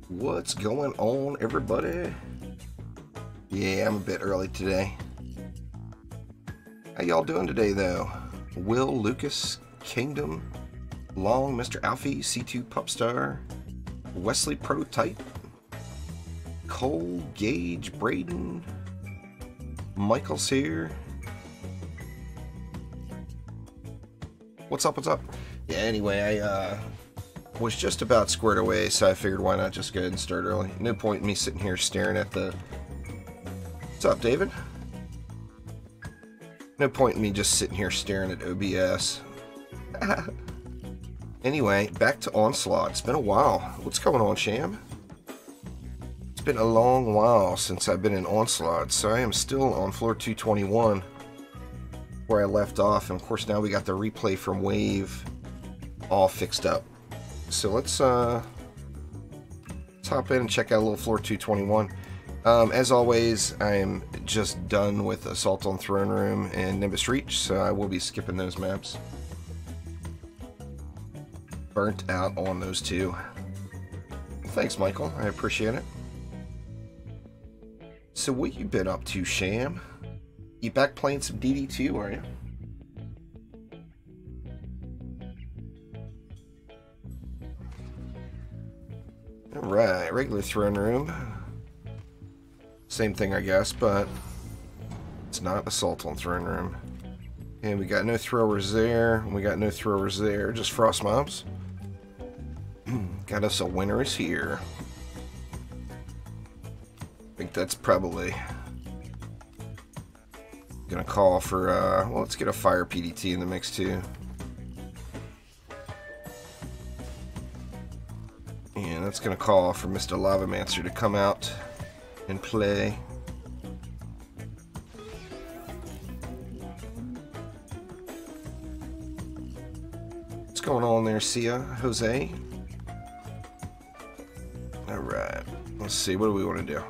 What's going on, everybody? Yeah, I'm a bit early today. How y'all doing today, though? Will, Lucas, Kingdom, Long, Mr. Alfie, C2 Pupstar, Wesley Prototype, Cole, Gage, Braden, Michael's here. What's up, what's up? Yeah, anyway, I was just about squared away, so I figured why not just go ahead and start early. No point in me sitting here staring at the... What's up, David? No point in me just sitting here staring at OBS. Anyway, back to Onslaught. It's been a while. What's going on, Sham? It's been a long while since I've been in Onslaught, so I am still on floor 221 where I left off, and of course now we got the replay from Wave all fixed up. So let's hop in and check out a little floor 221. As always, I am just done with Assault on Throne Room and Nimbus Reach, so I will be skipping those maps. Burnt out on those two. Thanks, Michael. I appreciate it. So what you been up to, Sham? You back playing some DD2, are you? Alright, regular throne room. Same thing, I guess, but it's not Assault on Throne Room. And we got no throwers there, and we got no throwers there, just frost mobs. Got us a winner is here. I think that's probably gonna call for, well, let's get a fire PDT in the mix too. And that's gonna call for Mr. Lavamancer to come out and play. What's going on there, Sia? Jose? Alright, let's see, what do we want to do?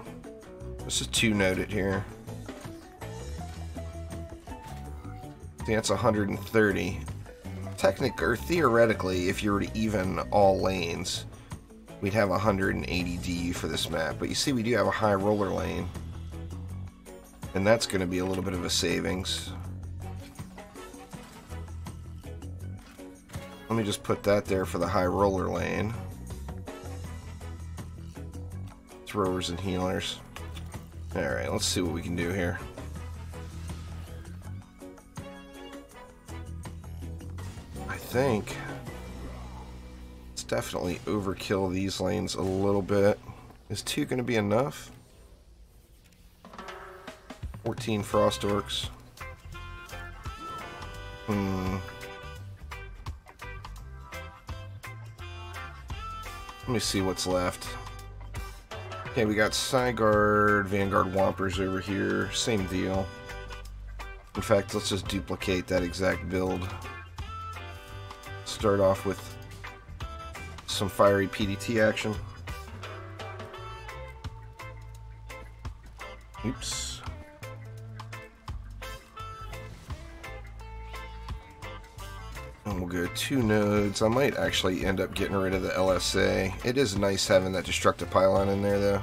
Let's just two-note it here. I think that's 130. Technically, or theoretically, if you were to even all lanes, we'd have 180 DU for this map, but you see we do have a high roller lane, and that's going to be a little bit of a savings. Let me just put that there for the high roller lane. Throwers and healers. Alright, let's see what we can do here. I think definitely overkill these lanes a little bit. Is 2 going to be enough? 14 Frost Orcs. Let me see what's left. Okay, we got Sigard, Vanguard Whompers over here. Same deal. In fact, let's just duplicate that exact build. Start off with some fiery PDT action. Oops. And we'll go 2 nodes. I might actually end up getting rid of the LSA. It is nice having that destructive pylon in there, though.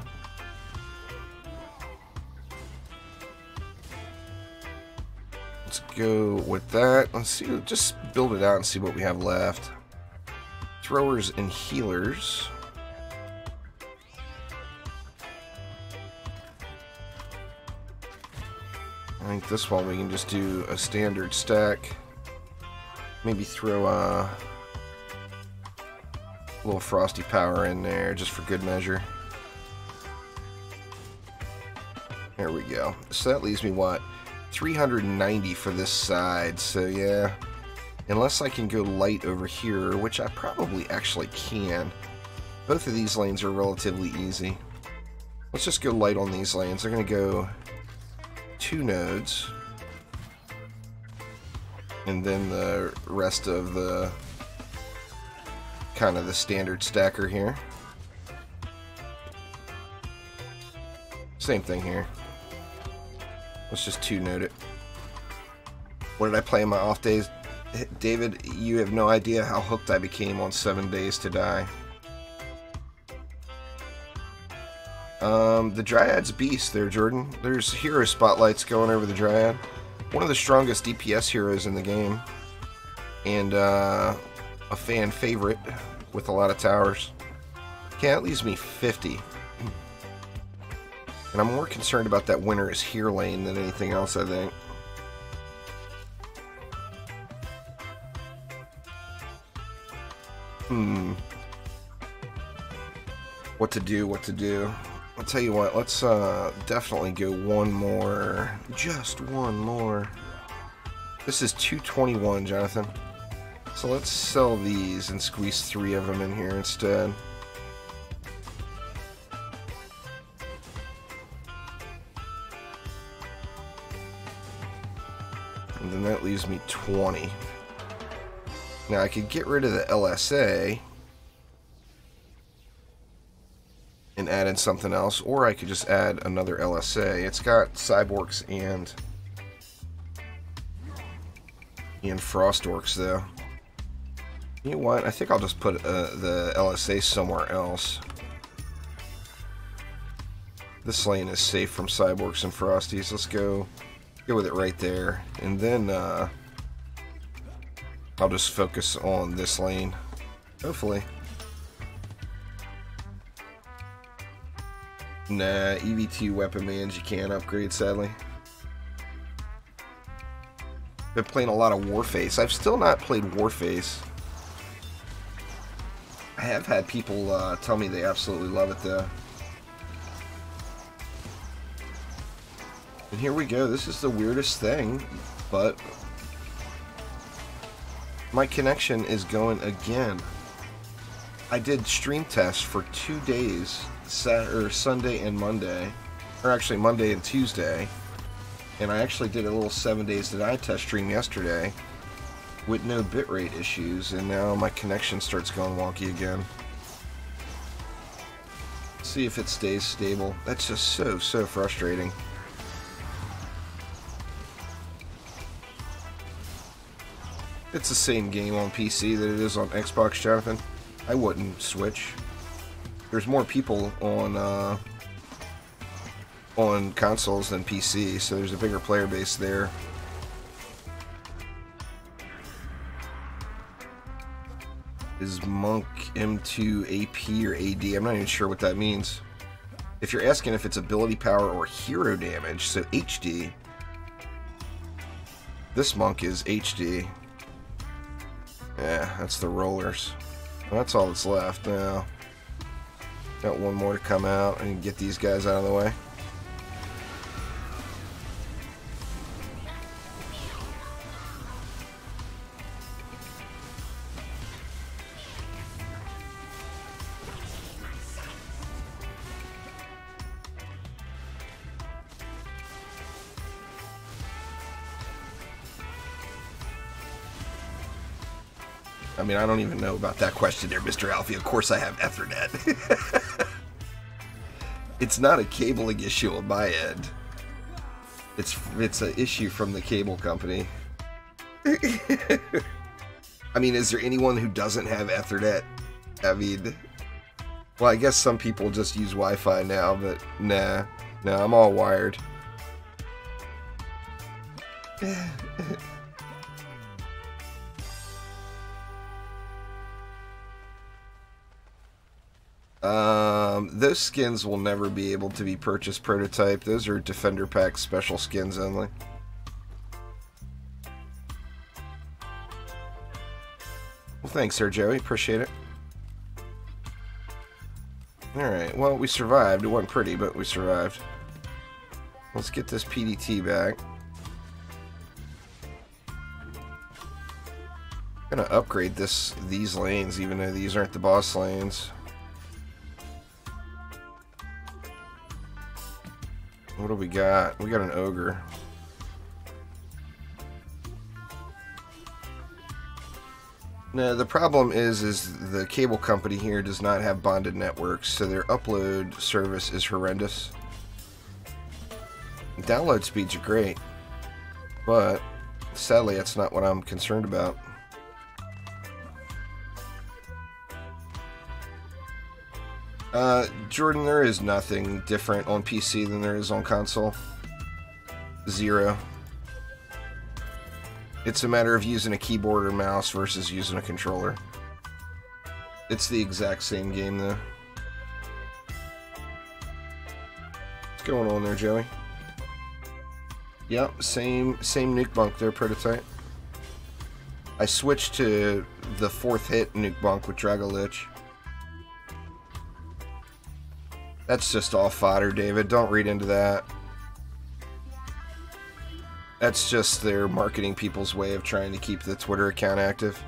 Let's go with that. Let's see. Just build it out and see what we have left. Throwers and healers. I think this one we can just do a standard stack. Maybe throw a little frosty power in there just for good measure. There we go. So that leaves me what? 390 for this side. So yeah. Unless I can go light over here, which I probably actually can. Both of these lanes are relatively easy. Let's just go light on these lanes. They're going to go 2 nodes. And then the rest of the kind of the standard stacker here. Same thing here. Let's just 2-note it. What did I play in my off days? David, you have no idea how hooked I became on 7 Days to Die. The Dryad's beast there, Jordan. There's hero spotlights going over the Dryad. One of the strongest DPS heroes in the game. And a fan favorite with a lot of towers. Okay, that leaves me 50. And I'm more concerned about that winner is here lane than anything else, I think. What to do, what to do. I'll tell you what, let's definitely go one more. Just one more. This is 221, Jonathan. So let's sell these and squeeze 3 of them in here instead. And then that leaves me 20. Now I could get rid of the LSA and add in something else, or I could just add another LSA. It's got Cyborgs and Frost Orcs though. You know what? I think I'll just put the LSA somewhere else. This lane is safe from Cyborgs and Frosties. Let's go with it right there, and then I'll just focus on this lane. Hopefully. Nah, EV2 weapon mans you can't upgrade, sadly. Been playing a lot of Warface. I've still not played Warface. I have had people tell me they absolutely love it, though. And here we go. This is the weirdest thing, but my connection is going again. I did stream tests for 2 days. Sunday and Monday, or actually Monday and Tuesday, and I actually did a little 7 days that I test stream yesterday with no bitrate issues, and now my connection starts going wonky again. See if it stays stable. That's just so frustrating. It's the same game on PC that it is on Xbox, Jonathan. I wouldn't switch. There's more people on consoles than PC, so there's a bigger player base there. Is Monk M2 AP or AD? I'm not even sure what that means. If you're asking if it's ability power or hero damage, so HD, this Monk is HD. Yeah, that's the rollers. Well, that's all that's left now. Got one more to come out and get these guys out of the way. I mean, I don't even know about that question there, Mr. Alfie. Of course I have Ethernet. It's not a cabling issue on my end. It's an issue from the cable company. I mean, is there anyone who doesn't have Ethernet? I mean, well, I guess some people just use Wi-Fi now, but nah, I'm all wired. Those skins will never be able to be purchased prototype. Those are Defender Pack special skins only. Well, thanks, Sir Joey. Appreciate it. Alright, well, we survived. It wasn't pretty, but we survived. Let's get this PDT back. I'm gonna upgrade these lanes, even though these aren't the boss lanes. What do we got? We got an ogre. No, the problem is the cable company here does not have bonded networks, so their upload service is horrendous. Download speeds are great, but sadly that's not what I'm concerned about. Jordan, there is nothing different on PC than there is on console. Zero. It's a matter of using a keyboard or mouse versus using a controller. It's the exact same game, though. What's going on there, Joey? Yep, same nuke bunk there, Prototype. I switched to the 4th hit nuke bunk with Drago Lich. That's just all fodder, David. Don't read into that. That's just their marketing people's way of trying to keep the Twitter account active.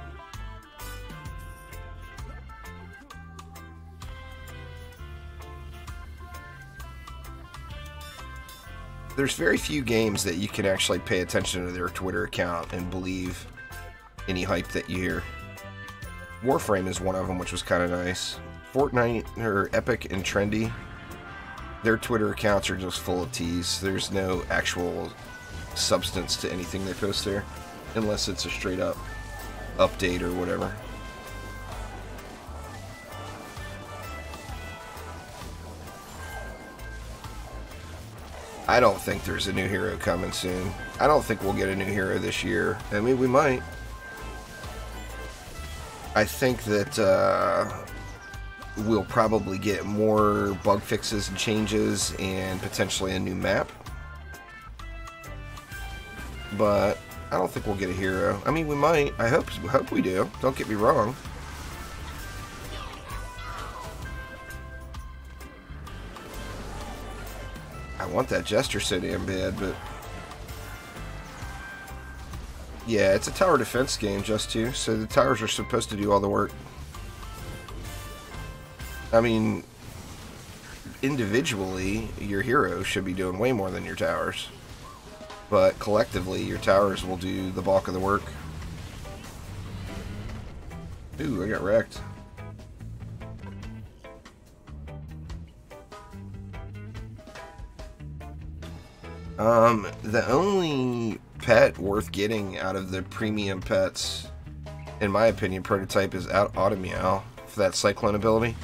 There's very few games that you can actually pay attention to their Twitter account and believe any hype that you hear. Warframe is one of them, which was kind of nice. Fortnite, or Epic and Trendy, their Twitter accounts are just full of teas. There's no actual substance to anything they post there, unless it's a straight up update or whatever. I don't think there's a new hero coming soon. I don't think we'll get a new hero this year. I mean, we might. I think that we'll probably get more bug fixes and changes and potentially a new map. But I don't think we'll get a hero. I mean, we might. I hope we do. Don't get me wrong. I want that Jester so damn bad, but yeah, it's a tower defense game, just too. So the towers are supposed to do all the work. I mean, individually, your heroes should be doing way more than your towers. But collectively, your towers will do the bulk of the work. Ooh, I got wrecked. The only pet worth getting out of the premium pets, in my opinion, Prototype, is Automeow for that Cyclone ability.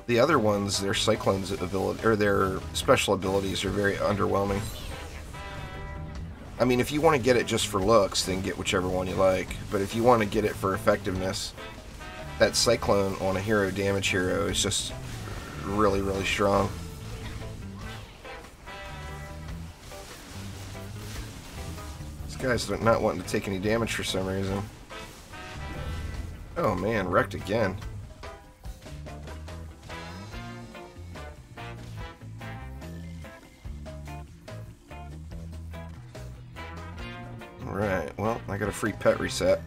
The other ones, their Cyclone's ability, or their special abilities, are very underwhelming. I mean, if you want to get it just for looks, then get whichever one you like. But if you want to get it for effectiveness, that Cyclone on a hero damage hero is just really, really strong. This guy's not wanting to take any damage for some reason. Oh man, wrecked again. Alright, well, I got a free pet reset.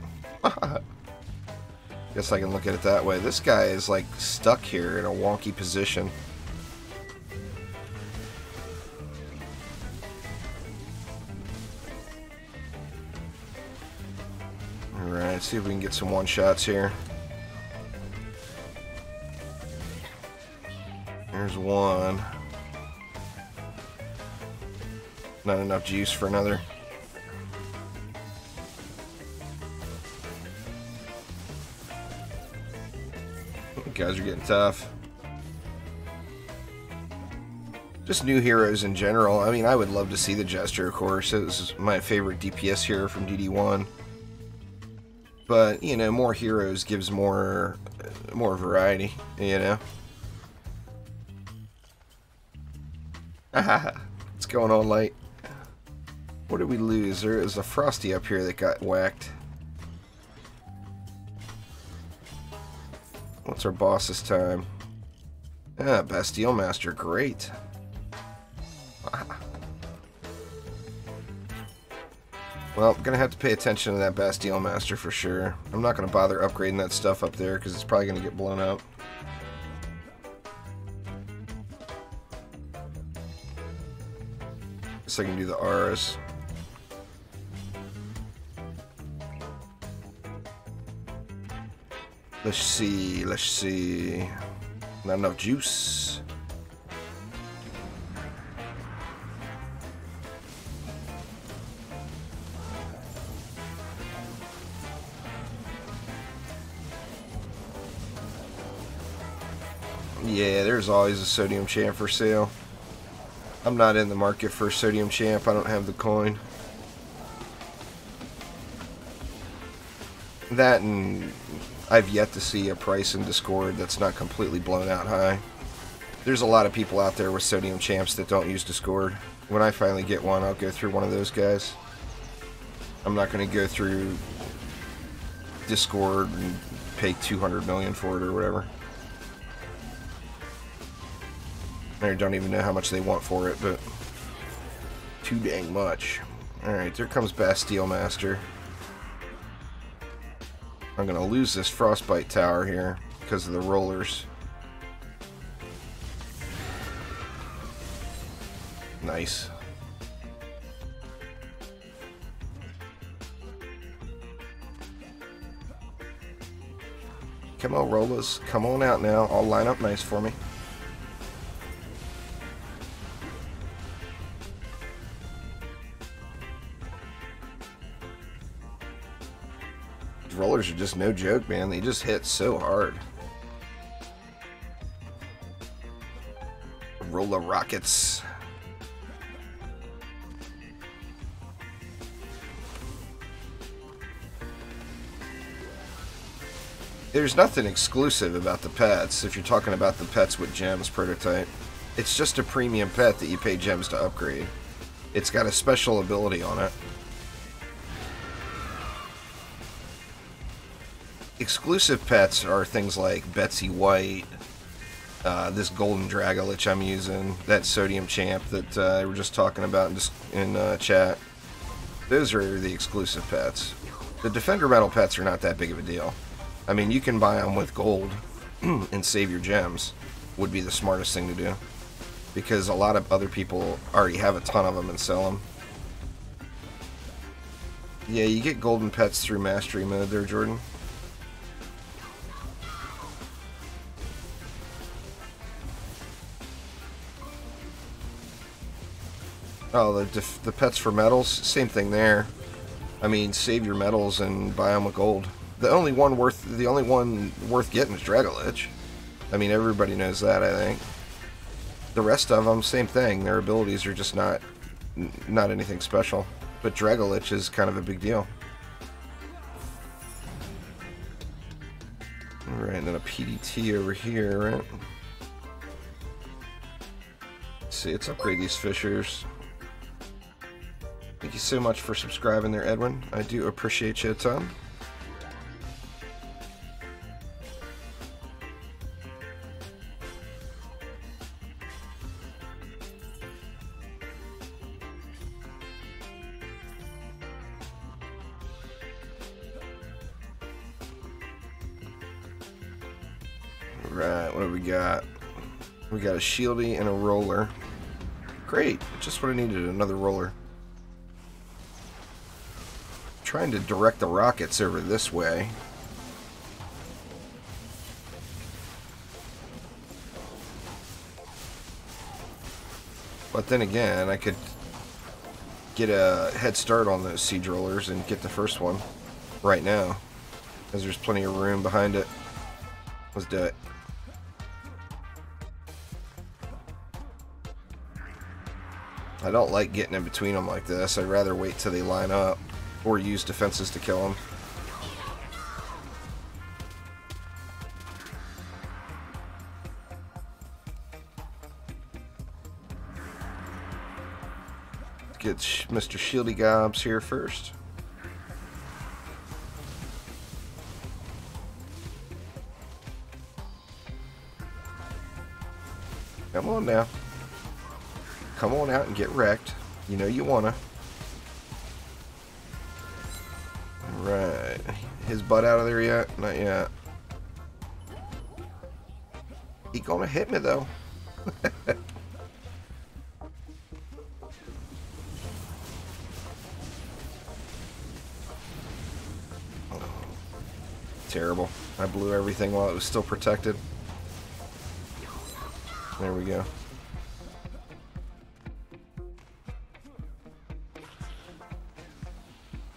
Guess I can look at it that way. This guy is like stuck here in a wonky position. Alright, see if we can get some one-shots here. There's one. Not enough juice for another. Guys are getting tough. Just new heroes in general. I mean, I would love to see the Jester, of course. It was my favorite DPS hero from DD1. But, you know, more heroes gives more variety, you know. Haha. What's going on, Light? What did we lose? There is a Frosty up here that got whacked. What's our boss this time? Ah, Bastille Master, great. Well, I'm gonna have to pay attention to that Bastille Master for sure. I'm not gonna bother upgrading that stuff up there because it's probably gonna get blown up. Guess I can do the R's. Let's see. Not enough juice. Yeah, there's always a sodium champ for sale. I'm not in the market for a sodium champ. I don't have the coin. That, and I've yet to see a price in Discord that's not completely blown out high. There's a lot of people out there with sodium champs that don't use Discord. When I finally get one, I'll go through one of those guys. I'm not going to go through Discord and pay 200 million for it or whatever. I don't even know how much they want for it, but too dang much. Alright, there comes Bastille Master. I'm going to lose this Frostbite Tower here because of the rollers. Nice. Come on, rollers. Come on out now. All line up nice for me. Rollers are just no joke, man. They just hit so hard. Roller rockets. There's nothing exclusive about the pets if you're talking about the pets with gems prototype. It's just a premium pet that you pay gems to upgrade. It's got a special ability on it. Exclusive pets are things like Betsy White, this golden Dragolich I'm using, that sodium champ that we were just talking about in chat. Those are the exclusive pets. The Defender Metal pets are not that big of a deal. I mean, you can buy them with gold and save your gems, would be the smartest thing to do. Because a lot of other people already have a ton of them and sell them. Yeah, you get golden pets through Mastery mode there, Jordan. Oh, the pets for medals, same thing there. I mean, save your medals and buy them with gold. The only one worth getting is Dragolich. I mean, everybody knows that, I think. The rest of them, same thing. Their abilities are just not anything special. But Dragolich is kind of a big deal. Alright, and then a PDT over here, right? Let's see, let's upgrade these fishers. Thank you so much for subscribing there, Edwin. I do appreciate you a ton. Right, what do we got? We got a shieldy and a roller. Great, just what I needed, another roller. Trying to direct the rockets over this way. But then again, I could get a head start on those siege rollers and get the first one right now, because there's plenty of room behind it. Let's do it. I don't like getting in between them like this. I'd rather wait till they line up or use defenses to kill them. Get Mr. Shieldy Gobs here first. Come on now. Come on out and get wrecked. You know you wanna. Right. His butt out of there yet? Not yet. He gonna hit me though. Oh, terrible. I blew everything while it was still protected. There we go.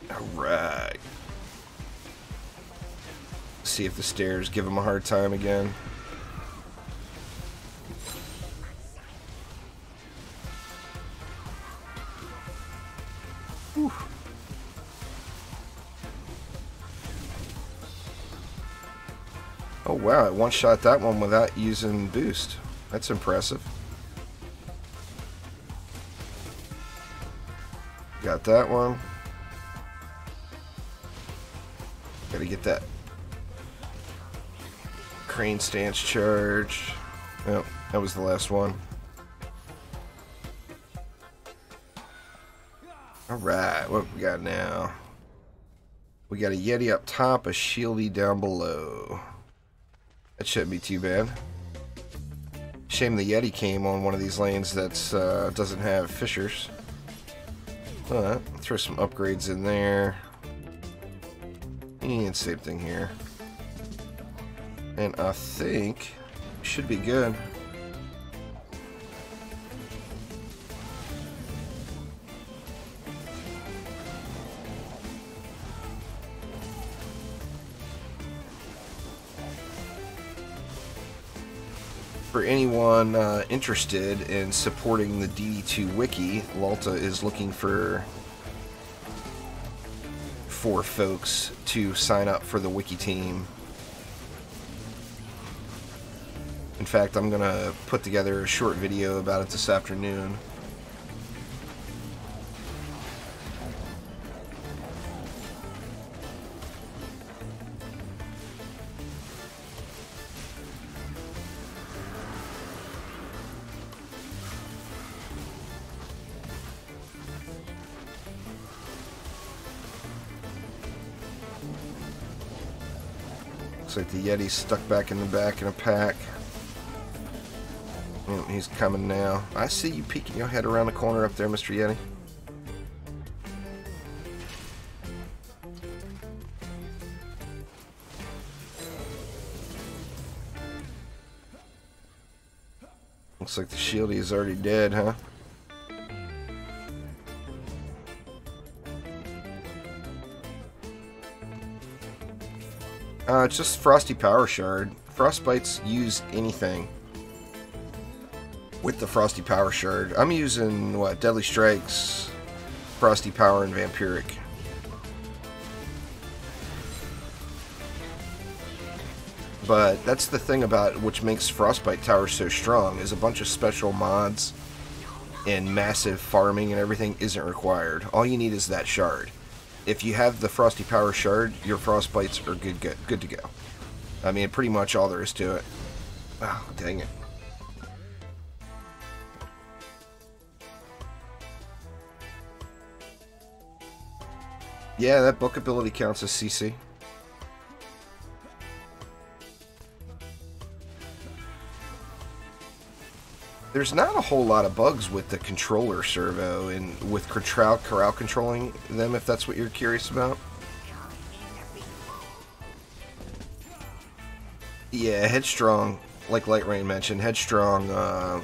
Alright. See if the stairs give him a hard time again. Oh wow, I one-shot that one without using boost. That's impressive. Got that one. Gotta get that crane stance charged. Yep, that was the last one. Alright, what we got now? We got a Yeti up top, a Shieldy down below. That shouldn't be too bad. Shame the Yeti came on one of these lanes that doesn't have fissures. But throw some upgrades in there. And same thing here. And I think should be good. For anyone interested in supporting the DD2 wiki, Lalta is looking for folks to sign up for the wiki team. In fact, I'm gonna put together a short video about it this afternoon. Looks like the Yeti's stuck back in the back in a pack. Oh, he's coming now. I see you peeking your head around the corner up there, Mr. Yeti. Looks like the Shieldy is already dead, huh? It's just Frosty Power Shard. Frostbite's use anything with the Frosty Power Shard. I'm using, what, Deadly Strikes, Frosty Power, and Vampiric. But that's the thing about which makes Frostbite Tower so strong, is a bunch of special mods and massive farming and everything isn't required. All you need is that shard. If you have the Frosty Power Shard, your Frostbites are good to go. I mean, pretty much all there is to it. Oh, dang it. Yeah, that book ability counts as CC. There's not a whole lot of bugs with the controller servo and with corral controlling them, if that's what you're curious about. Yeah, Headstrong, like Lightrayne mentioned, Headstrong,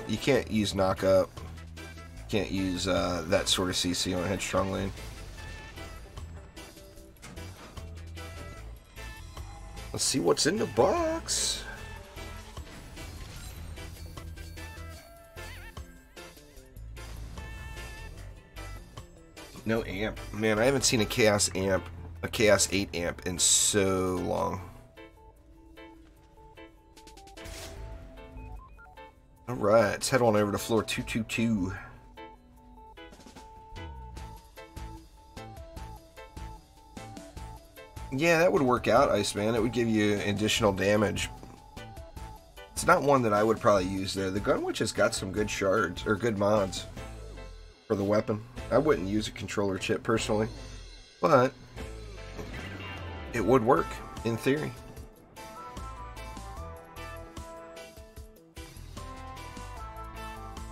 you can't use knock-up. You can't use that sort of CC on a Headstrong lane. Let's see what's in the box. No amp. Man, I haven't seen a Chaos 8 amp in so long. Alright, let's head on over to floor 222. Yeah, that would work out, Iceman. It would give you additional damage. It's not one that I would probably use there. The Gunwitch has got some good shards, or good mods for the weapon. I wouldn't use a controller chip personally, but it would work in theory.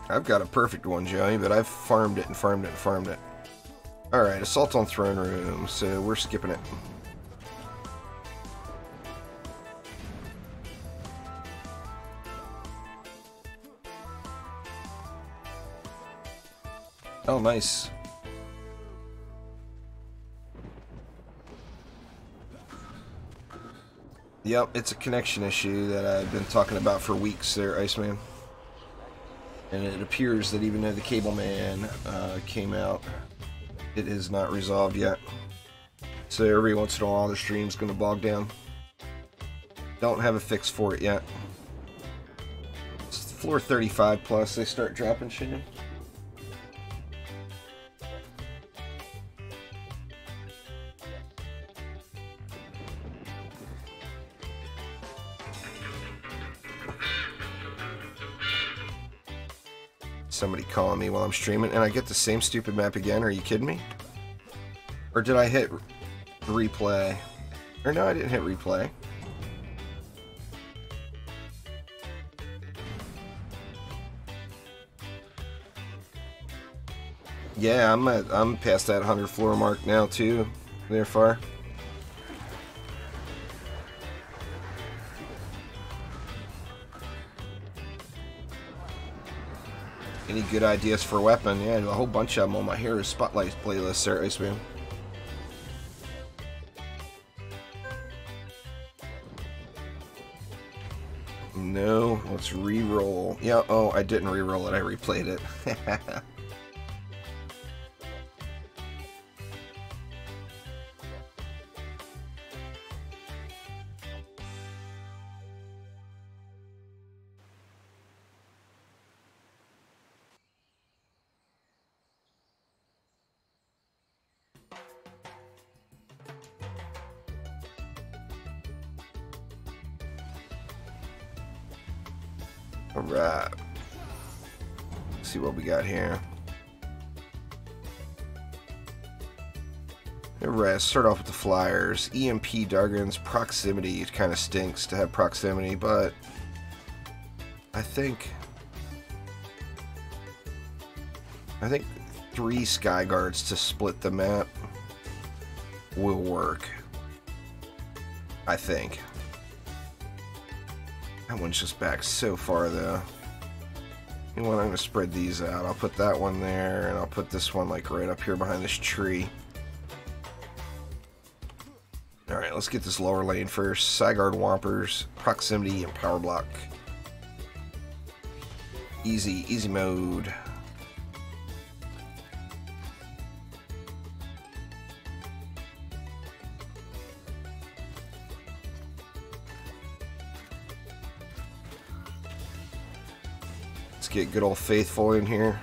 I've got a perfect one, Joey, but I've farmed it and farmed it and farmed it. Alright, Assault on Throne Room, so we're skipping it. Oh, nice. Yep, it's a connection issue that I've been talking about for weeks there, Iceman. And it appears that even though the cable man came out, it is not resolved yet. So every once in a while the stream's going to bog down. Don't have a fix for it yet. It's floor 35 plus, they start dropping shit. Somebody calling me while I'm streaming, and I get the same stupid map again. Are you kidding me? Or did I hit replay? Or no, I didn't hit replay. Yeah, I'm past that 100 floor mark now too. There far. Any good ideas for a weapon? Yeah, a whole bunch of them on my Hero Spotlight playlist there, Iceman. No, let's re-roll. Yeah, oh, I didn't re-roll it, I replayed it. Alright. Let's see what we got here. Alright, start off with the flyers. EMP Dargon's proximity. It kind of stinks to have proximity, but I think 3 Sky Guards to split the map will work. I think. That one's just back so far, though. You know what? I'm going to spread these out. I'll put that one there, and I'll put this one, like, right up here behind this tree. Alright, let's get this lower lane first. Skyguard Whompers, Proximity, and Power Block. Easy mode. Get good old Faithful in here.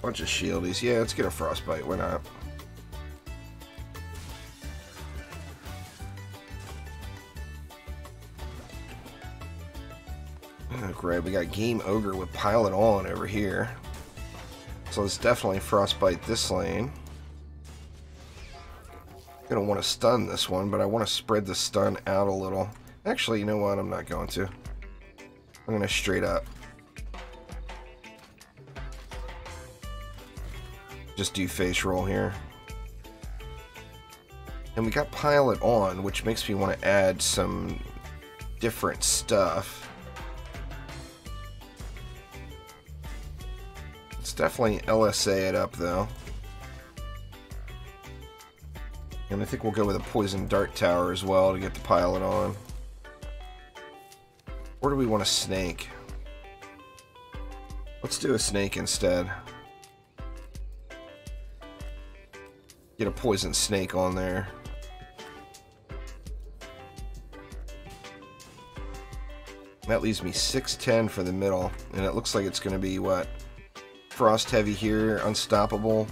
Bunch of shieldies. Yeah, let's get a Frostbite. Why not? Oh, great. We got Game Ogre with Pilot On over here. So it's definitely Frostbite this lane. Gonna want to stun this one, but I want to spread the stun out a little. Actually, you know what? I'm not going to. I'm gonna straight up just do face roll here. And we got Pilot On, which makes me want to add some different stuff. It's definitely LSA it up though. And I think we'll go with a Poison Dart Tower as well to get the Pilot On. Or do we want a Snake? Let's do a Snake instead. Get a Poison Snake on there. That leaves me 610 for the middle. And it looks like it's going to be, what? Frost Heavy here, Unstoppable.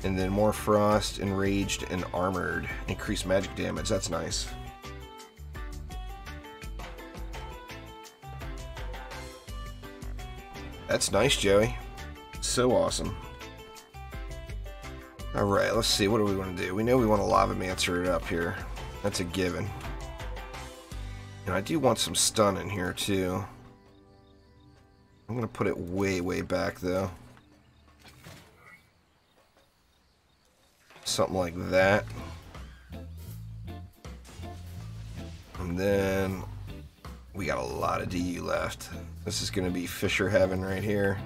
And then more Frost, Enraged, and Armored. Increased magic damage. That's nice. That's nice, Joey. So awesome. Alright, let's see. What do we want to do? We know we want to Lavamancer it up here. That's a given. And I do want some stun in here, too. I'm going to put it way, way back, though. Something like that. And then we got a lot of DU left. This is going to be Fisher Heaven right here.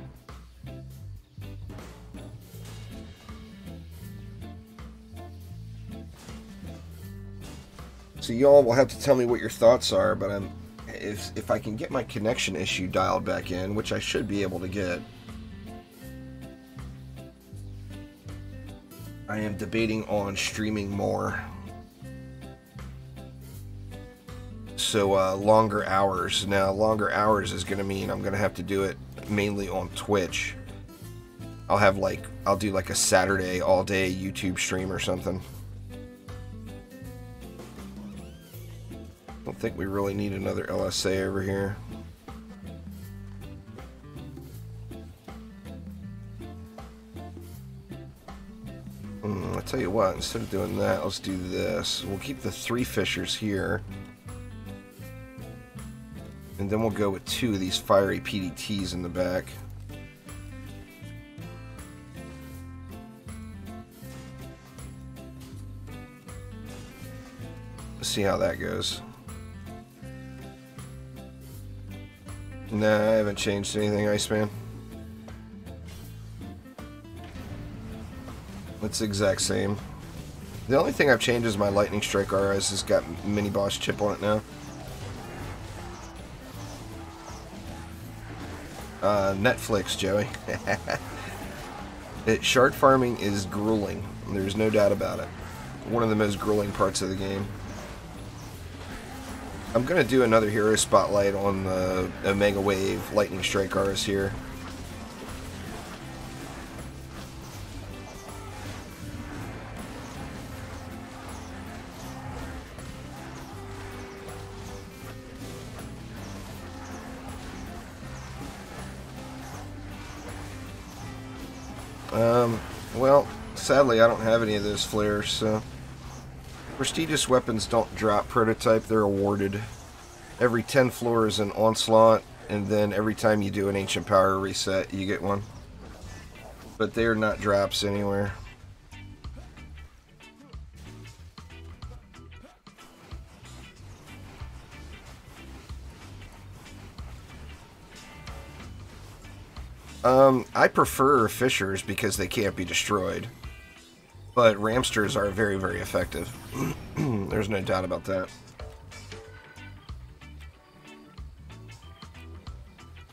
So y'all will have to tell me what your thoughts are, but if I can get my connection issue dialed back in, which I should be able to get. I am debating on streaming more. So longer hours. Now, longer hours is going to mean I'm going to have to do it mainly on Twitch. I'll do like a Saturday all day YouTube stream or something. I don't think we really need another LSA over here. I'll tell you what, instead of doing that, let's do this. We'll keep the 3 fishers here. And then we'll go with 2 of these fiery PDTs in the back. Let's see how that goes. Nah, I haven't changed anything, Iceman. It's the exact same. The only thing I've changed is my Lightning Strike RS has got mini boss chip on it now. Netflix, Joey. Shard farming is grueling. There's no doubt about it. One of the most grueling parts of the game. I'm going to do another hero spotlight on the Omega Wave Lightning Strike RS here. Well, sadly I don't have any of those flares, so... Prestigious weapons don't drop prototype, they're awarded. Every 10 floors in Onslaught, and then every time you do an Ancient Power reset, you get one. But they're not drops anywhere. I prefer fishers because they can't be destroyed. But ramsters are very, very effective. There's no doubt about that.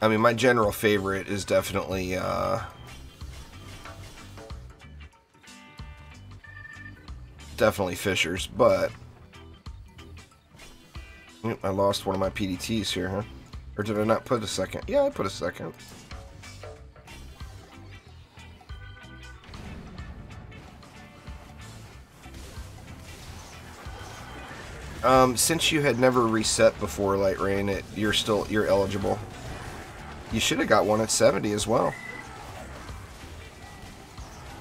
I mean, my general favorite is definitely, definitely fishers, but... I lost one of my PDTs here, huh? Or did I not put a second? Yeah, I put a second. Since you had never reset before, Lightrayne, you're eligible. You should have got one at 70 as well.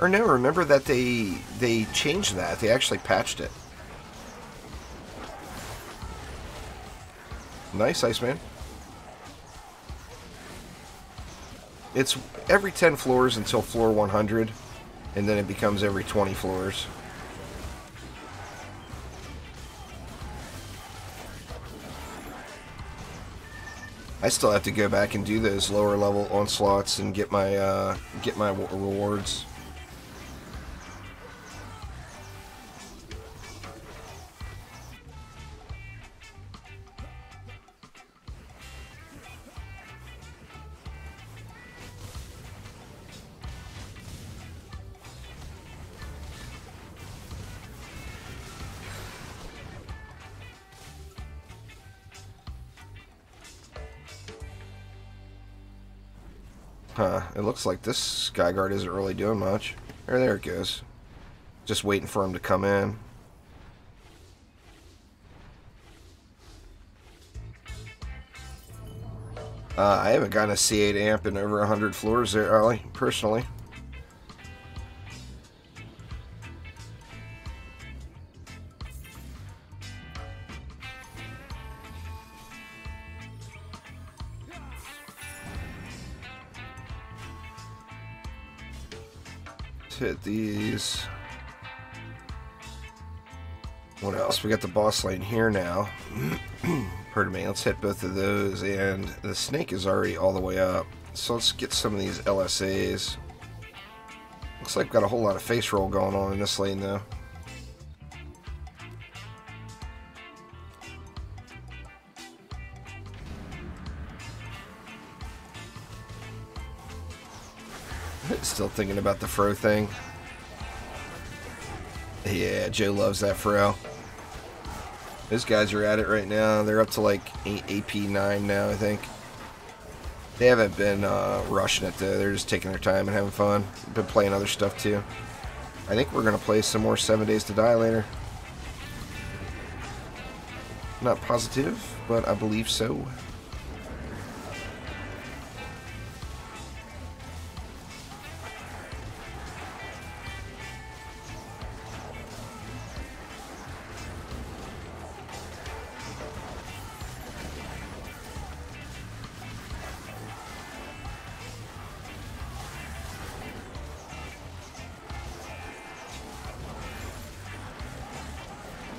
Or no, remember that they changed that. They actually patched it. Nice, Iceman. It's every 10 floors until floor 100, and then it becomes every 20 floors. I still have to go back and do those lower level onslaughts and get my rewards. Huh, it looks like this Skyguard isn't really doing much. There it goes. Just waiting for him to come in. I haven't gotten a C8 amp in over 100 floors there, Ollie, personally. Hit these. What else? We got the boss lane here now. Pardon me. Let's hit both of those, and the snake is already all the way up. So let's get some of these LSAs. Looks like we've got a whole lot of face roll going on in this lane, though. Still thinking about the fro thing. Yeah, Joe loves that fro. Those guys are at it right now. They're up to like AP 9 now, I think. They haven't been rushing it though. They're just taking their time and having fun. Been playing other stuff too. I think we're going to play some more 7 Days to Die later. Not positive, but I believe so.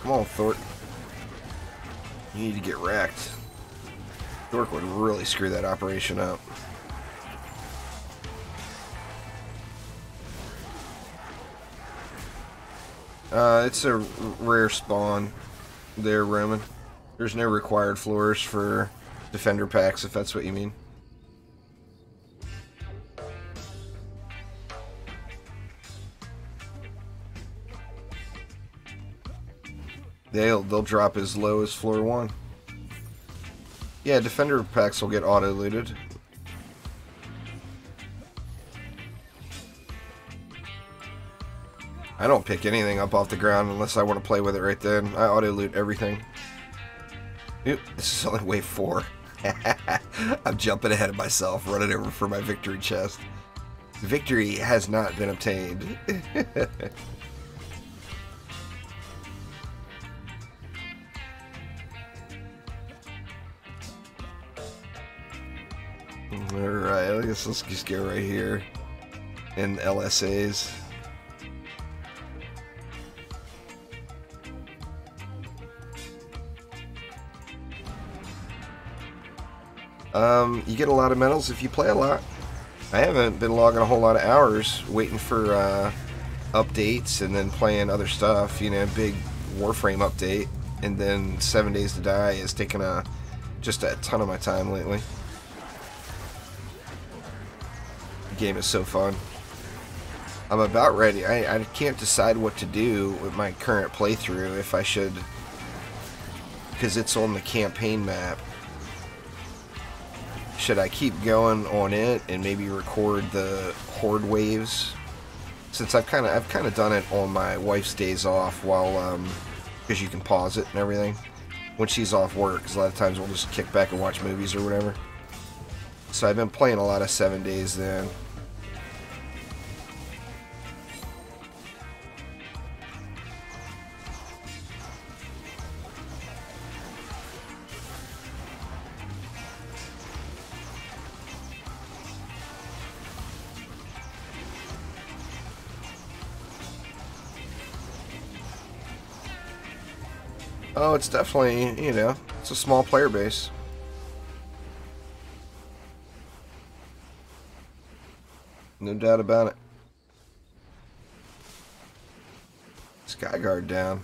Come on, Thork. You need to get wrecked. Thork would really screw that operation up. It's a rare spawn there, Roman. There's no required floors for defender packs, if that's what you mean. They'll drop as low as floor 1. Yeah, defender packs will get auto-looted. I don't pick anything up off the ground unless I want to play with it right then. I auto-loot everything. Oop, this is only wave 4. I'm jumping ahead of myself, running over for my victory chest. Victory has not been obtained. Alright, I guess let's just go right here in LSAs. You get a lot of medals if you play a lot. I haven't been logging a whole lot of hours waiting for updates and then playing other stuff, you know, big Warframe update, and then 7 Days to Die is taking just a ton of my time lately. The game is so fun. I'm about ready. I can't decide what to do with my current playthrough, if I should, because it's on the campaign map. Should I keep going on it and maybe record the horde waves? Since I've kind of done it on my wife's days off, while because you can pause it and everything when she's off work. Because a lot of times we'll just kick back and watch movies or whatever. So I've been playing a lot of 7 Days then. Oh, it's definitely, you know, it's a small player base. No doubt about it. Skyguard down.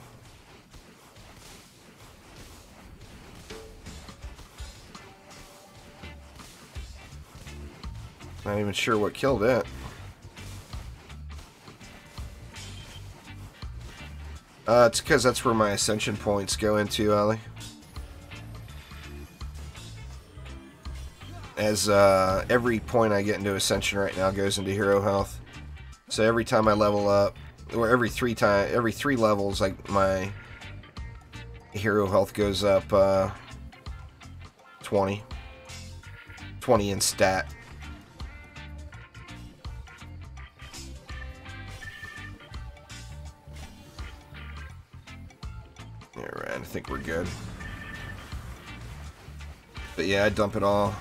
Not even sure what killed it. It's because that's where my ascension points go into, Ali. As every point I get into ascension right now goes into hero health. So every time I level up, or every three levels, like my hero health goes up 20 in stat. Alright, I think we're good. But yeah, I dump it all.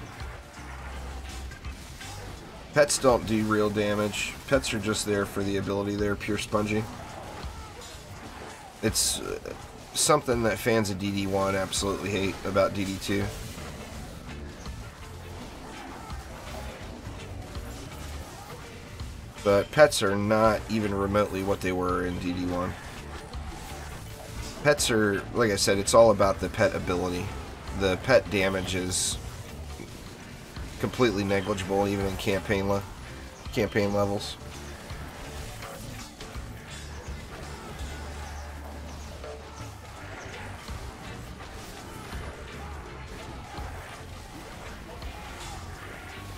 Pets don't do real damage. Pets are just there for the ability. They're pure spongy. It's something that fans of DD1 absolutely hate about DD2. But pets are not even remotely what they were in DD1. Pets are, like I said, it's all about the pet ability. The pet damage is completely negligible, even in campaign levels.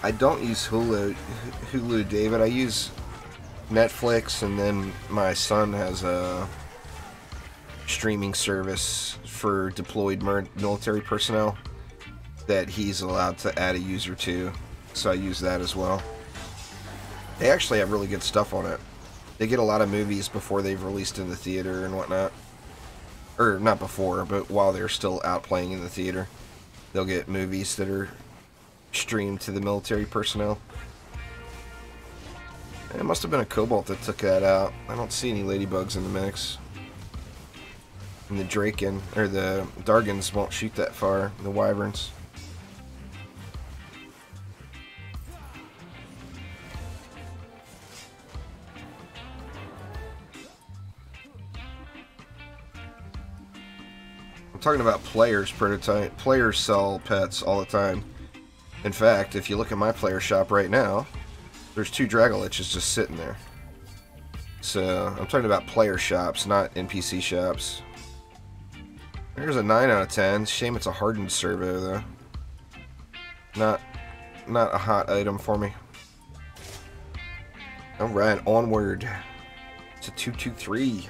I don't use Hulu, David. I use Netflix, and then my son has a streaming service for deployed military personnel that he's allowed to add a user to, so I use that as well. They actually have really good stuff on it. They get a lot of movies before they've released in the theater and whatnot. Or not before, but while they're still out playing in the theater, they'll get movies that are streamed to the military personnel. And it must have been a Cobalt that took that out. I don't see any ladybugs in the mix. And the Draken, or the Dargans won't shoot that far, the Wyverns. I'm talking about players prototype. Players sell pets all the time. In fact, if you look at my player shop right now, there's 2 Dragoliches just sitting there. So, I'm talking about player shops, not NPC shops. There's a 9 out of 10. Shame it's a hardened servo, though. Not a hot item for me. Alright, onward to 223.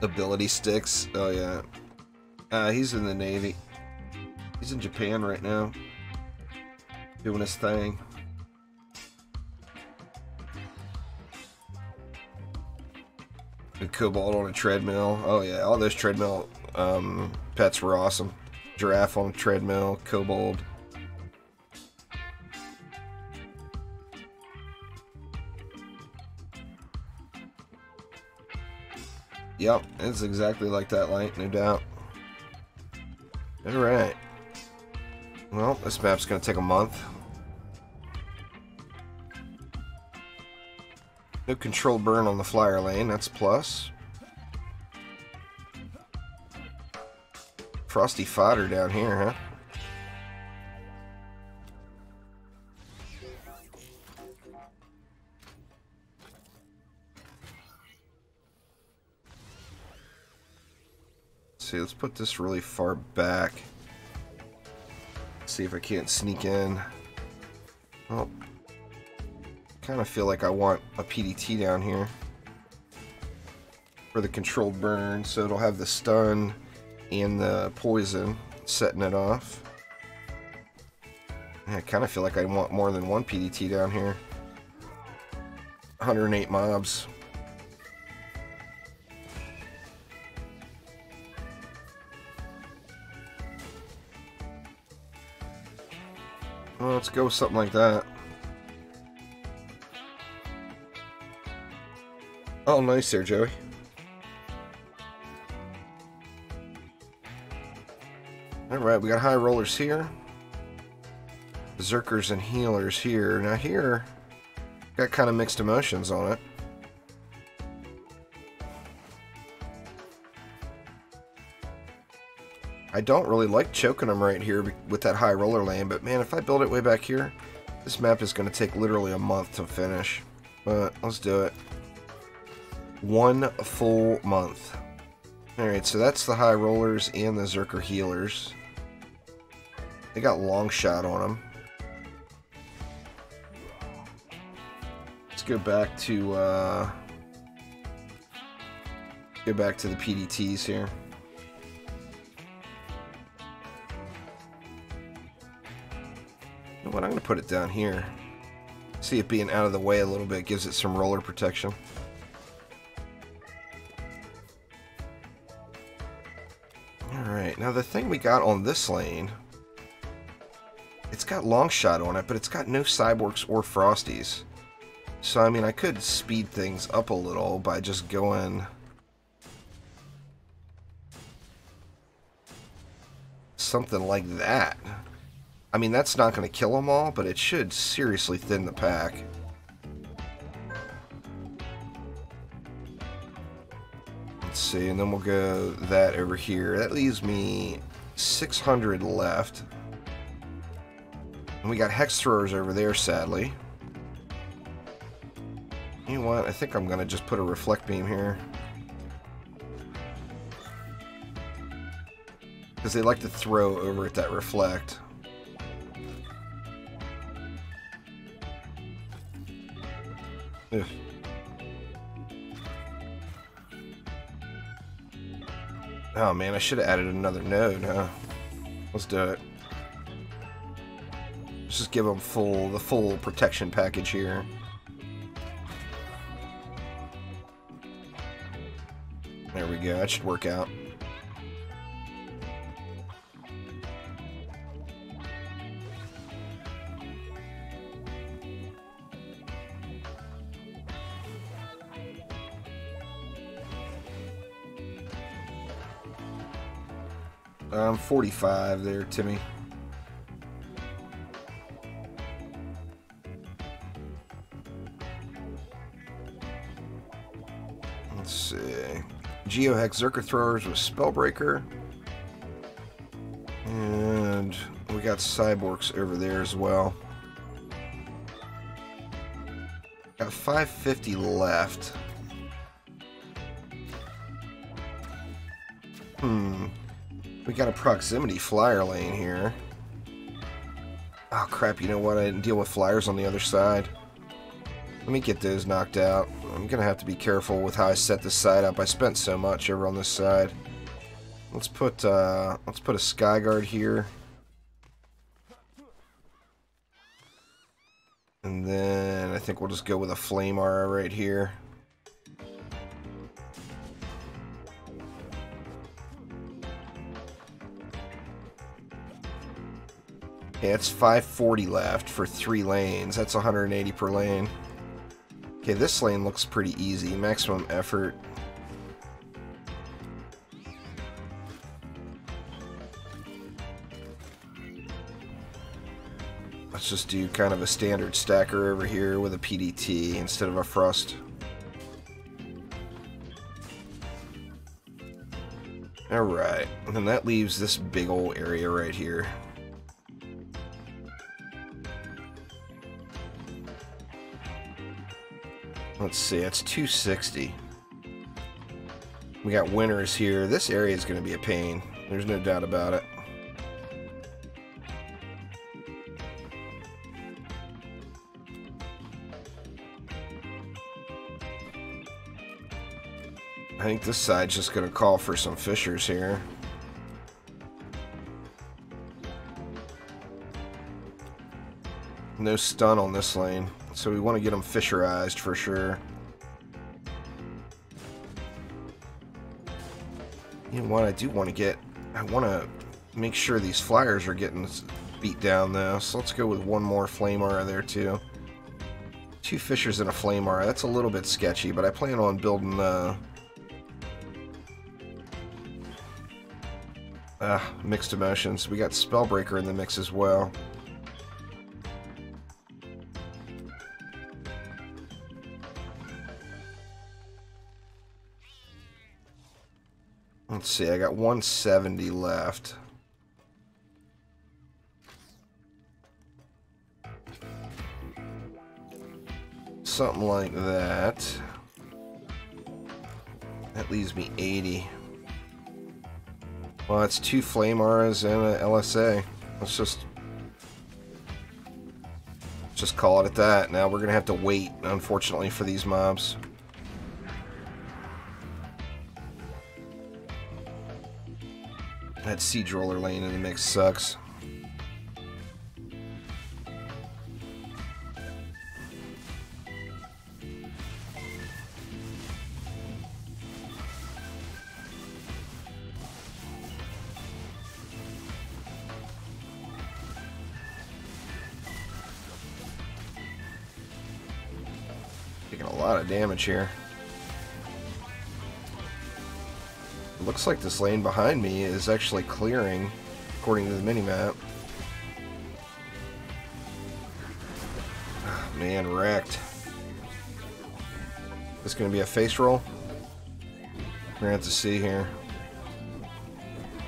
Ability sticks. Oh yeah. He's in the Navy. He's in Japan right now, doing his thing. A Cobalt on a treadmill. Oh yeah, all those treadmill pets were awesome. Giraffe on a treadmill, Kobold. Yep, it's exactly like that light, no doubt. Alright. Well, this map's gonna take a month. No controlled burn on the flyer lane, that's a plus. Frosty fodder down here, huh? See, let's put this really far back. See if I can't sneak in. Oh, kind of feel like I want a PDT down here for the controlled burn, so it'll have the stun and the poison setting it off. Yeah, I kind of feel like I want more than one PDT down here. 108 mobs. Well, let's go with something like that. Oh, nice there, Joey. Alright, we got high rollers here. Berserkers and healers here. Now here, got kind of mixed emotions on it. I don't really like choking them right here with that high roller lane, but man, if I build it way back here, this map is going to take literally a month to finish. But let's do it. 1 full month. Alright, so that's the high rollers and the Zerker healers. They got long shot on them. Let's go back to the PDTs here. You know what, I'm going to put it down here. See it being out of the way a little bit gives it some roller protection. Alright, now the thing we got on this lane, it's got long shot on it, but it's got no cyborgs or frosties. So I mean, I could speed things up a little by just going something like that. I mean, that's not going to kill them all, but it should seriously thin the pack. Let's see, and then we'll go that over here. That leaves me 600 left. And we got hex throwers over there, sadly. You know what? I think I'm going to just put a reflect beam here. Because they like to throw over at that reflect. Ugh. Oh man, I should have added another node, huh? Let's do it. Let's just give them the full protection package here. There we go, that should work out. I'm 45 there, Timmy. Let's see. Geohex Zerker Throwers with Spellbreaker. And we got Cyborgs over there as well. Got 550 left. We got a proximity flyer lane here. Oh crap, you know what? I didn't deal with flyers on the other side. Let me get those knocked out. I'm gonna have to be careful with how I set this side up. I spent so much over on this side. Let's put a Skyguard here. And then I think we'll just go with a Flame Aura right here. Okay, that's 540 left for 3 lanes. That's 180 per lane. Okay, this lane looks pretty easy. Maximum effort. Let's just do kind of a standard stacker over here with a PDT instead of a Frost. Alright, and then that leaves this big old area right here. Let's see, it's 260. We got winners here. This area is going to be a pain. There's no doubt about it. I think this side's just going to call for some fissures here. No stun on this lane. So we want to get them fissurized for sure. You know what? I want to make sure these flyers are getting beat down though. So let's go with one more Flame Aura there too. 2 fissures and a Flame Aura. That's a little bit sketchy, but I plan on building mixed emotions. We got Spellbreaker in the mix as well. Let's see, I got 170 left. Something like that. That leaves me 80. Well, it's 2 Flame Auras and a LSA. Let's just call it at that. Now we're gonna have to wait, unfortunately, for these mobs. That Siege Roller lane in the mix sucks. Taking a lot of damage here. Looks like this lane behind me is actually clearing, according to the minimap. Oh, man, wrecked. This gonna be a face roll? We're gonna have to see here.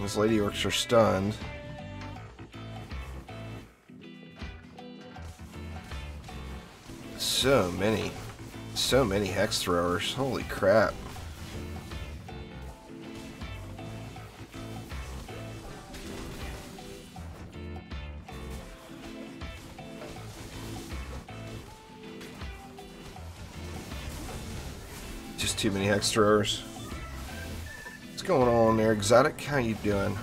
Those lady orcs are stunned. So many hex throwers. Holy crap. Just too many hex throwers. What's going on there, Exotic? How you doing?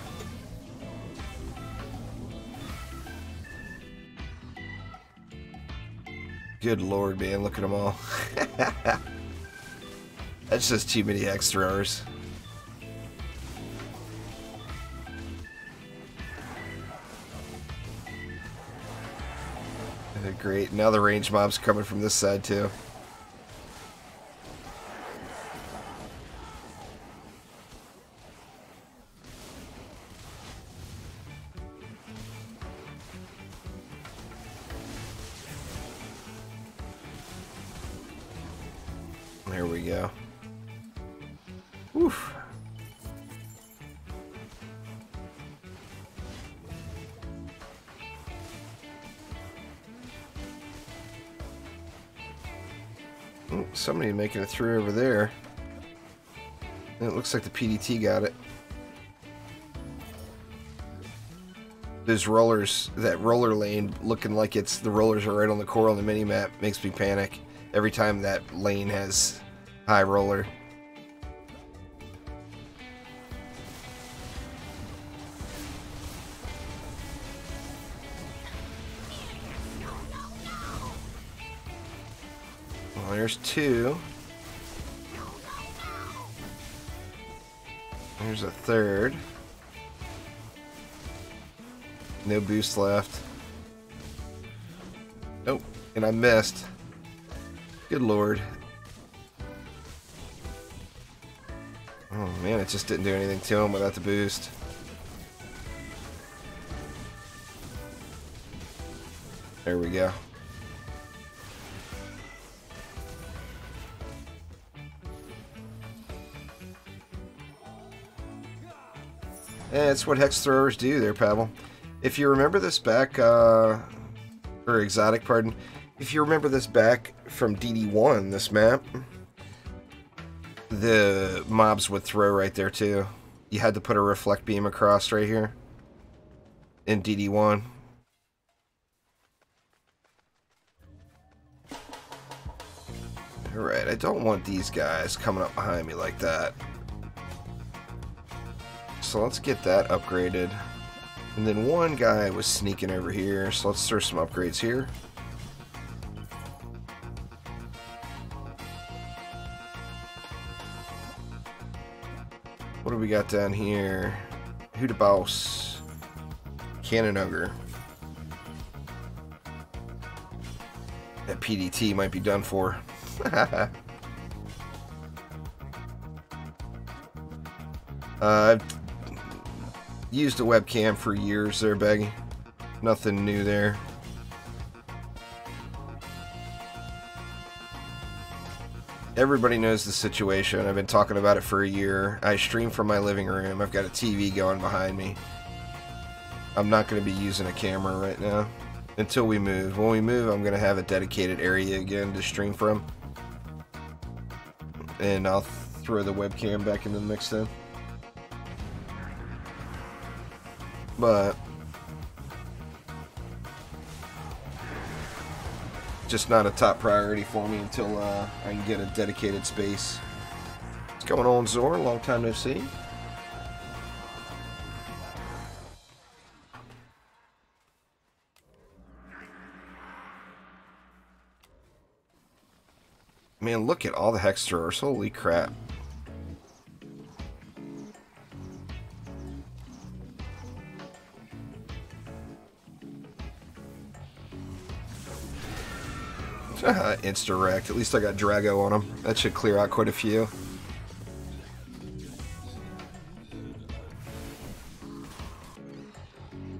Good lord, man, look at them all. That's just too many hex throwers. Great, now the range mob's coming from this side too. There we go. Oof. Oh, somebody making it through over there. And it looks like the PDT got it. Those rollers, that roller lane looking like it's the rollers are right on the core on the mini-map makes me panic every time that lane has high roller. Well, there's two. There's a third. No boost left. Nope, and I missed. Good lord. Oh man, it just didn't do anything to him without the boost. There we go. That's what hex throwers do there, Pavel. If you remember this back, or Exotic, pardon. If you remember this back from DD1, this map, the mobs would throw right there too. You had to put a reflect beam across right here in DD1. Alright, I don't want these guys coming up behind me like that. So let's get that upgraded. And then one guy was sneaking over here, so let's throw some upgrades here. What do we got down here? Who the boss? Cannon Ogre. That PDT might be done for. I've used a webcam for years there, Beggy. Nothing new there. Everybody knows the situation. I've been talking about it for a year. I stream from my living room. I've got a TV going behind me. I'm not going to be using a camera right now until we move. When we move, I'm going to have a dedicated area again to stream from. And I'll throw the webcam back into the mix then. But just not a top priority for me until I can get a dedicated space. What's going on, Zor? Long time no see. Man, look at all the hex throwers. Holy crap. Insta-wrecked. At least I got Drago on him. That should clear out quite a few.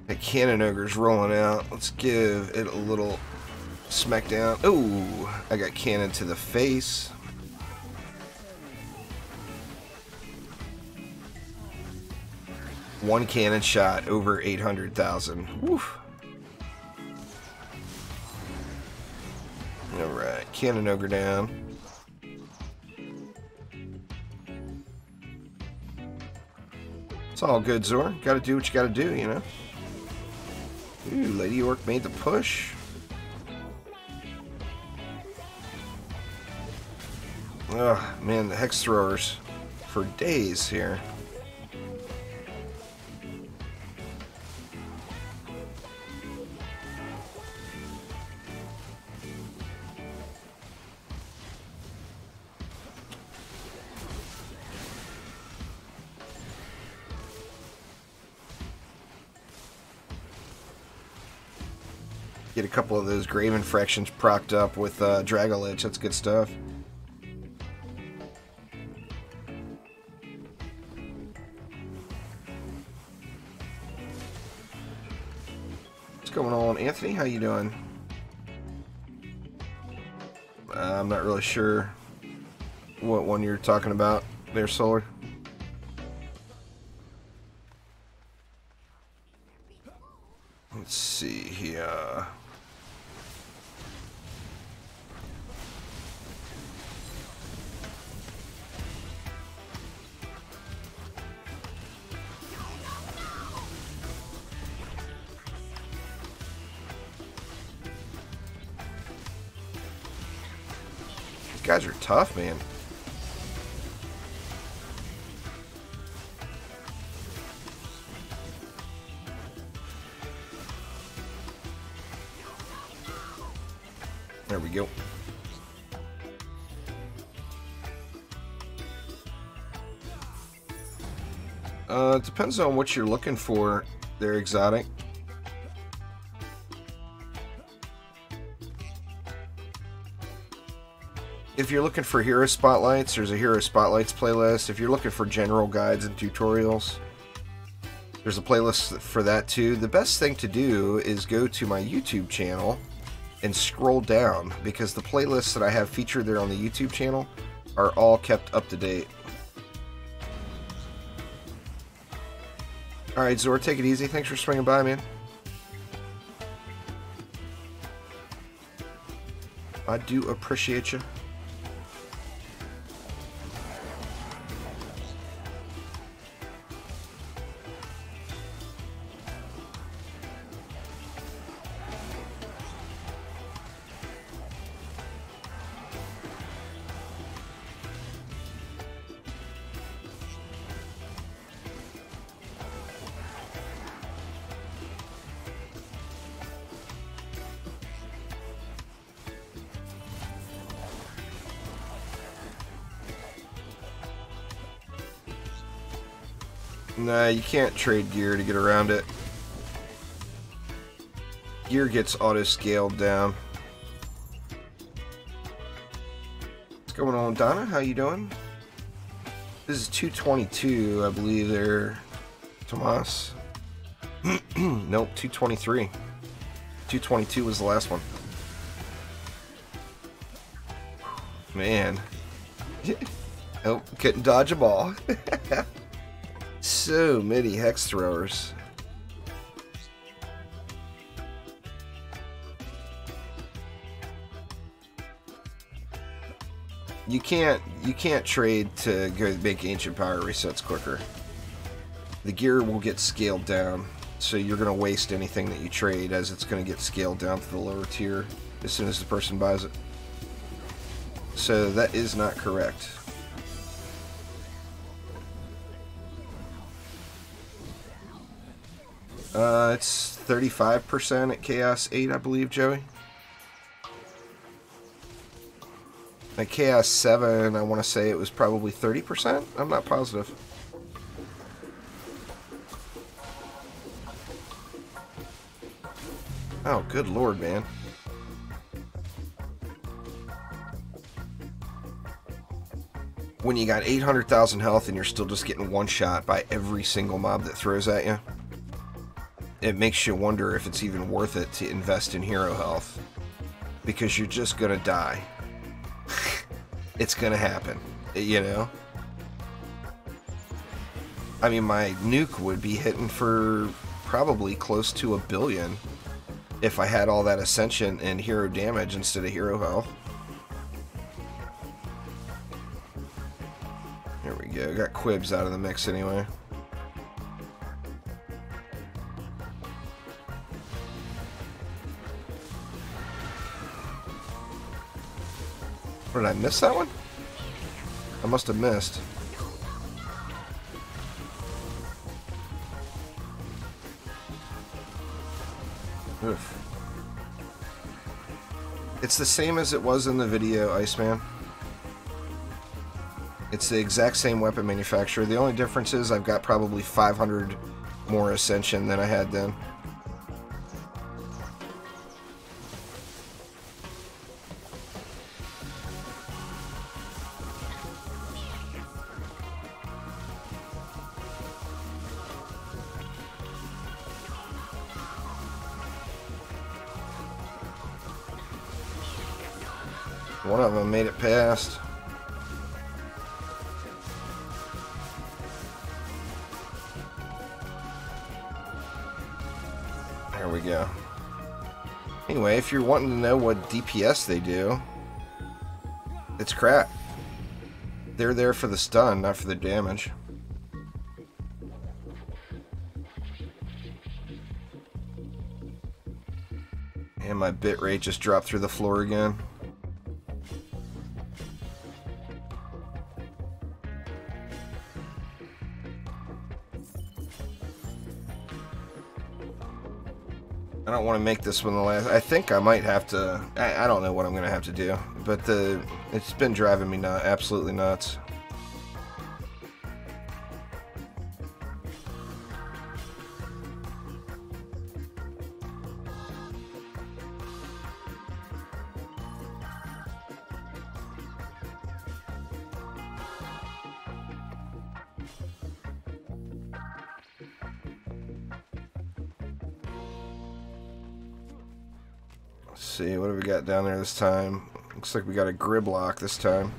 That Cannon Ogre's rolling out. Let's give it a little smackdown. Oh, I got cannon to the face. One cannon shot over 800,000. Woof. Alright, cannon ogre down. It's all good, Zor. Gotta do what you gotta do, you know? Ooh, Lady Orc made the push. Ugh, man, the hex throwers for days here. Get a couple of those Grave Infractions procced up with Dragolich. That's good stuff. What's going on, Anthony? How you doing? I'm not really sure what one you're talking about there, Solar. Let's see here. These guys are tough, man. There we go. It depends on what you're looking for there, Exotic. If you're looking for hero spotlights, there's a hero spotlights playlist. If you're looking for general guides and tutorials, there's a playlist for that too. The best thing to do is go to my YouTube channel and scroll down, because the playlists that I have featured there on the YouTube channel are all kept up to date. Alright, Zor, take it easy. Thanks for swinging by, man. I do appreciate you. Nah, you can't trade gear to get around it. Gear gets auto-scaled down. What's going on, Donna? How you doing? This is 222, I believe there, Tomas. Nope, 223. 222 was the last one. Man. Oh, couldn't dodge a ball. So many hex throwers. You can't trade to go make ancient power resets quicker. The gear will get scaled down, so you're going to waste anything that you trade, as it's going to get scaled down to the lower tier as soon as the person buys it. So that is not correct. It's 35% at Chaos 8, I believe, Joey. At Chaos 7, I want to say it was probably 30%. I'm not positive. Oh, good lord, man. When you got 800,000 health and you're still just getting one shot by every single mob that throws at you, it makes you wonder if it's even worth it to invest in hero health, because you're just gonna die. It's gonna happen, you know? I mean, my nuke would be hitting for probably close to 1 billion if I had all that ascension and hero damage instead of hero health. There we go. Got Quibs out of the mix anyway. What, did I miss that one? I must have missed. Oof. It's the same as it was in the video, Iceman. It's the exact same weapon manufacturer. The only difference is I've got probably 500 more ascension than I had then. One of them made it past. There we go. Anyway, if you're wanting to know what DPS they do, it's crap. They're there for the stun, not for the damage. And my bitrate just dropped through the floor again. I don't want to make this one the last. I think I might have to. I don't know what I'm going to have to do, but it's been driving me absolutely nuts. Let's see, what have we got down there this time? Looks like we got a Griblock this time.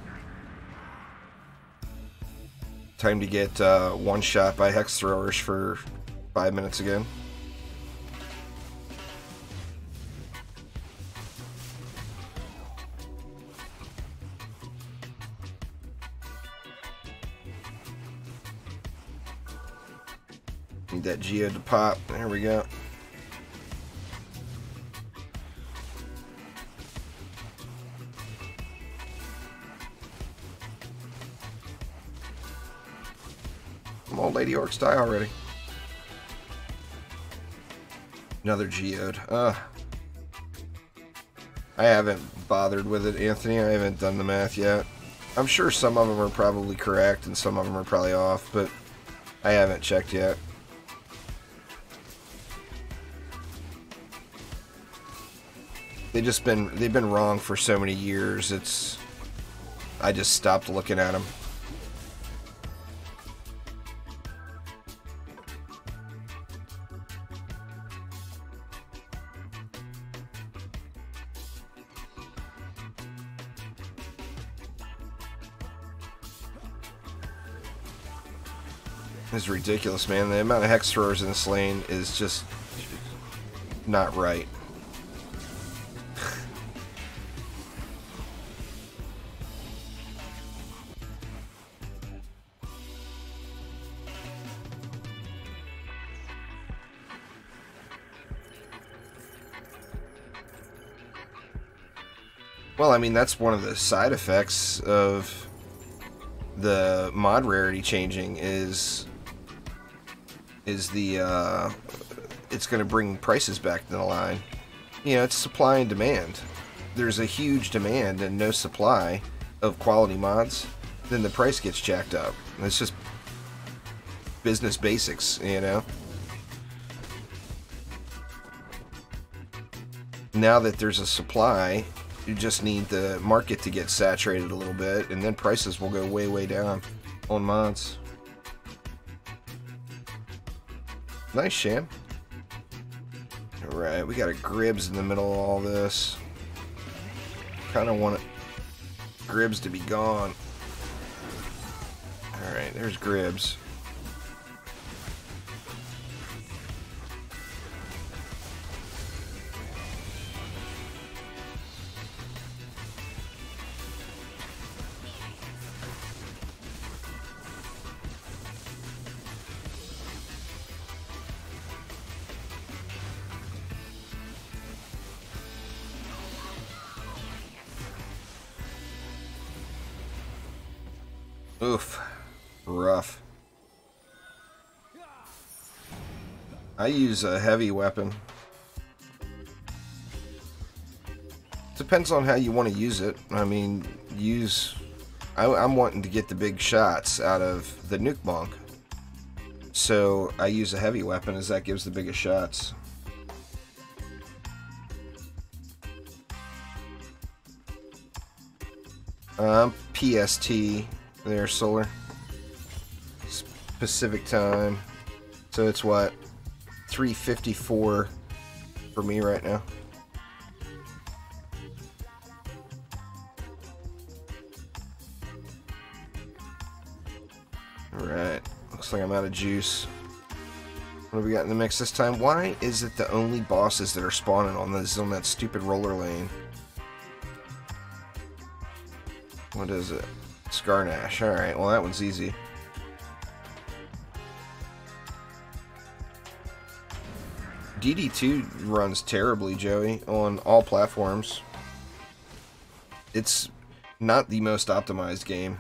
Time to get one shot by Hex Throwers for 5 minutes again. Need that Geode to pop. There we go. Come on, Lady Orcs, die already. Another Geode. I haven't bothered with it, Anthony. I haven't done the math yet. I'm sure some of them are probably correct and some of them are probably off, but I haven't checked yet. They've been wrong for so many years. I just stopped looking at them. It's ridiculous, man. The amount of Hex Throwers in this lane is just not right. Well, I mean, that's one of the side effects of the mod rarity changing is it's going to bring prices back to the line. You know, it's supply and demand. There's a huge demand and no supply of quality mods, then the price gets jacked up. It's just business basics, you know. Now that there's a supply, you just need the market to get saturated a little bit, and then prices will go way, way down on mods. Nice, Sham. Alright, we got a Gribs in the middle of all this. Kind of want Gribs to be gone. Alright, there's Gribs. Oof. Rough. I use a heavy weapon. Depends on how you want to use it. I mean, I'm wanting to get the big shots out of the nuke monk. So I use a heavy weapon as that gives the biggest shots. PST there, Solar. Pacific time. So it's what? 3:54 for me right now. Alright. Looks like I'm out of juice. What have we got in the mix this time? Why is it the only bosses that are spawning on that stupid roller lane? What is it? Scarnash. Alright, well that one's easy. DD2 runs terribly, Joey, on all platforms. It's not the most optimized game.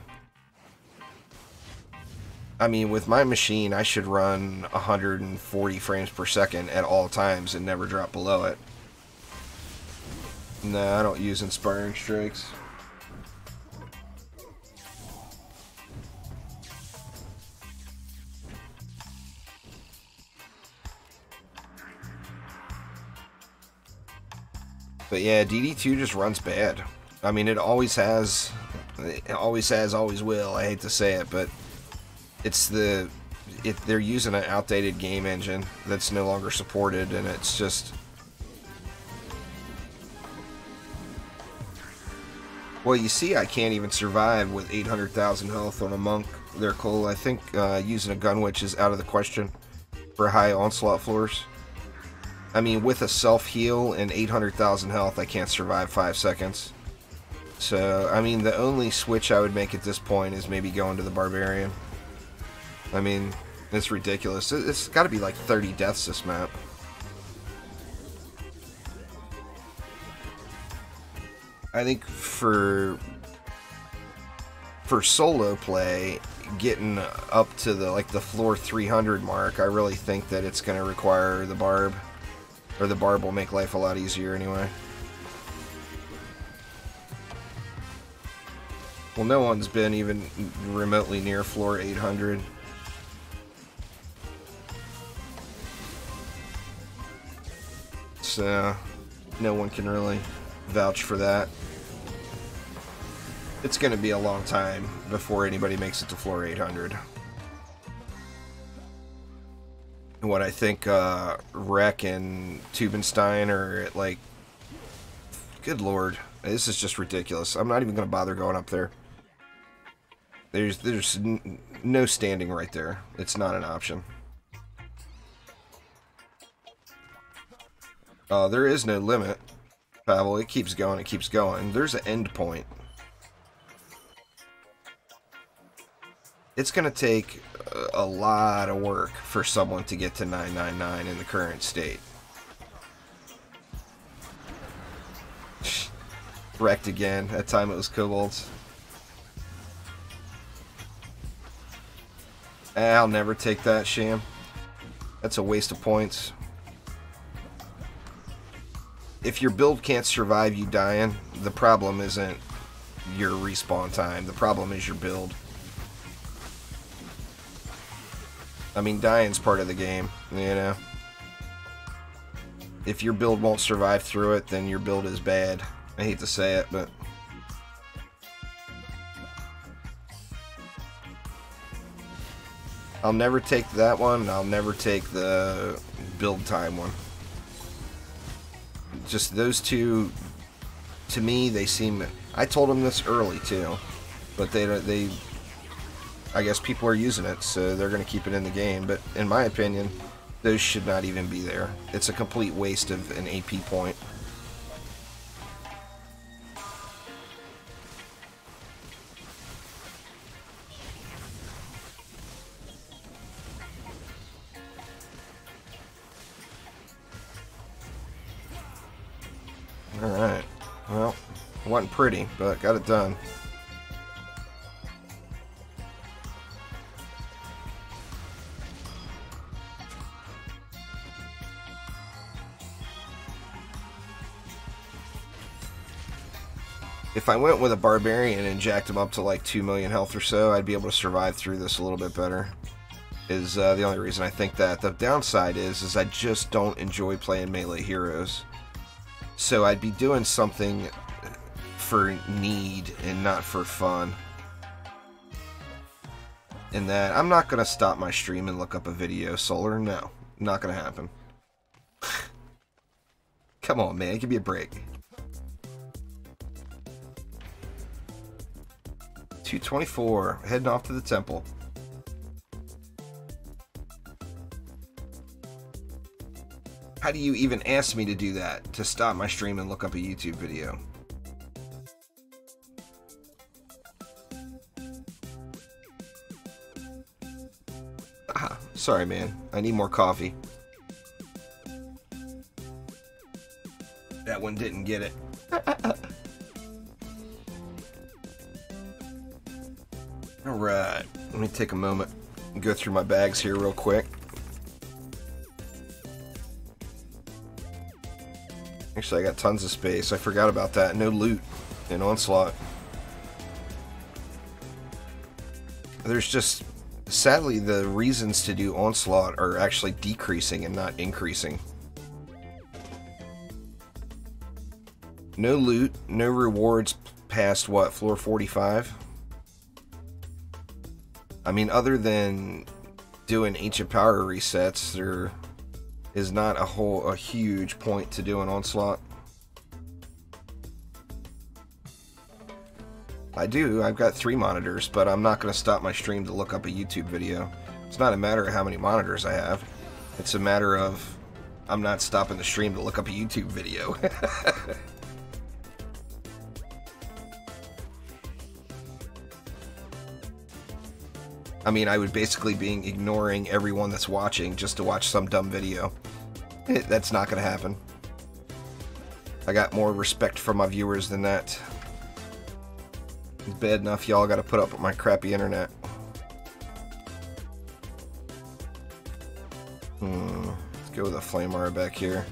I mean, with my machine, I should run 140 frames per second at all times and never drop below it. Nah, I don't use inspiring strikes. But yeah, DD2 just runs bad. I mean, it always has, always will. I hate to say it, but it's they're using an outdated game engine that's no longer supported, and it's just, well, you see, I can't even survive with 800,000 health on a monk. They're cool. I think using a gun witch is out of the question for high onslaught floors. I mean, with a self-heal and 800,000 health, I can't survive 5 seconds. So, I mean, the only switch I would make at this point is maybe going to the Barbarian. I mean, it's ridiculous. It's got to be like 30 deaths this map. I think for solo play, getting up to the floor 300 mark, I really think that it's going to require the barb. Or the barb will make life a lot easier anyway. Well, no one's been even remotely near floor 800. So, no one can really vouch for that. It's going to be a long time before anybody makes it to floor 800. What I think Rek and Tubenstein are at, like, good lord, this is just ridiculous. I'm not even going to bother going up there. There's no standing right there. It's not an option. There is no limit, Pavel. It keeps going, it keeps going. There's an end point. It's going to take a lot of work for someone to get to 999 in the current state. Wrecked again. That time it was kobolds. I'll never take that, Sham. That's a waste of points. If your build can't survive you dying, the problem isn't your respawn time. The problem is your build. I mean, dying's part of the game, you know. If your build won't survive through it, then your build is bad. I hate to say it, but I'll never take that one. I'll never take the build time one. Just those two, to me, they seem... I told them this early, too. But they I guess people are using it, so they're going to keep it in the game. But in my opinion, those should not even be there. It's a complete waste of an AP point. Alright. Well, it wasn't pretty, but got it done. If I went with a barbarian and jacked him up to like 2 million health or so, I'd be able to survive through this a little bit better. Is the only reason I think that. The downside is I just don't enjoy playing melee heroes. So I'd be doing something for need and not for fun. In that, I'm not going to stop my stream and look up a video, Solar. No, not going to happen. Come on, man. Give me a break. 224. Heading off to the temple. How do you even ask me to do that? To stop my stream and look up a YouTube video? Ah, sorry, man. I need more coffee. That one didn't get it. Alright. Let me take a moment and go through my bags here real quick. Actually, I got tons of space. I forgot about that. No loot in Onslaught. There's just... Sadly, the reasons to do Onslaught are actually decreasing and not increasing. No loot, no rewards past, what, floor 45? I mean, other than doing ancient power resets, there is not a huge point to doing Onslaught. I've got 3 monitors, but I'm not going to stop my stream to look up a YouTube video. It's not a matter of how many monitors I have. It's a matter of I'm not stopping the stream to look up a YouTube video. I mean, I would basically be ignoring everyone that's watching just to watch some dumb video. That's not going to happen. I got more respect for my viewers than that. It's bad enough y'all got to put up with my crappy internet. Let's go with a Flamar back here.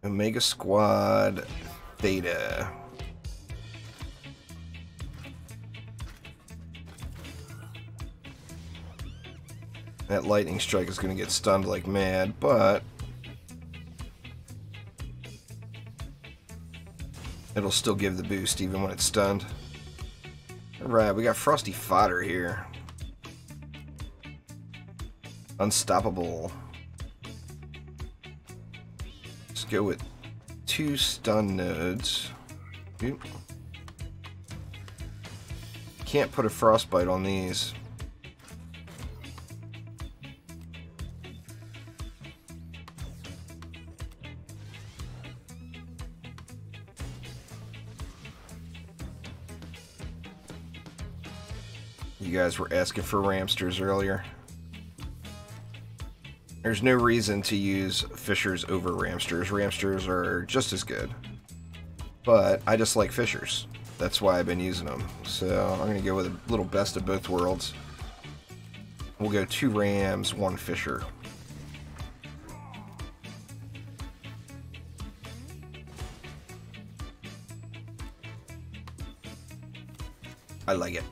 Omega Squad Theta. That lightning strike is going to get stunned like mad, but it'll still give the boost even when it's stunned. Alright, we got Frosty Fodder here. Unstoppable. Let's go with 2 stun nodes. Oop. Can't put a frostbite on these. You guys were asking for Ramsters earlier. There's no reason to use Fishers over Ramsters. Ramsters are just as good. But I just like Fishers. That's why I've been using them. So I'm going to go with a little best of both worlds. We'll go 2 Rams, 1 Fisher. I like it.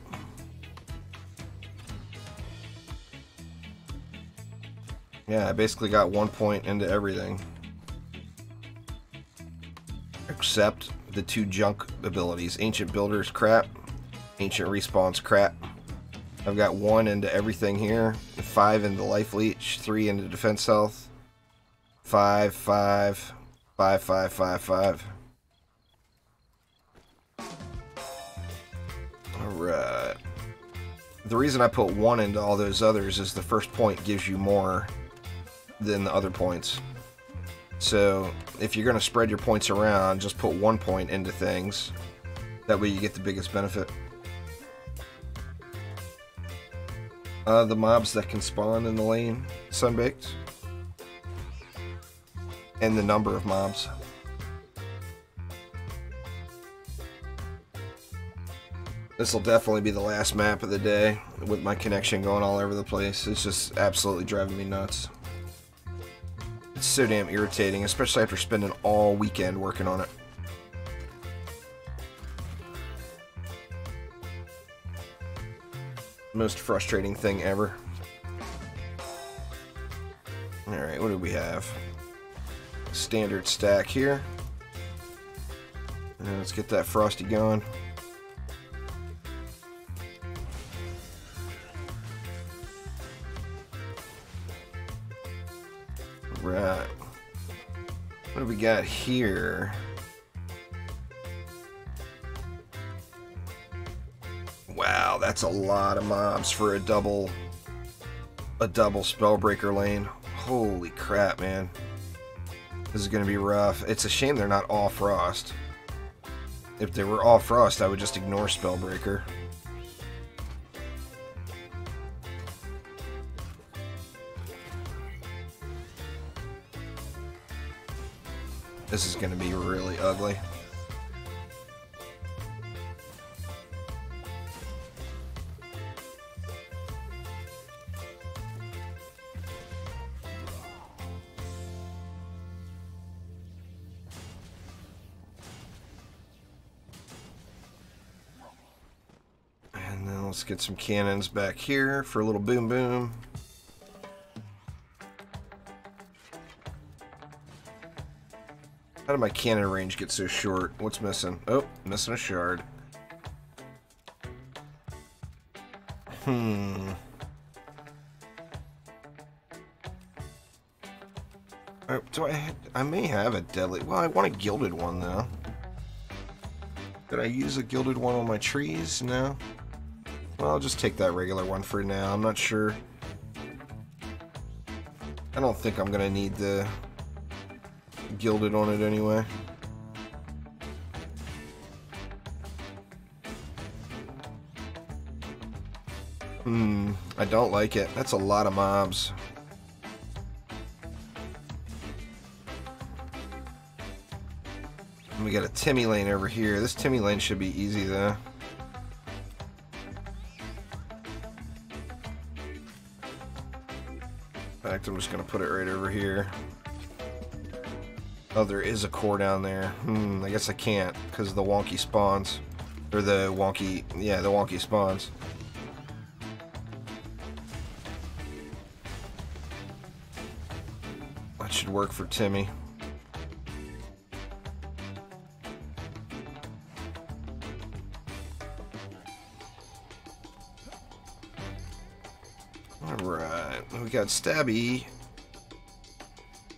Yeah, I basically got 1 point into everything. Except the 2 junk abilities. Ancient Builder's crap. Ancient Respawn's crap. I've got 1 into everything here. 5 into Life Leech. 3 into Defense Health. 5, 5. 5, 5, 5, 5. Alright. The reason I put 1 into all those others is the first point gives you more than the other points. So if you're going to spread your points around, just put 1 point into things. That way you get the biggest benefit. The mobs that can spawn in the lane, Sunbaked. And the number of mobs. This will definitely be the last map of the day with my connection going all over the place. It's just absolutely driving me nuts. It's so damn irritating, especially after spending all weekend working on it. Most frustrating thing ever. Alright, what do we have? Standard stack here. And let's get that frosty going. Right. What do we got here? Wow, that's a lot of mobs for a double spellbreaker lane. Holy crap, man. This is gonna be rough. It's a shame they're not all frost. If they were all frost, I would just ignore spellbreaker. This is gonna be really ugly. Let's get some cannons back here for a little boom boom. How did my cannon range get so short? What's missing? Oh, missing a shard. Oh, I may have a deadly... Well, I want a gilded one, though. Did I use a gilded one on my trees? No. Well, I'll just take that regular one for now. I'm not sure. I don't think I'm going to need the gilded on it anyway. I don't like it. That's a lot of mobs. And we got a Timmy lane over here. This Timmy lane should be easy, though. In fact, I'm just going to put it right over here. Oh, there is a core down there. I guess I can't because of the wonky spawns. Or the wonky... Yeah, the wonky spawns. That should work for Timmy. Alright, we got Stabby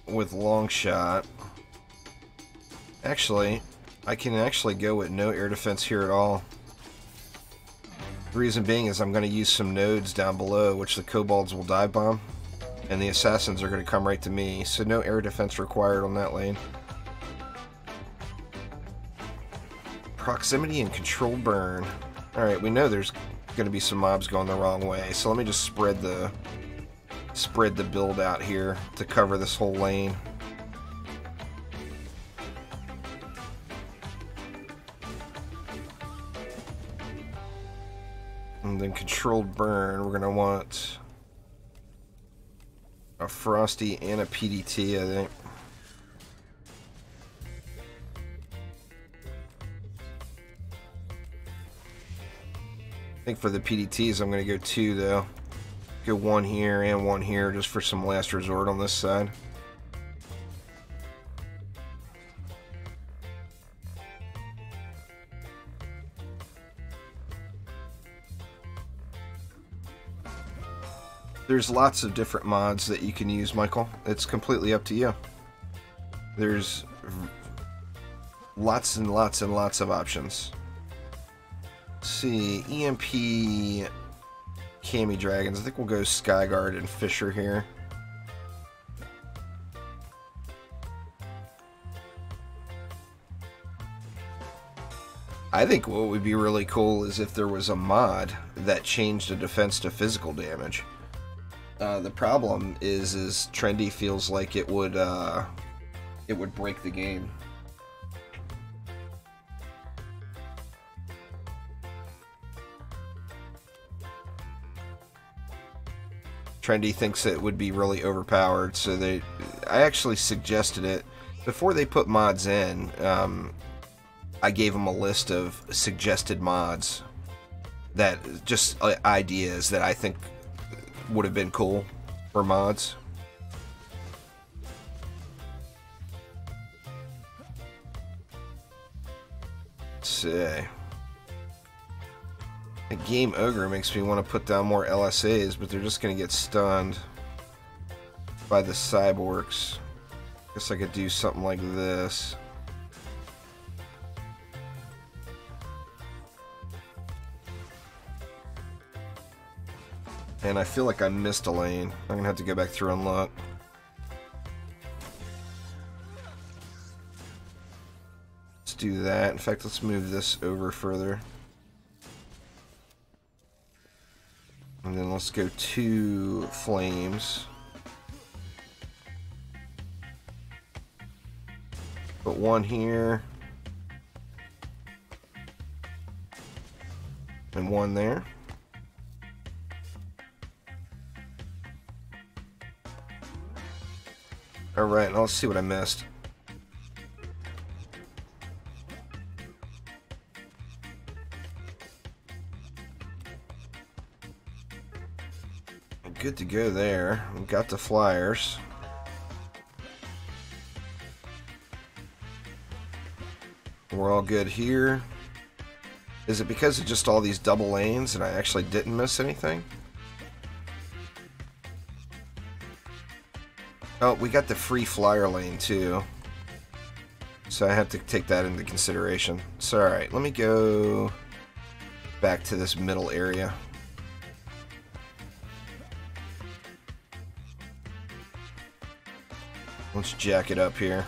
with long shot. Actually, I can actually go with no air defense here at all. The reason being is I'm going to use some nodes down below, which the kobolds will dive bomb, and the assassins are going to come right to me, so no air defense required on that lane. Proximity and controlled burn. Alright, we know there's going to be some mobs going the wrong way, so let me just spread the build out here to cover this whole lane. And then controlled burn, we're going to want a Frosty and a PDT, I think. I think for the PDTs, I'm going to go 2, though. Go 1 here and 1 here, just for some last resort on this side. There's lots of different mods that you can use, Michael. It's completely up to you. There's lots and lots and lots of options. Let's see, EMP Cami Dragons. I think we'll go Skyguard and Fisher here. I think what would be really cool is if there was a mod that changed the defense to physical damage. The problem is Trendy feels like it would break the game. Trendy thinks it would be really overpowered, so I actually suggested it before they put mods in. I gave them a list of suggested mods that just ideas that I think would have been cool for mods. Let's see. A Game Ogre makes me want to put down more LSAs, but they're just going to get stunned by the cyborgs. Guess I could do something like this. And I feel like I missed a lane. I'm going to have to go back through and look. Let's do that. In fact, let's move this over further. And then let's go 2 flames. Put 1 here. And 1 there. Alright, now let's see what I missed. Good to go there. We've got the flyers. We're all good here. Is it because of just all these double lanes and I actually didn't miss anything? Oh, we got the free flyer lane too. So I have to take that into consideration. So alright, let me go back to this middle area. Let's jack it up here.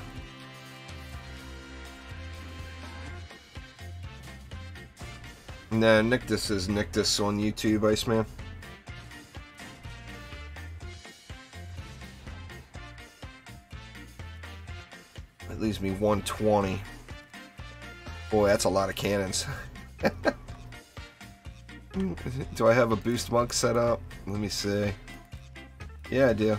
Nah, Nictus is Nictus on YouTube, Iceman. That leaves me 120. Boy, that's a lot of cannons. Do I have a boost monk set up? Let me see. Yeah, I do.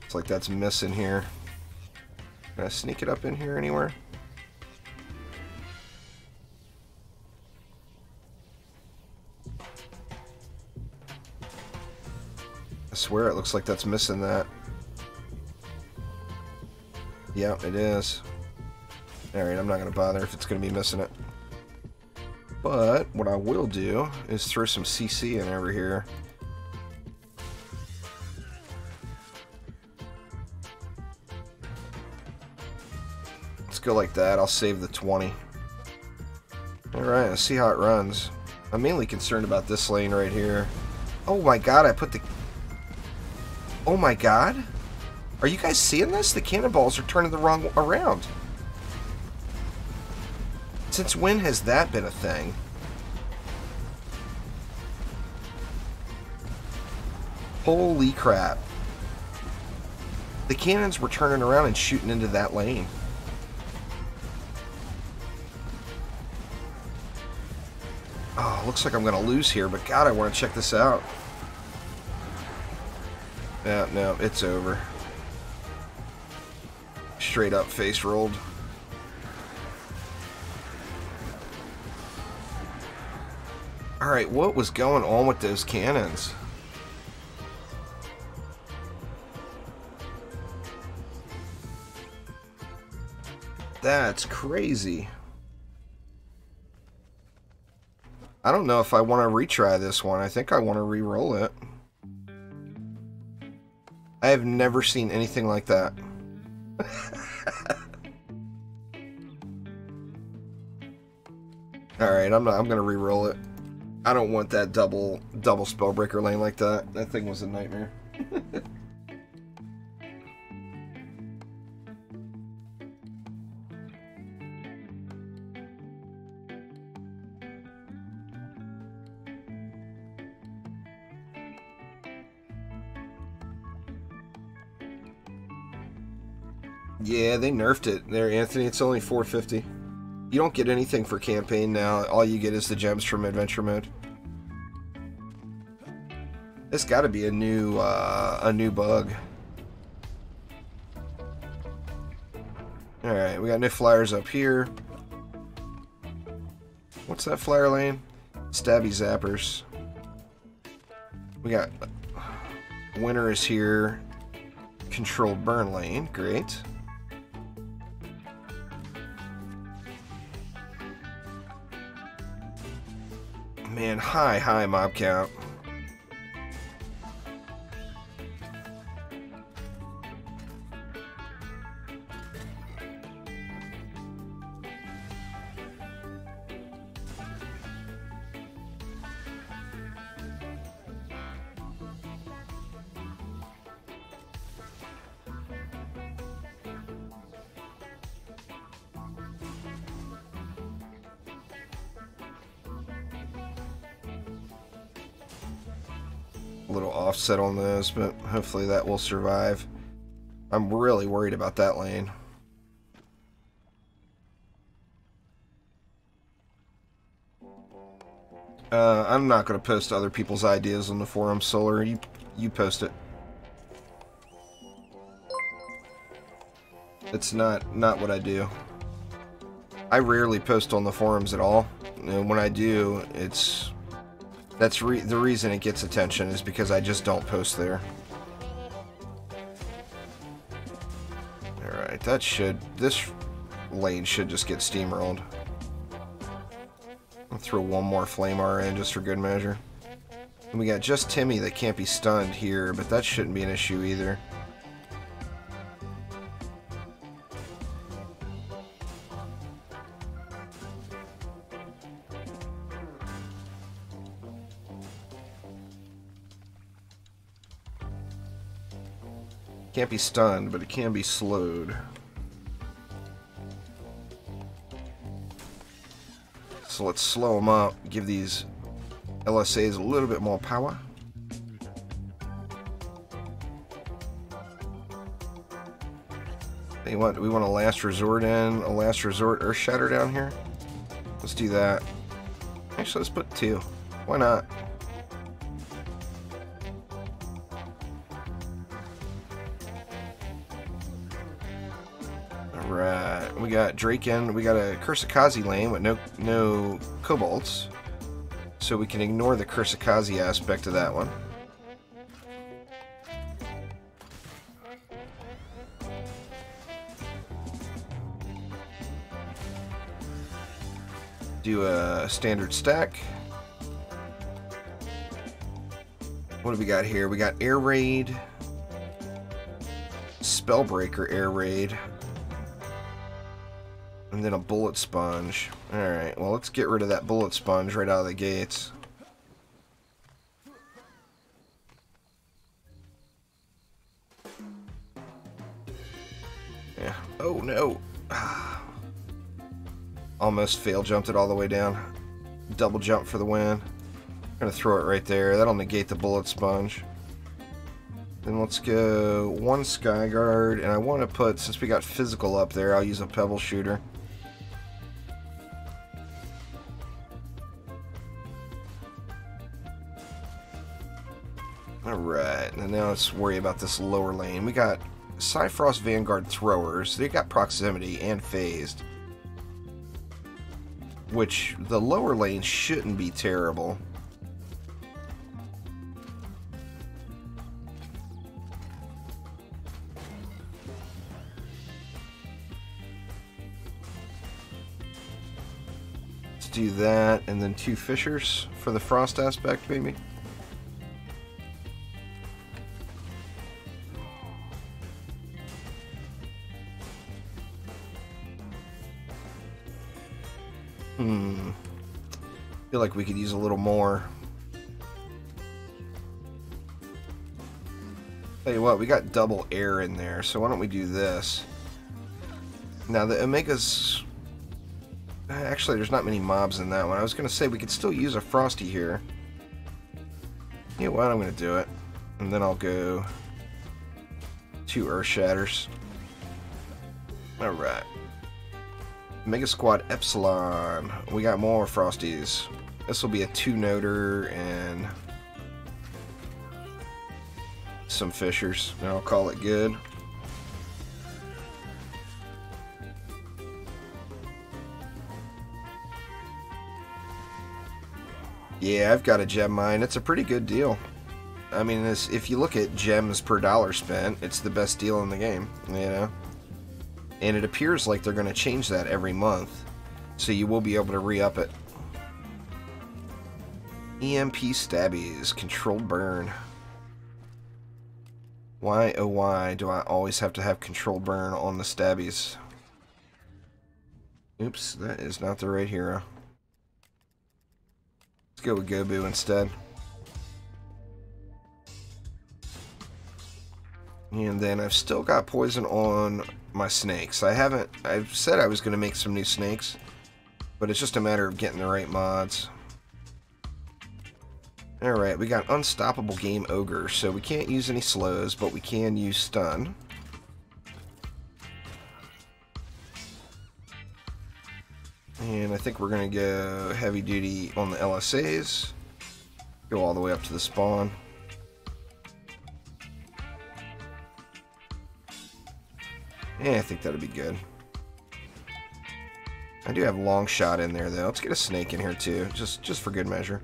Looks like that's missing here. Can I sneak it up in here anywhere? I swear it looks like that's missing that. Yep, it is. Alright, I'm not going to bother if it's going to be missing it. But what I will do is throw some CC in over here. Let's go like that. I'll save the 20. Alright, let's see how it runs. I'm mainly concerned about this lane right here. Oh my god, I put the... Oh my god! Are you guys seeing this? The cannonballs are turning the wrong around. Since when has that been a thing? Holy crap. The cannons were turning around and shooting into that lane. Oh, looks like I'm going to lose here, but god, I want to check this out. Yeah, no, it's over. Straight up face rolled. Alright, what was going on with those cannons? That's crazy. I don't know if I want to retry this one. I think I want to re-roll it. I have never seen anything like that. Alright, I'm gonna re-roll it. I don't want that double spellbreaker lane like that. That thing was a nightmare. Yeah, they nerfed it there, Anthony. It's only 450. You don't get anything for campaign now. All you get is the gems from adventure mode. It's got to be a new bug. All right, we got new flyers up here. What's that flyer lane? Stabby zappers. We got winter is here. Controlled burn lane, great. Man, high mob count. A little offset on those, but hopefully that will survive. I'm really worried about that lane. I'm not going to post other people's ideas on the forum, Solar. You post it. It's not what I do. I rarely post on the forums at all. And when I do, that's the reason it gets attention is because I just don't post there. Alright, this lane should just get steamrolled. I'll throw one more Flamar in just for good measure. And we got just Timmy that can't be stunned here, but that shouldn't be an issue either. Can't be stunned, but it can be slowed. So let's slow them up, give these LSAs a little bit more power. Hey, what, do we want a last resort in? A last resort Earth Shatter down here? Let's do that. Actually, let's put 2. Why not? Alright, we got Draken. We got a Kursakazi lane with no kobolds. So we can ignore the Kursakazi aspect of that one. Do a standard stack. What do we got here? We got Air Raid, Spellbreaker Air Raid, and then a Bullet Sponge. Alright, well, let's get rid of that Bullet Sponge right out of the gates. Yeah. Oh, no. Almost fail jumped it all the way down. Double jump for the win. I'm going to throw it right there. That'll negate the Bullet Sponge. Then let's go 1 Skyguard, and I want to put, since we got physical up there, I'll use a Pebble Shooter. Alright, and now let's worry about this lower lane. We got Cyfrost Vanguard Throwers. They got proximity and phased, which the lower lane shouldn't be terrible. Let's do that, and then 2 Fishers for the frost aspect, maybe. Feel like we could use a little more. Tell you what, we got double air in there, so why don't we do this? Now the Omegas, actually there's not many mobs in that one. I was gonna say we could still use a Frosty here. You know what, I'm gonna do it. And then I'll go 2 Earth Shatters. Alright. Mega Squad Epsilon. We got more Frosties. This will be a 2-noter and some Fishers. And I'll call it good. Yeah, I've got a gem mine. It's a pretty good deal. I mean, if you look at gems per dollar spent, it's the best deal in the game, you know? And it appears like they're going to change that every month, so you will be able to re-up it. EMP Stabbies, Controlled Burn. Why, oh why, do I always have to have Controlled Burn on the Stabbies? Oops, that is not the right hero. Let's go with Gobu instead. And then I've still got poison on my snakes. I've said I was going to make some new snakes, but it's just a matter of getting the right mods. Alright, we got Unstoppable Game Ogre, so we can't use any slows, but we can use stun. And I think we're going to go heavy duty on the LSAs. Go all the way up to the spawn. Yeah, I think that'll be good. I do have long shot in there though. Let's get a snake in here too, just for good measure.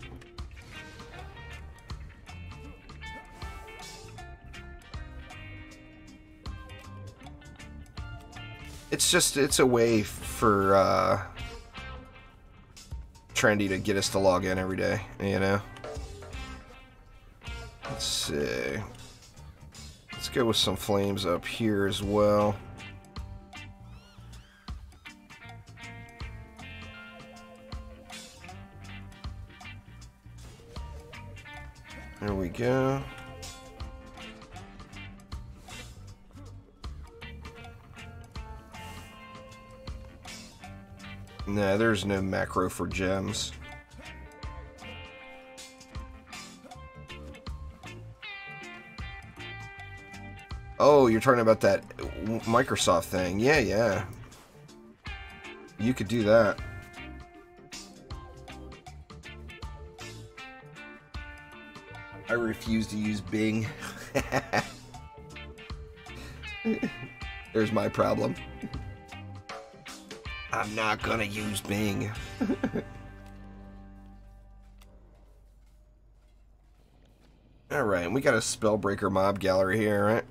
It's a way for Trendy to get us to log in every day, you know. Let's see. Let's go with some flames up here as well. There we go. Nah, there's no macro for gems. Oh, you're talking about that Microsoft thing. Yeah, yeah. You could do that. I refuse to use Bing. There's my problem. I'm not gonna use Bing. Alright, we got a Spellbreaker mob gallery here, right?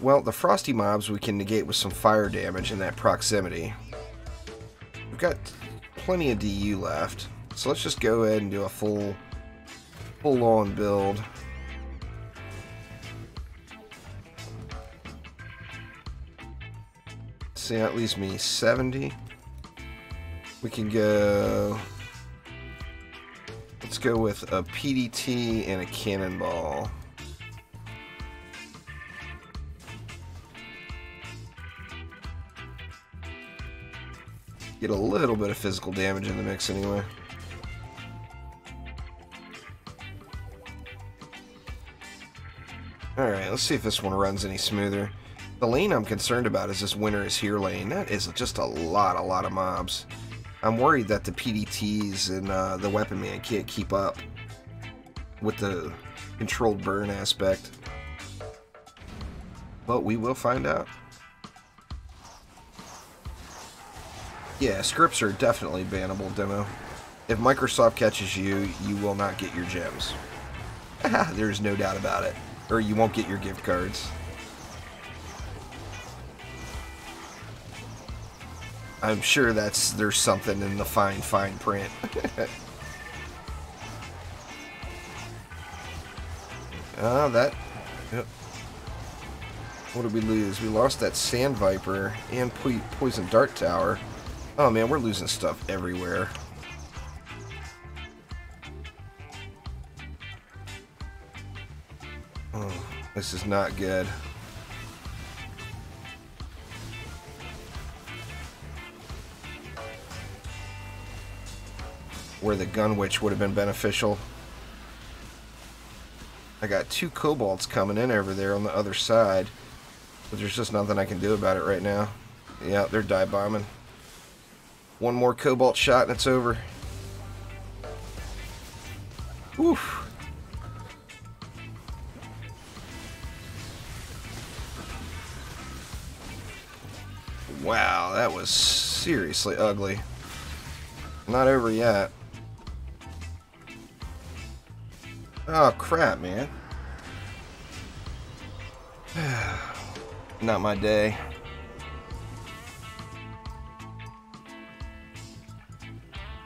Well, the frosty mobs we can negate with some fire damage in that proximity. We've got plenty of DU left. So let's just go ahead and do a full-on build. See, that leaves me 70. We can go... Let's go with a PDT and a cannonball. Get a little bit of physical damage in the mix anyway. Alright, let's see if this one runs any smoother. The lane I'm concerned about is this Winter is Here lane. That is just a lot of mobs. I'm worried that the PDTs and the Weapon Man can't keep up with the controlled burn aspect. But we will find out. Yeah, scripts are definitely bannable, Demo. If Microsoft catches you, you will not get your gems. There's no doubt about it. Or you won't get your gift cards. I'm sure there's something in the fine print. Yep. What did we lose? We lost that Sand Viper and Poison Dart Tower. Oh man, we're losing stuff everywhere. Oh, this is not good. Where the Gun Witch would have been beneficial. I got 2 Kobolds coming in over there on the other side. But there's just nothing I can do about it right now. Yeah, they're dive bombing. One more cobalt shot and it's over. Oof. Wow, that was seriously ugly. Not over yet. Oh, crap, man. Not my day.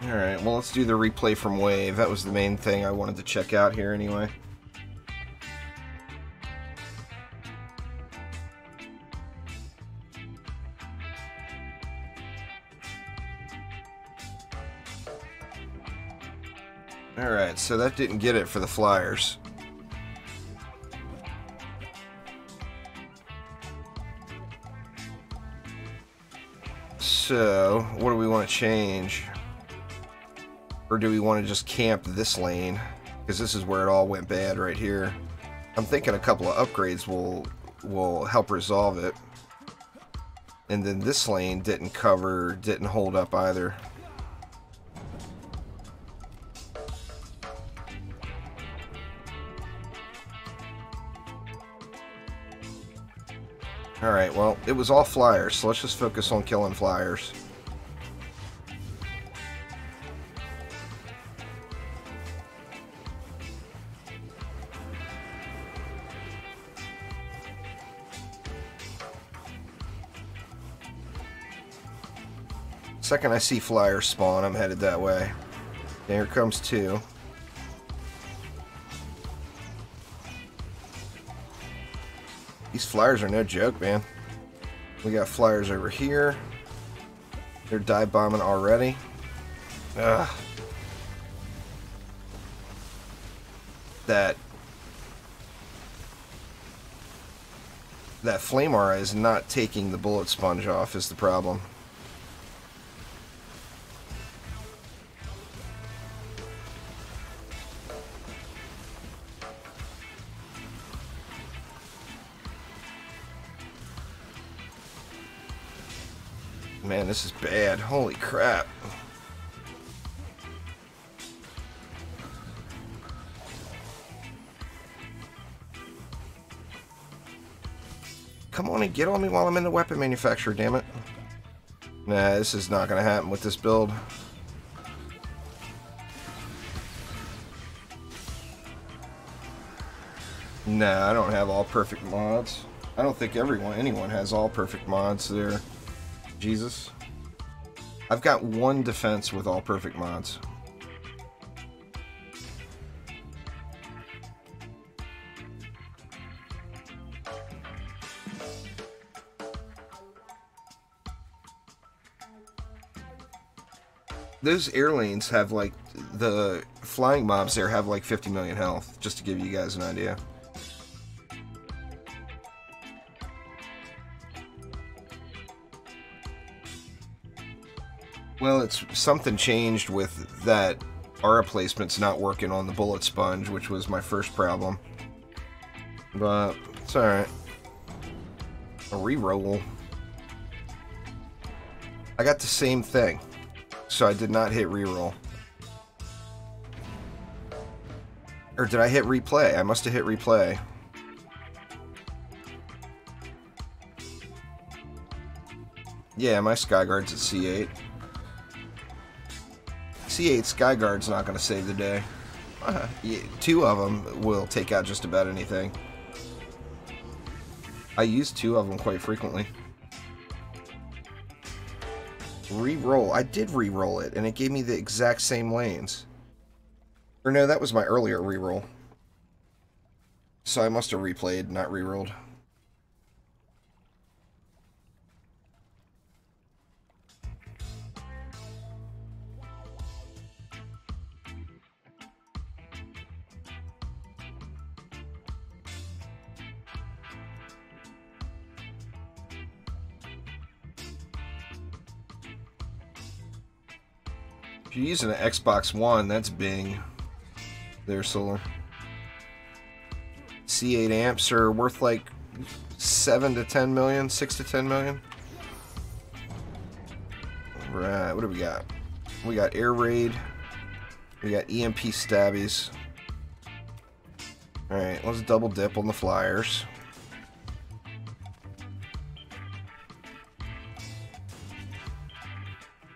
Alright, well, let's do the replay from Wave. That was the main thing I wanted to check out here anyway. Alright, so that didn't get it for the Flyers. So, what do we want to change? Or do we want to just camp this lane? Because this is where it all went bad right here. I'm thinking a couple of upgrades will help resolve it. And then this lane didn't hold up either. Alright, well, it was all Flyers, so let's just focus on killing Flyers. Second I see Flyers spawn, I'm headed that way. And here comes two. These Flyers are no joke, man. We got Flyers over here. They're dive bombing already. Ugh. That flame aura is not taking the bullet sponge off is the problem. Man, this is bad. Holy crap. Come on and get on me while I'm in the weapon manufacturer, damn it. Nah, this is not going to happen with this build. Nah, I don't have all perfect mods. I don't think anyone has all perfect mods there. Jesus. I've got one defense with all perfect mods. Those air lanes have like, the flying mobs there have like 50 million health, just to give you guys an idea. Well, it's something changed with that aura placement's not working on the bullet sponge, which was my first problem. But it's alright. A reroll. I got the same thing, so I did not hit reroll. Or did I hit replay? I must have hit replay. Yeah, my Skyguard's at C8. C8 Skyguard's not going to save the day. Yeah, two of them will take out just about anything. I use two of them quite frequently. Reroll. I did re-roll it, and it gave me the exact same lanes. Or no, that was my earlier reroll. So I must have replayed, not re-rolled. If you're using an Xbox One, that's Bing. There, Solar. C8 amps are worth like 7 to 10 million, 6 to 10 million. Right, what do we got? We got air raid. We got EMP stabbies. Alright, let's double dip on the flyers.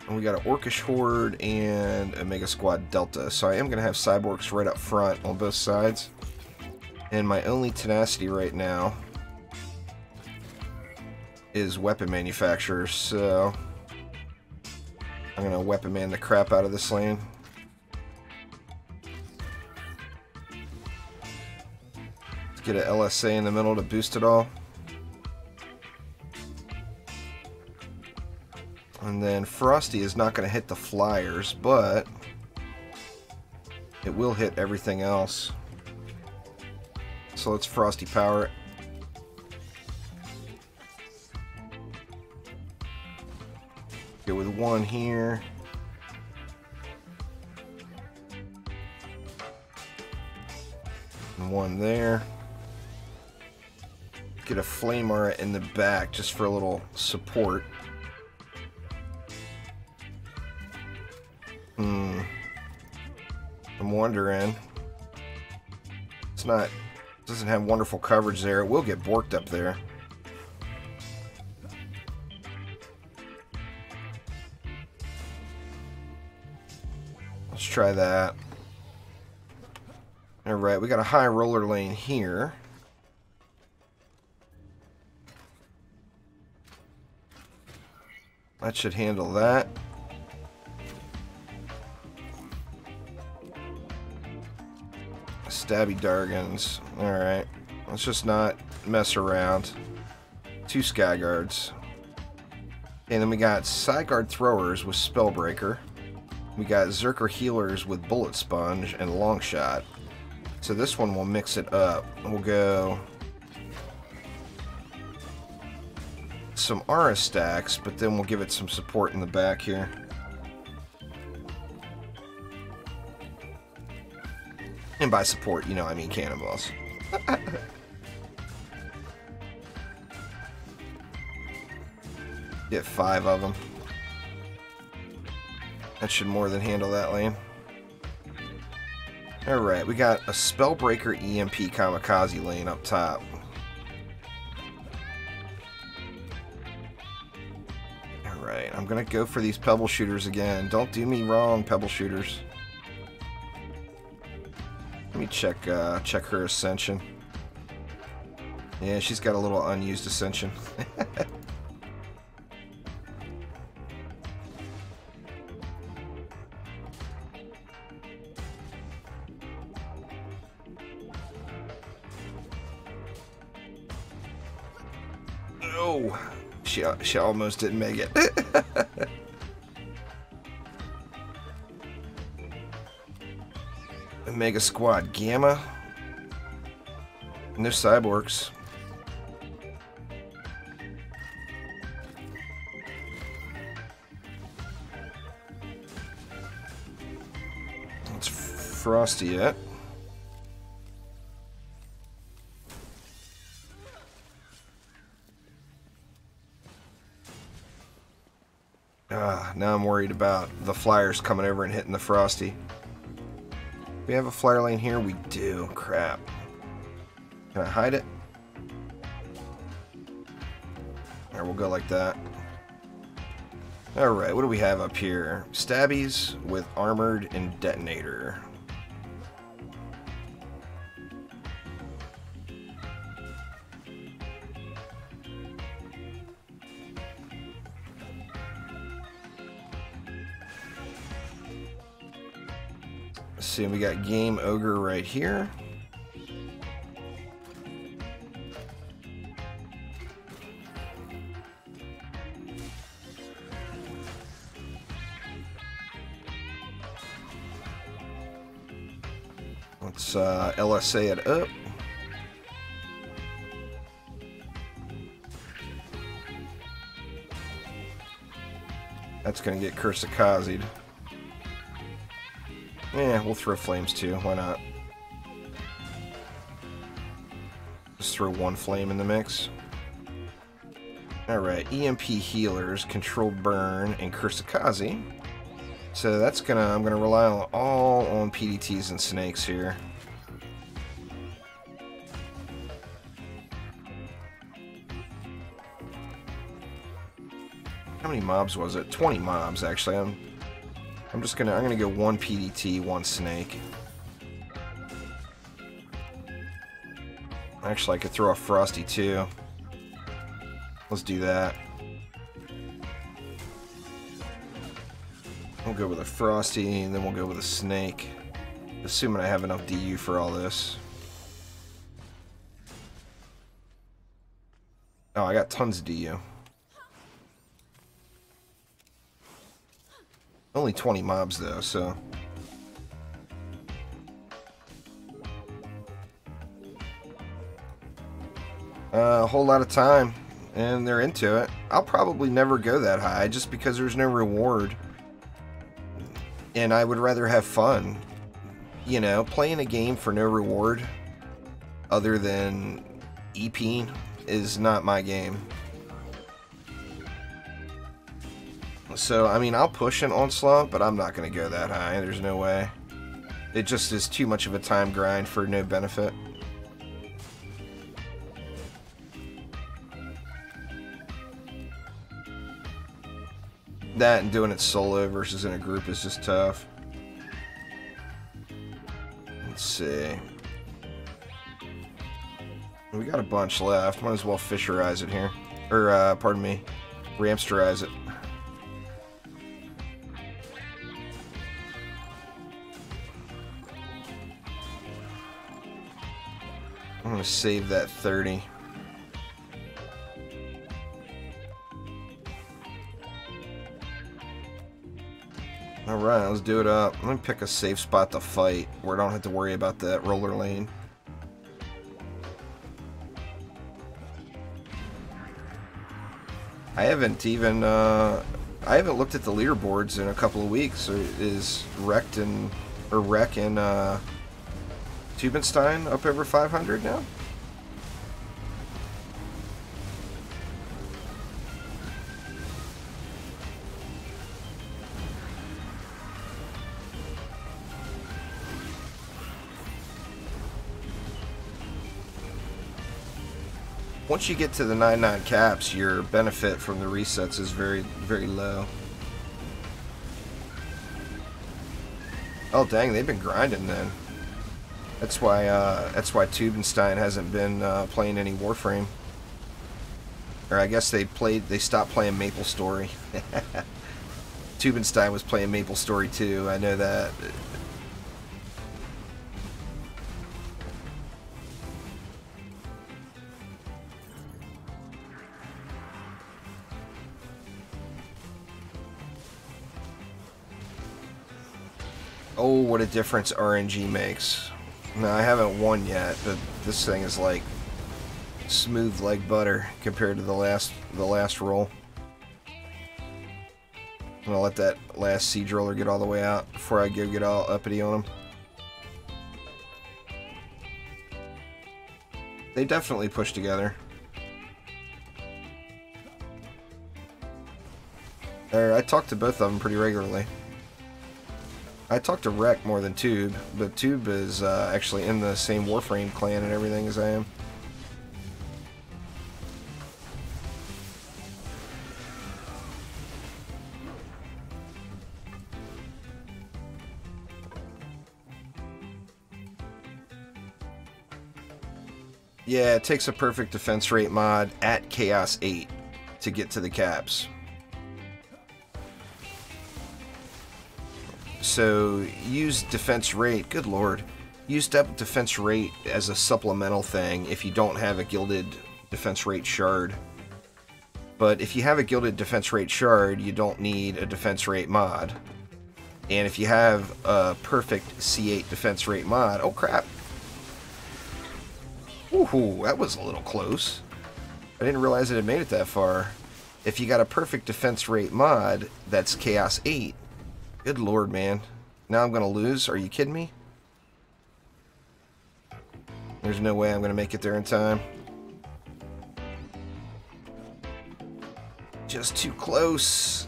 And we got an Orcish Horde and a Mega Squad Delta. So I am going to have Cyborgs right up front on both sides. And my only tenacity right now is weapon manufacturers. So I'm going to weapon man the crap out of this lane. Let's get an LSA in the middle to boost it all. And then Frosty is not going to hit the flyers, but it will hit everything else. So let's Frosty power it. Go with one here. And one there. Get a Flame Aura in the back just for a little support. I'm wondering. It's not, doesn't have wonderful coverage there. It will get borked up there. Let's try that. Alright, we got a high roller lane here. That should handle that. Stabby Dargans. Alright. Let's just not mess around. 2 Skyguards. And then we got Sideguard Throwers with Spellbreaker. We got Zerker Healers with Bullet Sponge and Longshot. So this one will mix it up. We'll go some Aura stacks, but then we'll give it some support in the back here. And by support, you know, I mean cannonballs. Get 5 of them. That should more than handle that lane. Alright, we got a Spellbreaker EMP Kamikaze lane up top. Alright, I'm gonna go for these Pebble Shooters again. Don't do me wrong, Pebble Shooters. Let me check her Ascension. Yeah, she's got a little unused Ascension. Oh, she almost didn't make it. Mega Squad Gamma. No Cyborgs. Let's Frosty it. Now I'm worried about the flyers coming over and hitting the Frosty. We have a flyer lane here? We do. Crap. Can I hide it? Alright, we'll go like that. Alright, what do we have up here? Stabbies with Armored and Detonator. See, we got Game Ogre right here. Let's LSA it up. That's going to get Kursakazi'd. Yeah, we'll throw flames too. Why not? Just throw one flame in the mix. Alright, EMP healers, controlled burn, and Kursakazi. So that's I'm gonna rely all on PDTs and snakes here. How many mobs was it? 20 mobs actually. I'm gonna go 1 PDT, 1 snake. Actually, I could throw a Frosty too. Let's do that. We'll go with a Frosty, and then we'll go with a snake. Assuming I have enough DU for all this. Oh, I got tons of DU. Only 20 mobs though, so... a whole lot of time, and they're into it. I'll probably never go that high just because there's no reward. And I would rather have fun. You know, playing a game for no reward other than EPing is not my game. So, I mean, I'll push an Onslaught, but I'm not going to go that high. There's no way. It just is too much of a time grind for no benefit. That and doing it solo versus in a group is just tough. Let's see. We got a bunch left. Might as well fisherize it here. Or, pardon me, ramsterize it. I'm going to save that 30. Alright, let's do it up. Let me pick a safe spot to fight where I don't have to worry about that roller lane. I haven't even, I haven't looked at the leaderboards in a couple of weeks. Is Rec and Tubenstein up over 500 now? Once you get to the 9-9 caps, your benefit from the resets is very, very low. Oh dang, they've been grinding then. That's why Tubenstein hasn't been playing any Warframe. Or I guess they stopped playing Maple Story. Tubenstein was playing Maple Story too, I know that. Oh, what a difference RNG makes. No, I haven't won yet, but this thing is like smooth like butter compared to the last roll. I'm gonna let that last siege roller get all the way out before I go get all uppity on him. They definitely push together. I talk to both of them pretty regularly. I talk to Rec more than Tube, but Tube is actually in the same Warframe clan and everything as I am. Yeah, it takes a perfect defense rate mod at Chaos 8 to get to the caps. So use defense rate, good lord, use defense rate as a supplemental thing if you don't have a gilded defense rate shard. But if you have a gilded defense rate shard, you don't need a defense rate mod. And if you have a perfect C8 defense rate mod, oh crap. Woohoo, that was a little close. I didn't realize it had made it that far. If you got a perfect defense rate mod that's Chaos 8, good lord, man. Now I'm going to lose? Are you kidding me? There's no way I'm going to make it there in time. Just too close.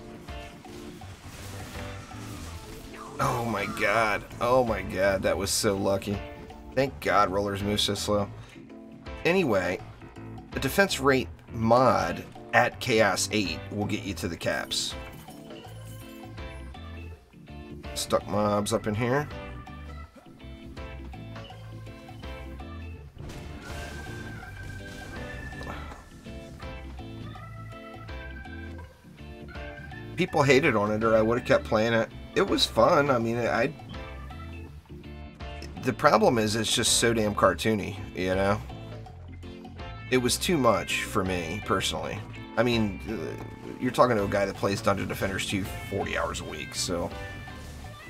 Oh my god. Oh my god. That was so lucky. Thank God rollers move so slow. Anyway, a defense rate mod at Chaos 8 will get you to the caps. Stuck mobs up in here. People hated on it, or I would have kept playing it. It was fun. I mean, the problem is it's just so damn cartoony, you know? It was too much for me, personally. I mean, you're talking to a guy that plays Dungeon Defenders 2 40 hours a week, so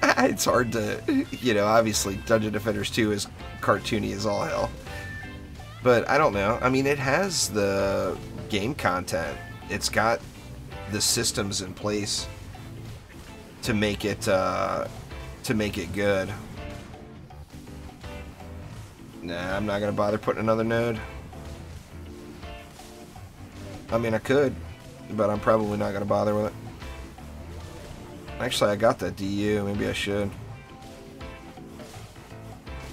it's hard to, you know, obviously Dungeon Defenders 2 is cartoony as all hell. But I don't know. I mean, it has the game content. It's got the systems in place to make it good. Nah, I'm not gonna bother putting another node. I mean, I could, but I'm probably not gonna bother with it. Actually, I got that DU. Maybe I should.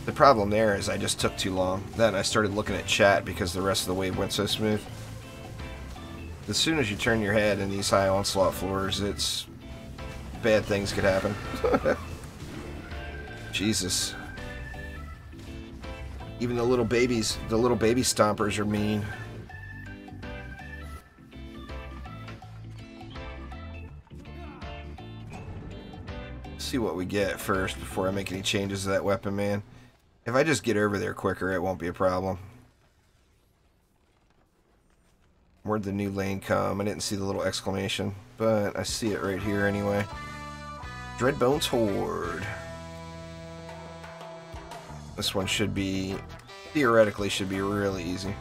The problem there is I just took too long. Then I started looking at chat because the rest of the wave went so smooth. As soon as you turn your head in these high Onslaught floors, it's... bad things could happen. Jesus. Even the little baby stompers are mean. Let's see what we get first before I make any changes to that weapon, man. If I just get over there quicker, it won't be a problem. Where'd the new lane come? I didn't see the little exclamation, but I see it right here anyway. Dreadbone's Horde. This one should be, theoretically, should be really easy.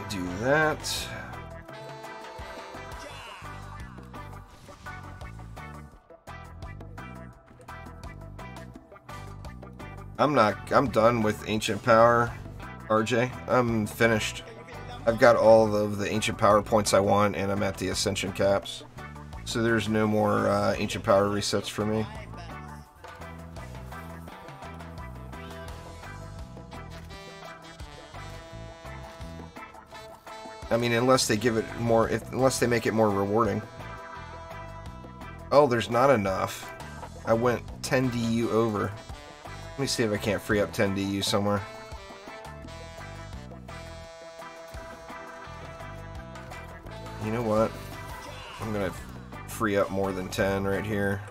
Do that. I'm done with Ancient Power, RJ. I'm finished. I've got all of the Ancient Power points I want, and I'm at the Ascension caps. So there's no more Ancient Power resets for me. I mean, unless they give it more, unless they make it more rewarding. Oh, there's not enough. I went 10 DU over. Let me see if I can't free up 10 DU somewhere. You know what? I'm gonna free up more than 10 right here.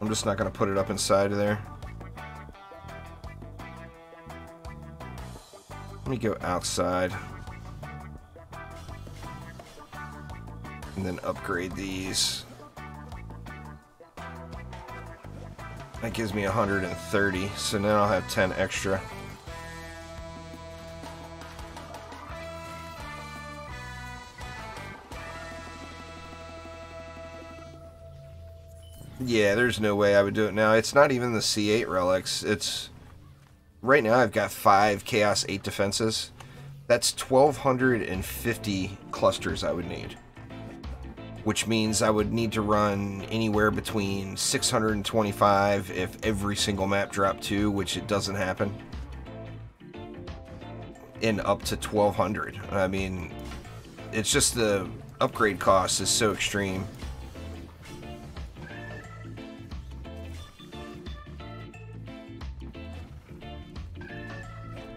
I'm just not gonna put it up inside of there. Let me go outside. And then upgrade these. That gives me 130, so now I'll have 10 extra. Yeah, there's no way I would do it now. It's not even the C8 relics. It's... Right now I've got 5 Chaos 8 defenses. That's 1,250 clusters I would need. Which means I would need to run anywhere between 625 if every single map dropped 2, which it doesn't happen. And up to 1,200. I mean, it's just the upgrade cost is so extreme.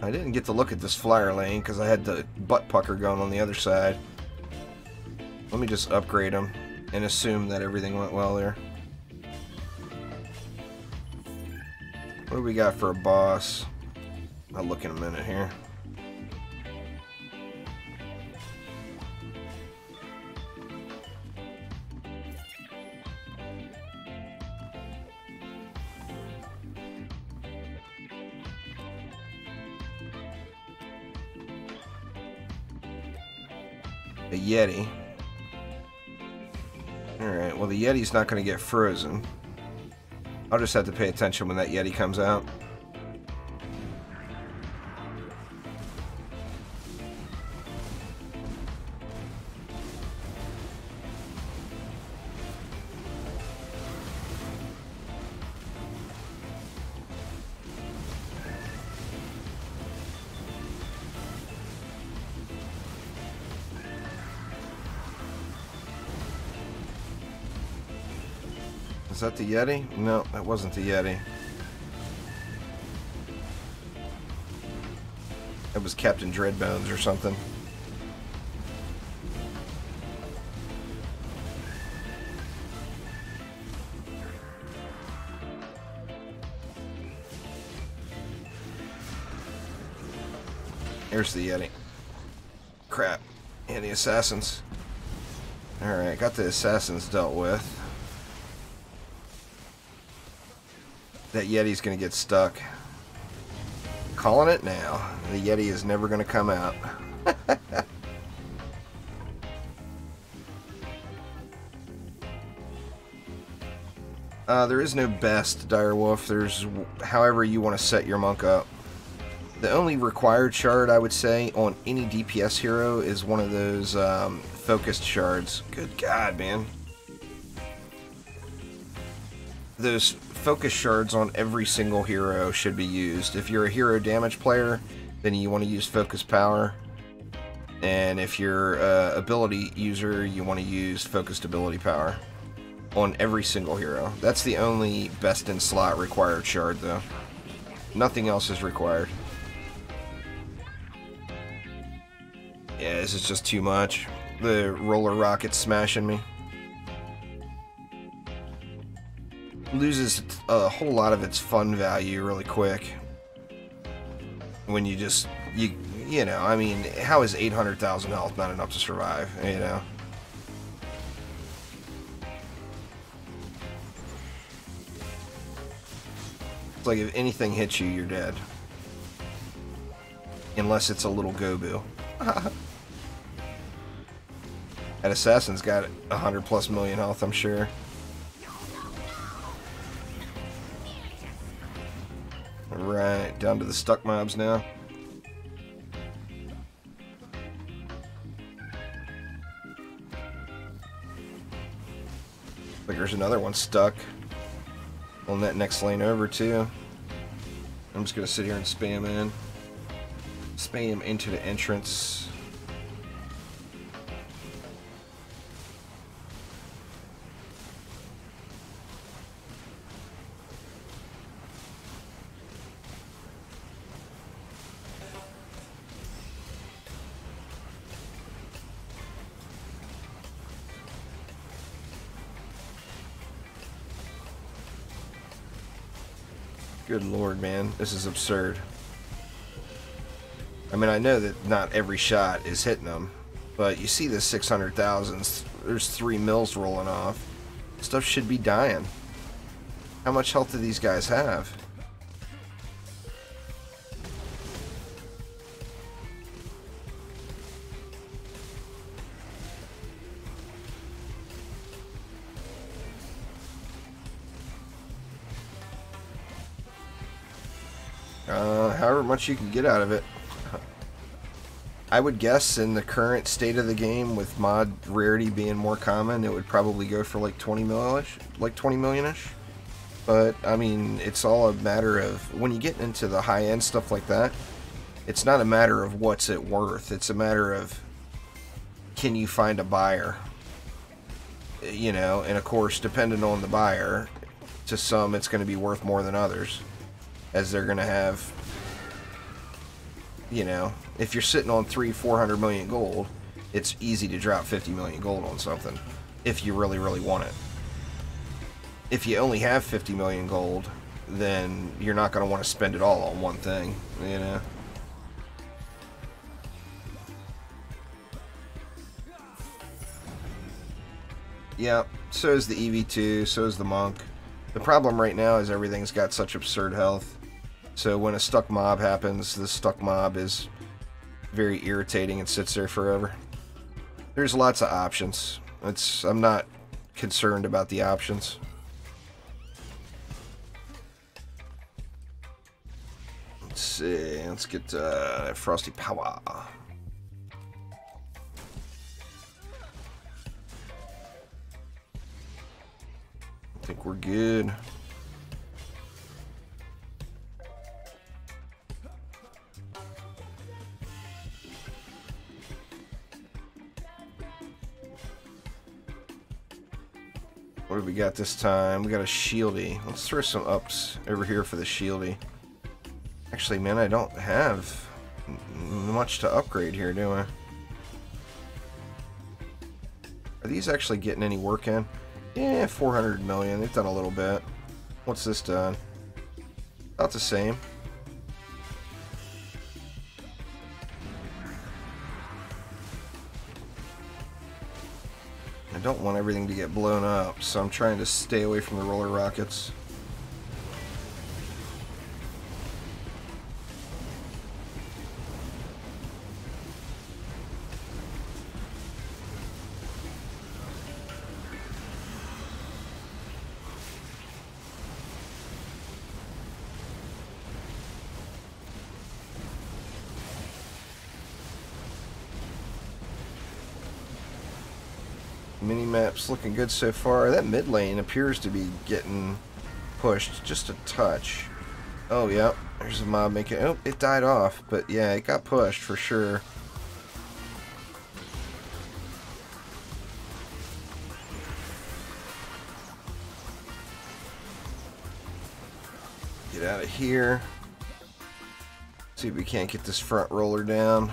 I didn't get to look at this flyer lane because I had the butt pucker going on the other side. Let me just upgrade them and assume that everything went well there. What do we got for a boss? I'll look in a minute here. A Yeti. Alright, well the Yeti's not going to get frozen. I'll just have to pay attention when that Yeti comes out. Is that the Yeti? No, that wasn't the Yeti. That was Captain Dreadbones or something. Here's the Yeti. Crap. And the assassins. Alright, got the assassins dealt with. That Yeti's gonna get stuck. Calling it now. The Yeti is never gonna come out. There is no best Direwolf. There's however you want to set your monk up. The only required shard, I would say, on any DPS hero is one of those focused shards. Good God, man. Those focus shards on every single hero should be used. If you're a hero damage player, then you want to use focus power. And if you're an ability user, you want to use focused ability power on every single hero. That's the only best in slot required shard, though. Nothing else is required. Yeah, this is just too much. The roller rocket's smashing me. Loses a whole lot of its fun value really quick. When you just, you know, I mean, how is 800,000 health not enough to survive, you know? It's like if anything hits you, you're dead. Unless it's a little Gobu. That assassin's got 100+ million health, I'm sure. Right, down to the stuck mobs now. Like there's another one stuck on that next lane over too. I'm just gonna sit here and spam in. Spam into the entrance. Good lord, man. This is absurd. I mean, I know that not every shot is hitting them, but you see the 600,000s. There's 3 mils rolling off. Stuff should be dying. How much health do these guys have? However much you can get out of it. I would guess in the current state of the game, with mod rarity being more common, it would probably go for like 20 million-ish, like 20 million-ish. But I mean, it's all a matter of when you get into the high-end stuff like that. It's not a matter of what's it worth. It's a matter of can you find a buyer. You know, and of course, depending on the buyer, to some it's going to be worth more than others, as they're going to have. You know, if you're sitting on 300-400 million gold, it's easy to drop 50 million gold on something if you really, really want it. If you only have 50 million gold, then you're not going to want to spend it all on one thing, you know. Yeah, so is the EV2, so is the Monk. The problem right now is everything's got such absurd health. So when a stuck mob happens, the stuck mob is very irritating and sits there forever. There's lots of options. I'm not concerned about the options. Let's see. Let's get Frosty Power. I think we're good. What have we got this time? We got a shieldy. Let's throw some ups over here for the shieldy. Actually, man, I don't have much to upgrade here, do I? Are these actually getting any work in? Yeah, 400 million. They've done a little bit. What's this done? About the same. I don't want everything to get blown up, so I'm trying to stay away from the roller rockets. Mini-map's looking good so far. That mid lane appears to be getting pushed just a touch. Oh, yeah. There's a mob making... Oh, it died off. But, yeah, it got pushed for sure. Get out of here. See if we can't get this front roller down.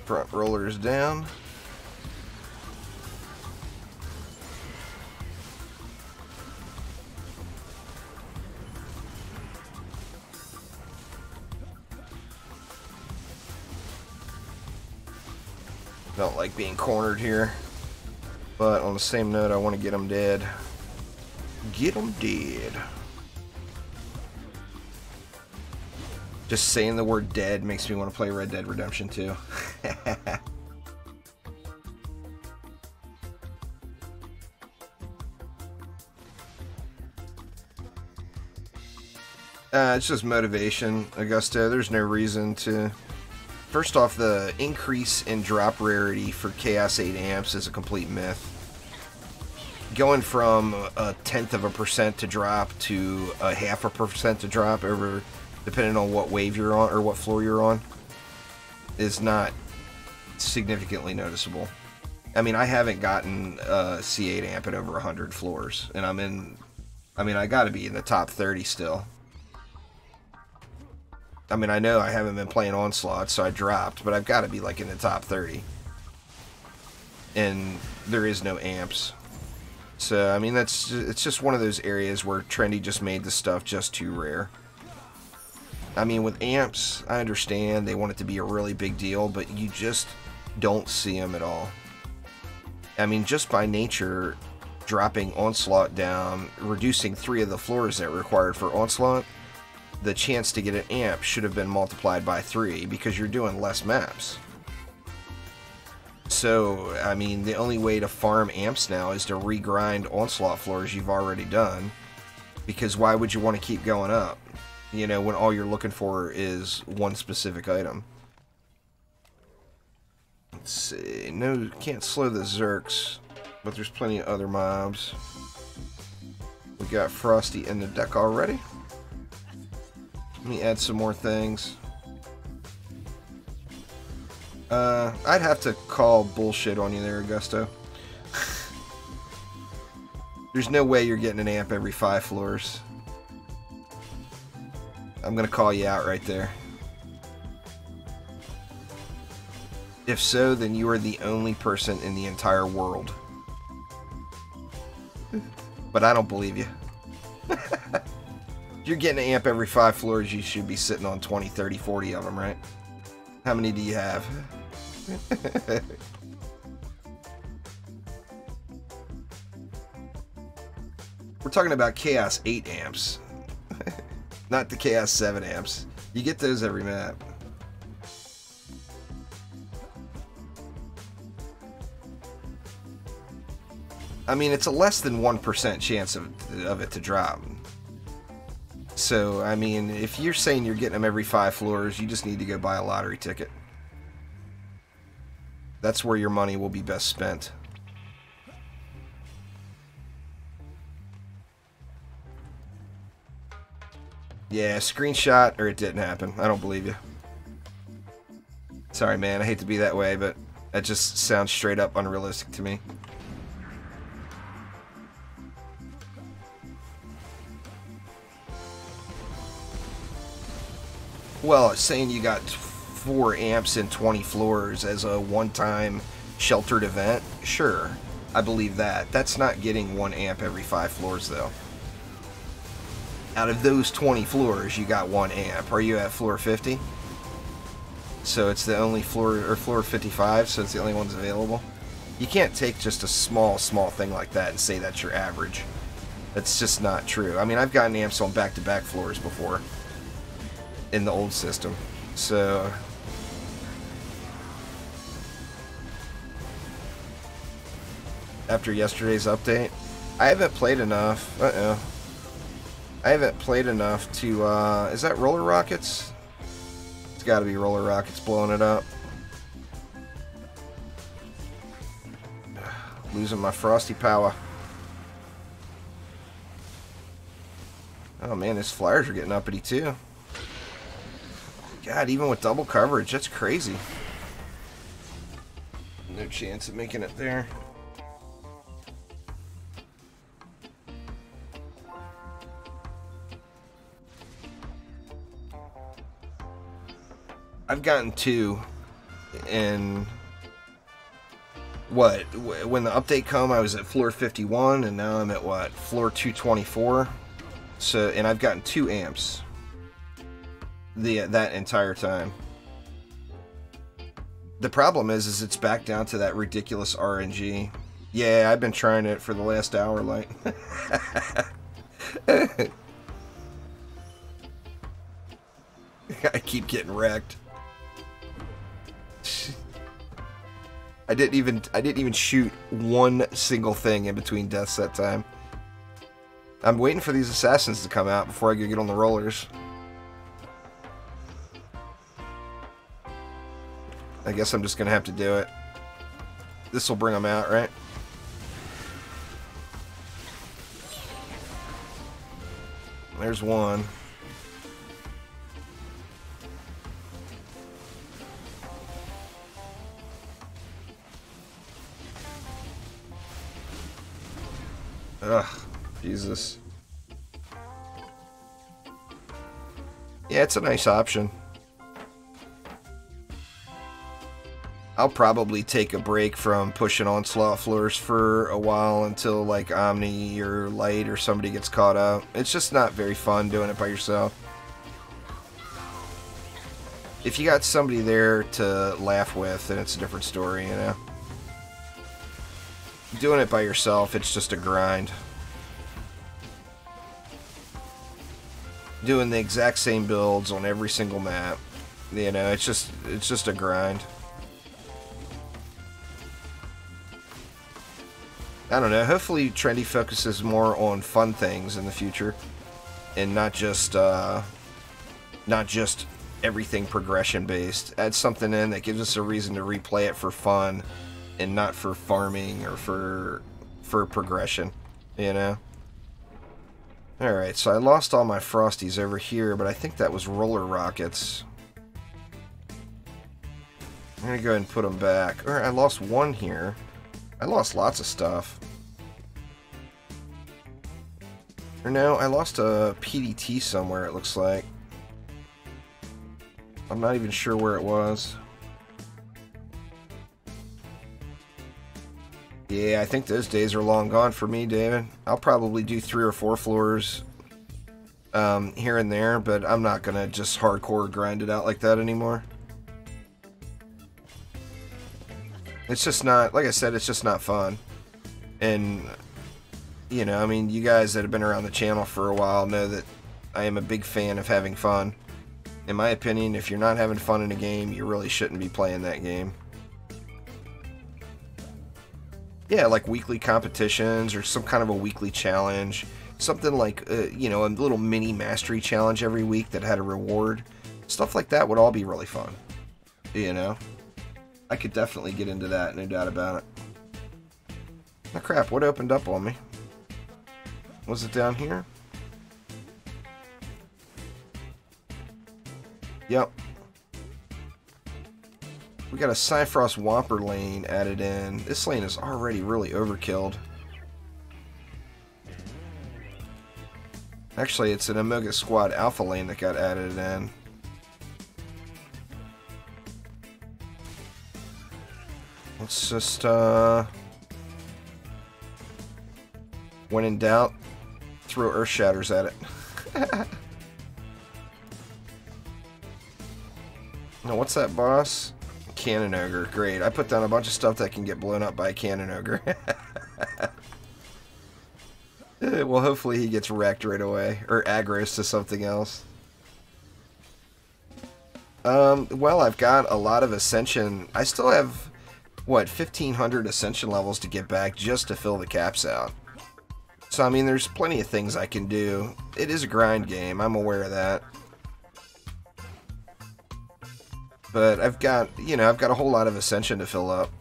Front rollers down. Don't like being cornered here, but on the same note, I want to get them dead. Get them dead. Just saying the word dead makes me want to play Red Dead Redemption 2. It's just motivation, Augusto. There's no reason to... First off, the increase in drop rarity for Chaos 8 amps is a complete myth. Going from 0.1% to drop to 0.5% to drop over, depending on what wave you're on or what floor you're on, is not significantly noticeable. I mean, I haven't gotten C8 amp at over 100 floors, and I'm in... I mean, I gotta be in the top 30 still. I mean, I know I haven't been playing Onslaught, so I dropped, but I've got to be, like, in the top 30. And there is no amps. So, I mean, it's just one of those areas where Trendy just made the stuff just too rare. I mean, with amps, I understand they want it to be a really big deal, but you just don't see them at all. I mean, just by nature, dropping Onslaught down, reducing 3 of the floors that required for Onslaught, the chance to get an amp should have been multiplied by 3 because you're doing less maps. So, I mean, the only way to farm amps now is to regrind Onslaught floors you've already done, because why would you want to keep going up, you know, when all you're looking for is one specific item? Let's see. No, can't slow the Zerks, but there's plenty of other mobs. We got Frosty in the deck already. Let me add some more things. I'd have to call bullshit on you there, Augusto. There's no way you're getting an amp every 5 floors. I'm gonna call you out right there. If so, then you are the only person in the entire world. But I don't believe you. If you're getting an amp every 5 floors, you should be sitting on 20, 30, 40 of them, right? How many do you have? We're talking about Chaos 8 amps. Not the Chaos 7 amps. You get those every map. I mean, it's a less than 1% chance of it to drop. So, I mean, if you're saying you're getting them every 5 floors, you just need to go buy a lottery ticket. That's where your money will be best spent. Yeah, screenshot, or it didn't happen. I don't believe you. Sorry, man. I hate to be that way, but that just sounds straight up unrealistic to me. Well, saying you got 4 amps and 20 floors as a one-time sheltered event, sure, I believe that. That's not getting 1 amp every 5 floors, though. Out of those 20 floors, you got 1 amp. Are you at floor 50? So it's the only floor, or floor 55, so it's the only ones available. You can't take just a small thing like that and say that's your average. That's just not true. I mean, I've gotten amps on back-to-back floors before in the old system, so after yesterday's update, I haven't played enough. I haven't played enough to, is that Roller Rockets? It's gotta be Roller Rockets blowing it up. Losing my frosty power. Oh man, his flyers are getting uppity too. God, even with double coverage, that's crazy. No chance of making it there. I've gotten 2 in what, when the update come, I was at floor 51 and now I'm at what, floor 224. So, and I've gotten 2 amps that entire time. The problem is it's back down to that ridiculous RNG. Yeah, I've been trying it for the last hour, like. I keep getting wrecked. I didn't even shoot 1 single thing in between deaths that time. I'm waiting for these assassins to come out before I go get on the rollers. I guess I'm just gonna have to do it. This will bring them out, right? There's one. Ugh, Jesus. Yeah, it's a nice option. I'll probably take a break from pushing Onslaught floors for a while until like Omni or Light or somebody gets caught up. It's just not very fun doing it by yourself. If you got somebody there to laugh with, then it's a different story, you know? Doing it by yourself, it's just a grind. Doing the exact same builds on every single map, you know, it's just a grind. I don't know, hopefully Trendy focuses more on fun things in the future and not just everything progression based. Add something in that gives us a reason to replay it for fun and not for farming or for progression, you know? Alright, so I lost all my Frosties over here, but I think that was Roller Rockets. I'm gonna go ahead and put them back. Or I lost one here. I lost lots of stuff. Or no, I lost a PDT somewhere, it looks like. I'm not even sure where it was. Yeah, I think those days are long gone for me, David. I'll probably do 3 or 4 floors here and there, but I'm not gonna just hardcore grind it out like that anymore. It's just not, like I said, it's just not fun. And, you know, I mean, you guys that have been around the channel for a while know that I am a big fan of having fun In my opinion, if you're not having fun in a game, you really shouldn't be playing that game. Yeah, like weekly competitions or some kind of a weekly challenge. Something like, you know, a little mini mastery challenge every week that had a reward. Stuff like that would all be really fun. You know? I could definitely get into that, no doubt about it. Oh crap, what opened up on me? Was it down here? Yep. We got a Cyfrost Whomper lane added in. This lane is already really overkilled. Actually, it's an Omega Squad Alpha lane that got added in. Let's just, when in doubt, throw Earth Shatters at it. Now, what's that boss? Cannon Ogre. Great. I put down a bunch of stuff that can get blown up by a Cannon Ogre. Well, hopefully he gets wrecked right away. Or aggroes to something else. Well, I've got a lot of Ascension. I still have, what, 1,500 Ascension levels to get back just to fill the caps out. So, I mean, there's plenty of things I can do. It is a grind game. I'm aware of that. But I've got, you know, I've got a whole lot of Ascension to fill up.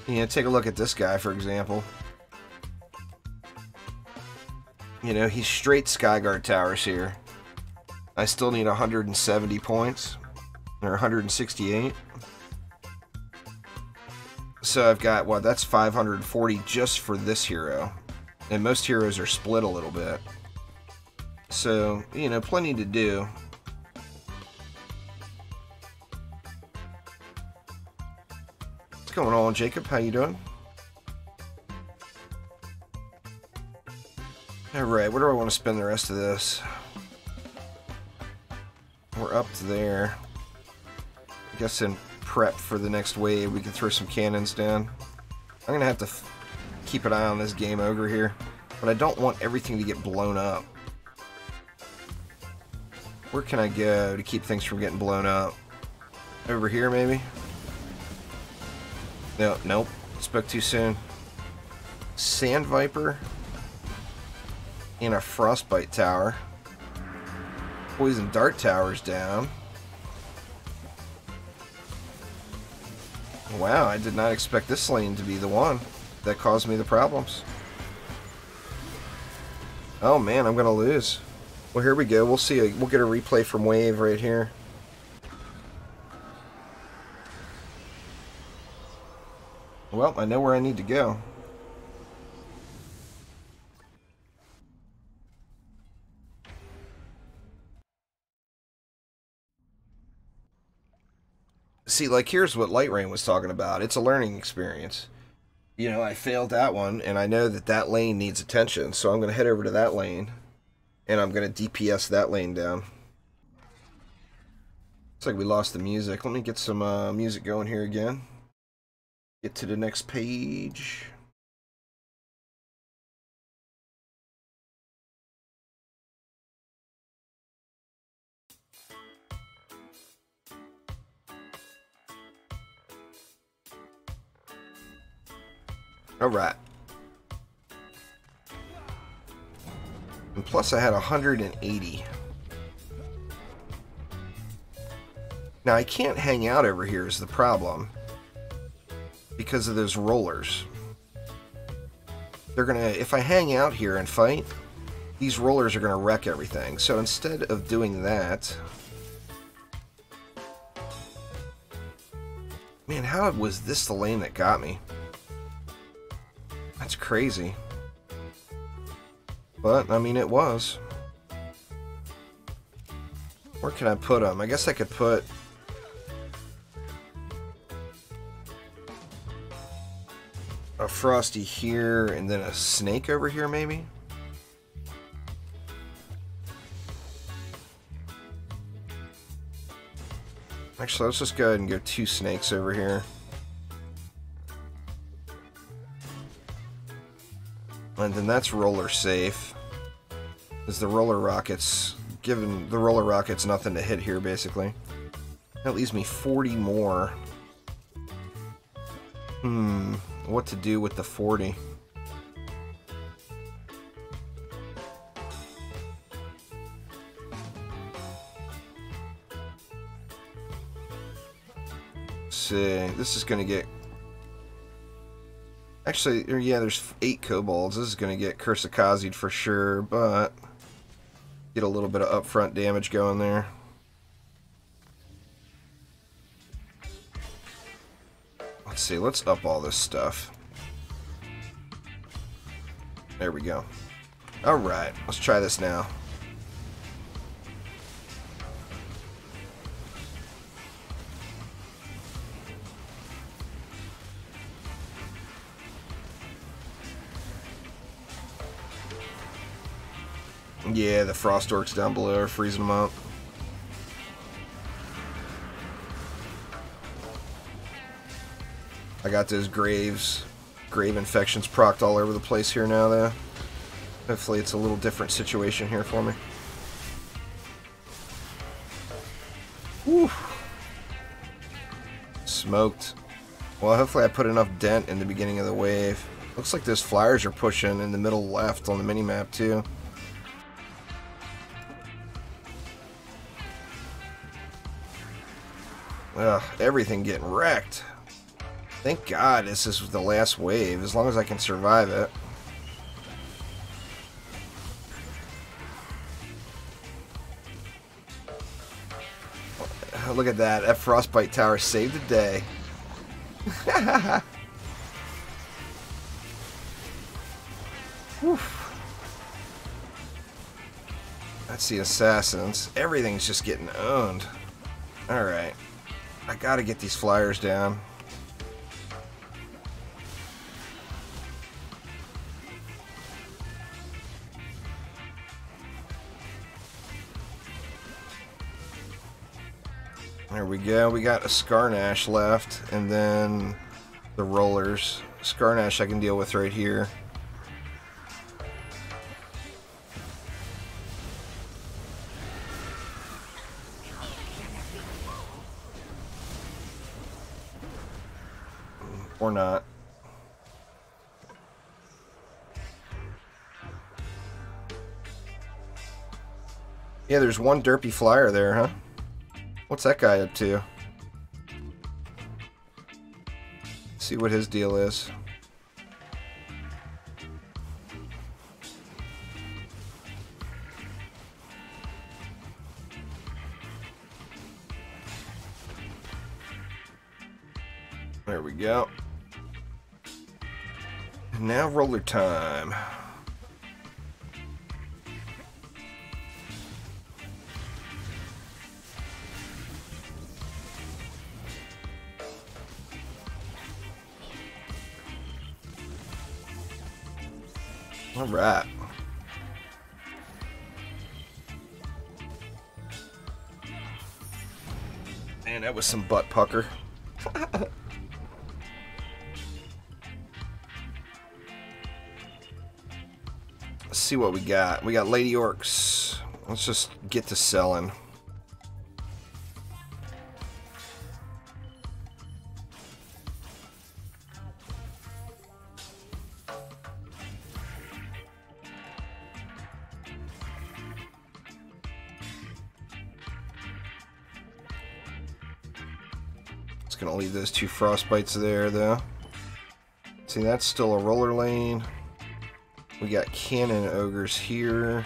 You know, take a look at this guy, for example. You know, he's straight Skyguard Towers here. I still need 170 points. Or 168. So I've got, what, that's 540 just for this hero. And most heroes are split a little bit. So, you know, plenty to do. What's going on, Jacob? How you doing? Alright, where do I want to spend the rest of this? We're up to there. I guess in prep for the next wave, we can throw some cannons down. I'm going to have to keep an eye on this game ogre here. But I don't want everything to get blown up. Where can I go to keep things from getting blown up? Over here, maybe? No, nope. Spoke too soon. Sand Viper. And a Frostbite Tower. Poison Dart Tower's down. Wow, I did not expect this lane to be the one that caused me the problems. Oh man, I'm gonna lose. Well, here we go. We'll see. We'll get a replay from Wave right here. Well, I know where I need to go. See, like, here's what Lightrayne was talking about. It's a learning experience. You know, I failed that one, and I know that that lane needs attention, so I'm going to head over to that lane, and I'm going to DPS that lane down. Looks like we lost the music. Let me get some music going here again. Get to the next page. Alright. And plus I had 180. Now I can't hang out over here is the problem. Because of those rollers. They're gonna, if I hang out here and fight, these rollers are gonna wreck everything. So instead of doing that... Man, how was this the lane that got me? That's crazy. But, I mean, it was. Where can I put them? I guess I could put... a Frosty here, and then a Snake over here, maybe? Actually, let's just go ahead and go 2 Snakes over here. And then that's roller safe. Because the roller rockets giving the roller rockets nothing to hit here, basically. That leaves me 40 more. What to do with the 40? See, this is going to get... Actually, yeah, there's 8 kobolds. This is going to get Kursakazi'd for sure, but get a little bit of upfront damage going there. Let's see, let's up all this stuff. There we go. Alright, let's try this now. Yeah, the frost orcs down below are freezing them up. I got those grave infections procced all over the place here now, though. Hopefully it's a little different situation here for me. Whew. Smoked. Well, hopefully I put enough dent in the beginning of the wave. Looks like those flyers are pushing in the middle left on the mini-map, too. Ugh, everything getting wrecked. Thank God this is the last wave, as long as I can survive it. Look at that. That frostbite tower saved the day. That's the assassins. Everything's just getting owned. Alright. I gotta get these flyers down. There we go. We got a Skarnash left, and then the rollers. Skarnash I can deal with right here. Or not. Yeah, there's one derpy flyer there, huh? What's that guy up to? See what his deal is. There we go. Now roller time. All right. Man, that was some butt pucker. Let's see what we got. We got Lady Orcs. Let's just get to selling. Just gonna leave those 2 frostbites there, though. See, that's still a roller lane. We got cannon ogres here.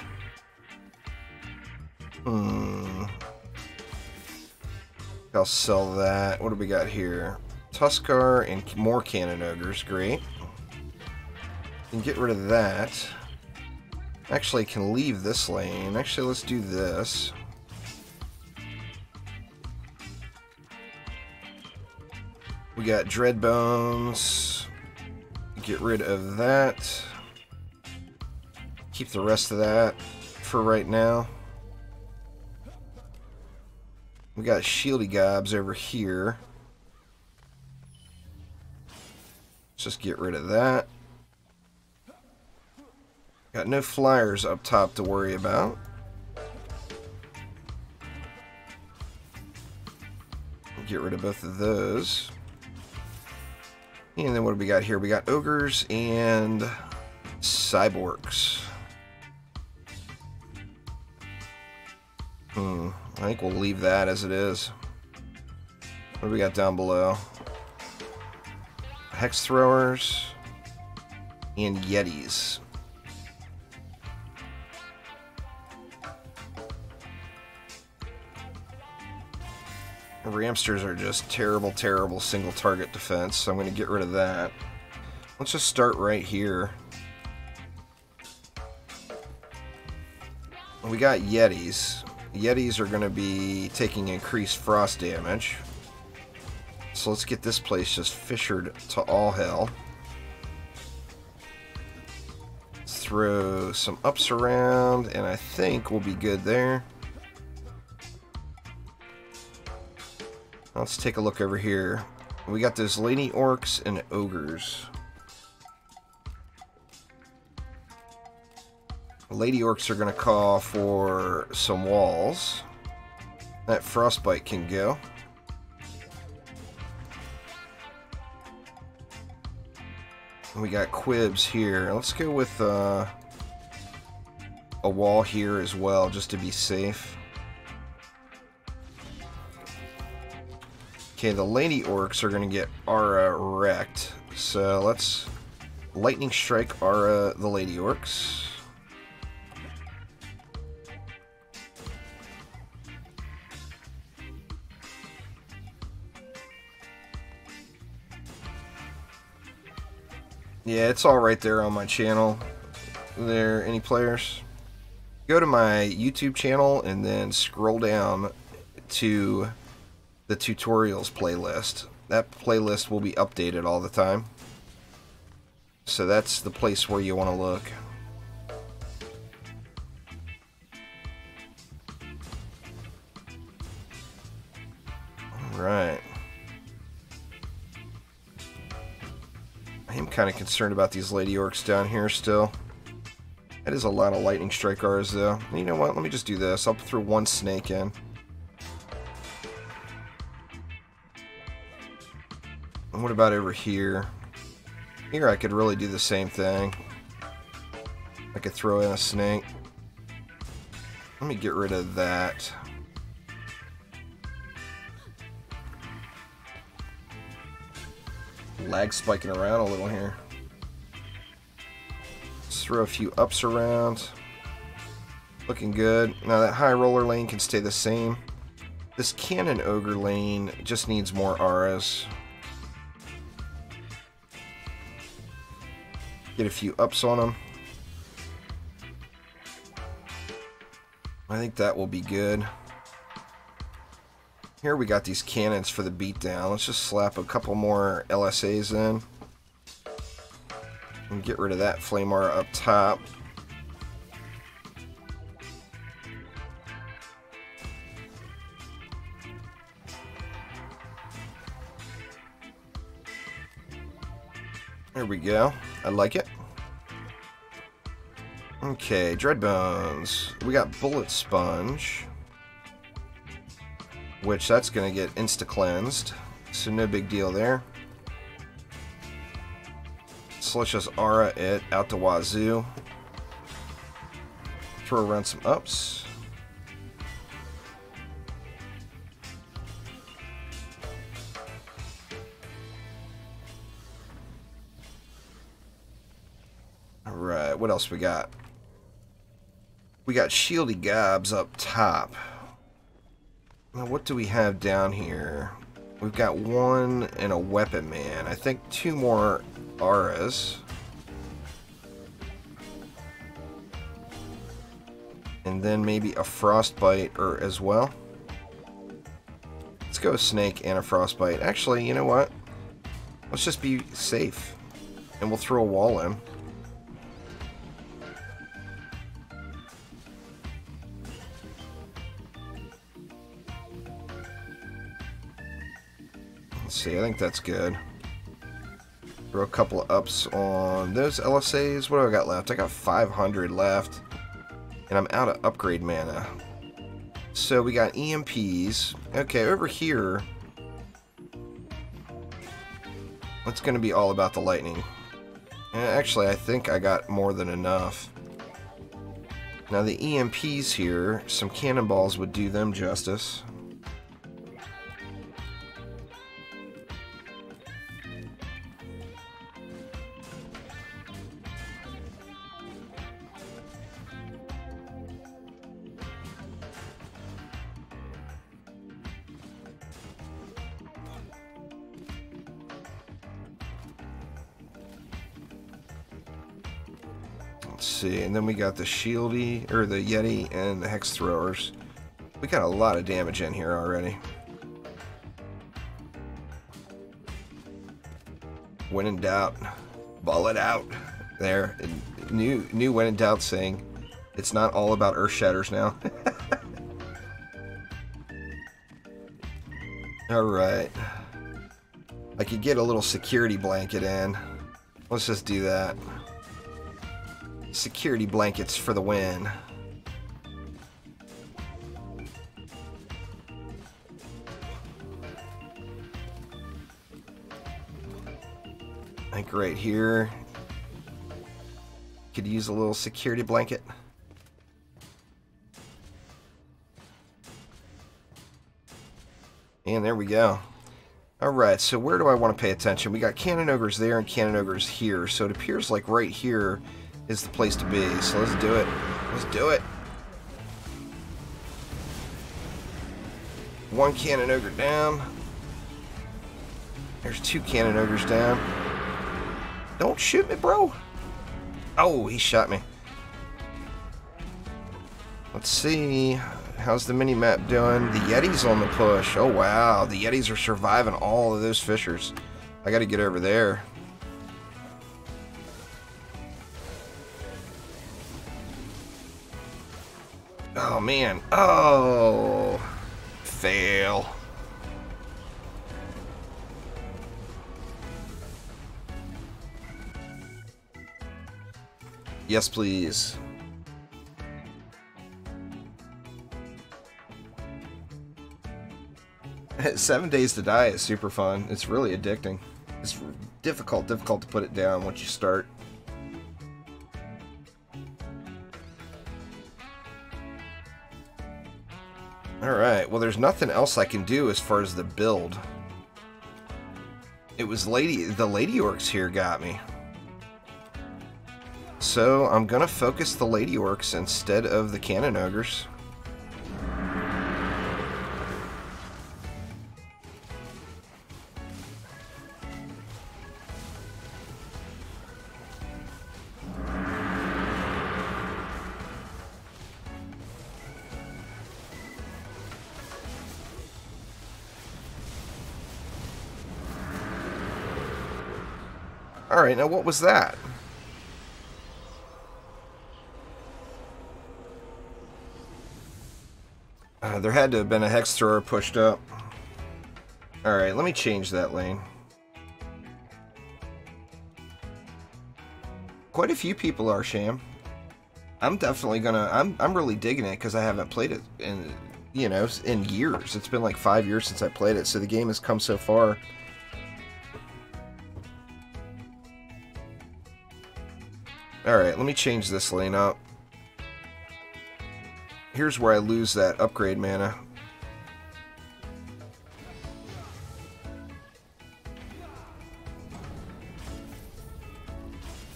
I'll sell that. What do we got here? Tuskar and more cannon ogres. Great. Can get rid of that. Actually, can leave this lane. Actually, let's do this. We got Dreadbones. Get rid of that. Keep the rest of that for right now. We got Shieldy Gobs over here. Let's just get rid of that. Got no flyers up top to worry about. Get rid of both of those. And then what do we got here? We got ogres and cyborgs. I think we'll leave that as it is. What do we got down below? Hex throwers and yetis. Ramsters are just terrible, terrible single target defense, so I'm going to get rid of that. Let's just start right here. We got yetis. Yetis are going to be taking increased frost damage. So let's get this place just fissured to all hell. Let's throw some ups around, and I think we'll be good there. Let's take a look over here. We got those lady orcs and ogres. Lady orcs are going to call for some walls. That frostbite can go. We got quibs here. Let's go with a wall here as well, just to be safe. Okay, the lady orcs are going to get Aura wrecked. So let's lightning strike Aura the lady orcs. Yeah, it's all right there on my channel. There, any players? Go to my YouTube channel and then scroll down to the tutorials playlist. That playlist will be updated all the time. So that's the place where you want to look. Alright. I am kind of concerned about these lady orcs down here still. That is a lot of lightning strike R's though. You know what? Let me just do this. I'll throw one snake in. And what about over here? Here I could really do the same thing. I could throw in a snake. Let me get rid of that. Lag spiking around a little here. Let's throw a few ups around. Looking good. Now that high roller lane can stay the same. This cannon ogre lane just needs more auras. Get a few ups on them. I think that will be good. Here we got these cannons for the beatdown. Let's just slap a couple more LSAs in. And get rid of that flame aura up top. There we go. I like it. Okay, Dreadbones. We got Bullet Sponge, which that's going to get insta-cleansed, so no big deal there. So let's just aura it out the wazoo. Throw around some ups. Alright, what else we got? We got Shieldy Gobs up top. Now what do we have down here? We've got one and a Weapon Man. I think two more auras. And then maybe a Frostbite as well. Let's go Snake and a Frostbite. Actually, you know what? Let's just be safe. And we'll throw a wall in. See, I think that's good. Throw a couple of ups on those LSAs. What do I got left? I got 500 left. And I'm out of upgrade mana. So we got EMPs. Okay, over here, It's going to be all about the lightning. And actually, I think I got more than enough. Now the EMPs here, some cannonballs would do them justice. See, and then we got the shieldy, or the Yeti, and the hex throwers. We got a lot of damage in here already. When in doubt, ball it out. There, new when in doubt saying, it's not all about earth shatters now. Alright. I could get a little security blanket in. Let's just do that. Security blankets for the win. I think right here could use a little security blanket. And there we go. Alright, so where do I want to pay attention? We got cannon ogres there and cannon ogres here. So it appears like right here is the place to be. So let's do it. Let's do it. One cannon ogre down. There's two cannon ogres down. Don't shoot me, bro. Oh, he shot me. Let's see. How's the mini-map doing? The Yeti's on the push. Oh, wow. The Yetis are surviving all of those fissures. I got to get over there. Oh, man. Oh. Fail. Yes, please. Seven Days to Die is super fun. It's really addicting. It's difficult to put it down once you start. Alright, well there's nothing else I can do as far as the build. It was the Lady Orcs here got me. So I'm gonna focus the Lady Orcs instead of the Cannon Ogres. Alright, now what was that? There had to have been a hex thrower pushed up. Alright, let me change that lane. Quite a few people are, Sham. I'm definitely gonna... I'm really digging it because I haven't played it in, you know, in years. It's been like 5 years since I played it, so the game has come so far. Alright, let me change this lane up. Here's where I lose that upgrade mana.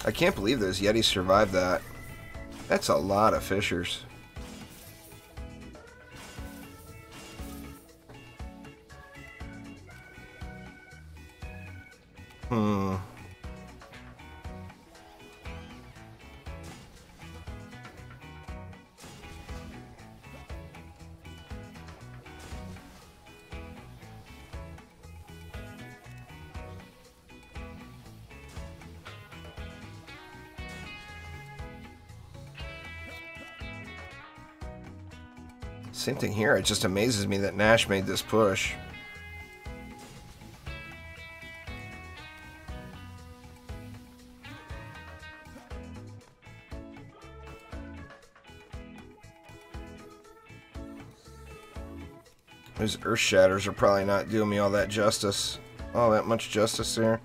I can't believe those Yetis survived that. That's a lot of fissures. Same thing here. It just amazes me that Nash made this push. Those Earth Shatters are probably not doing me all that justice. All that much justice there.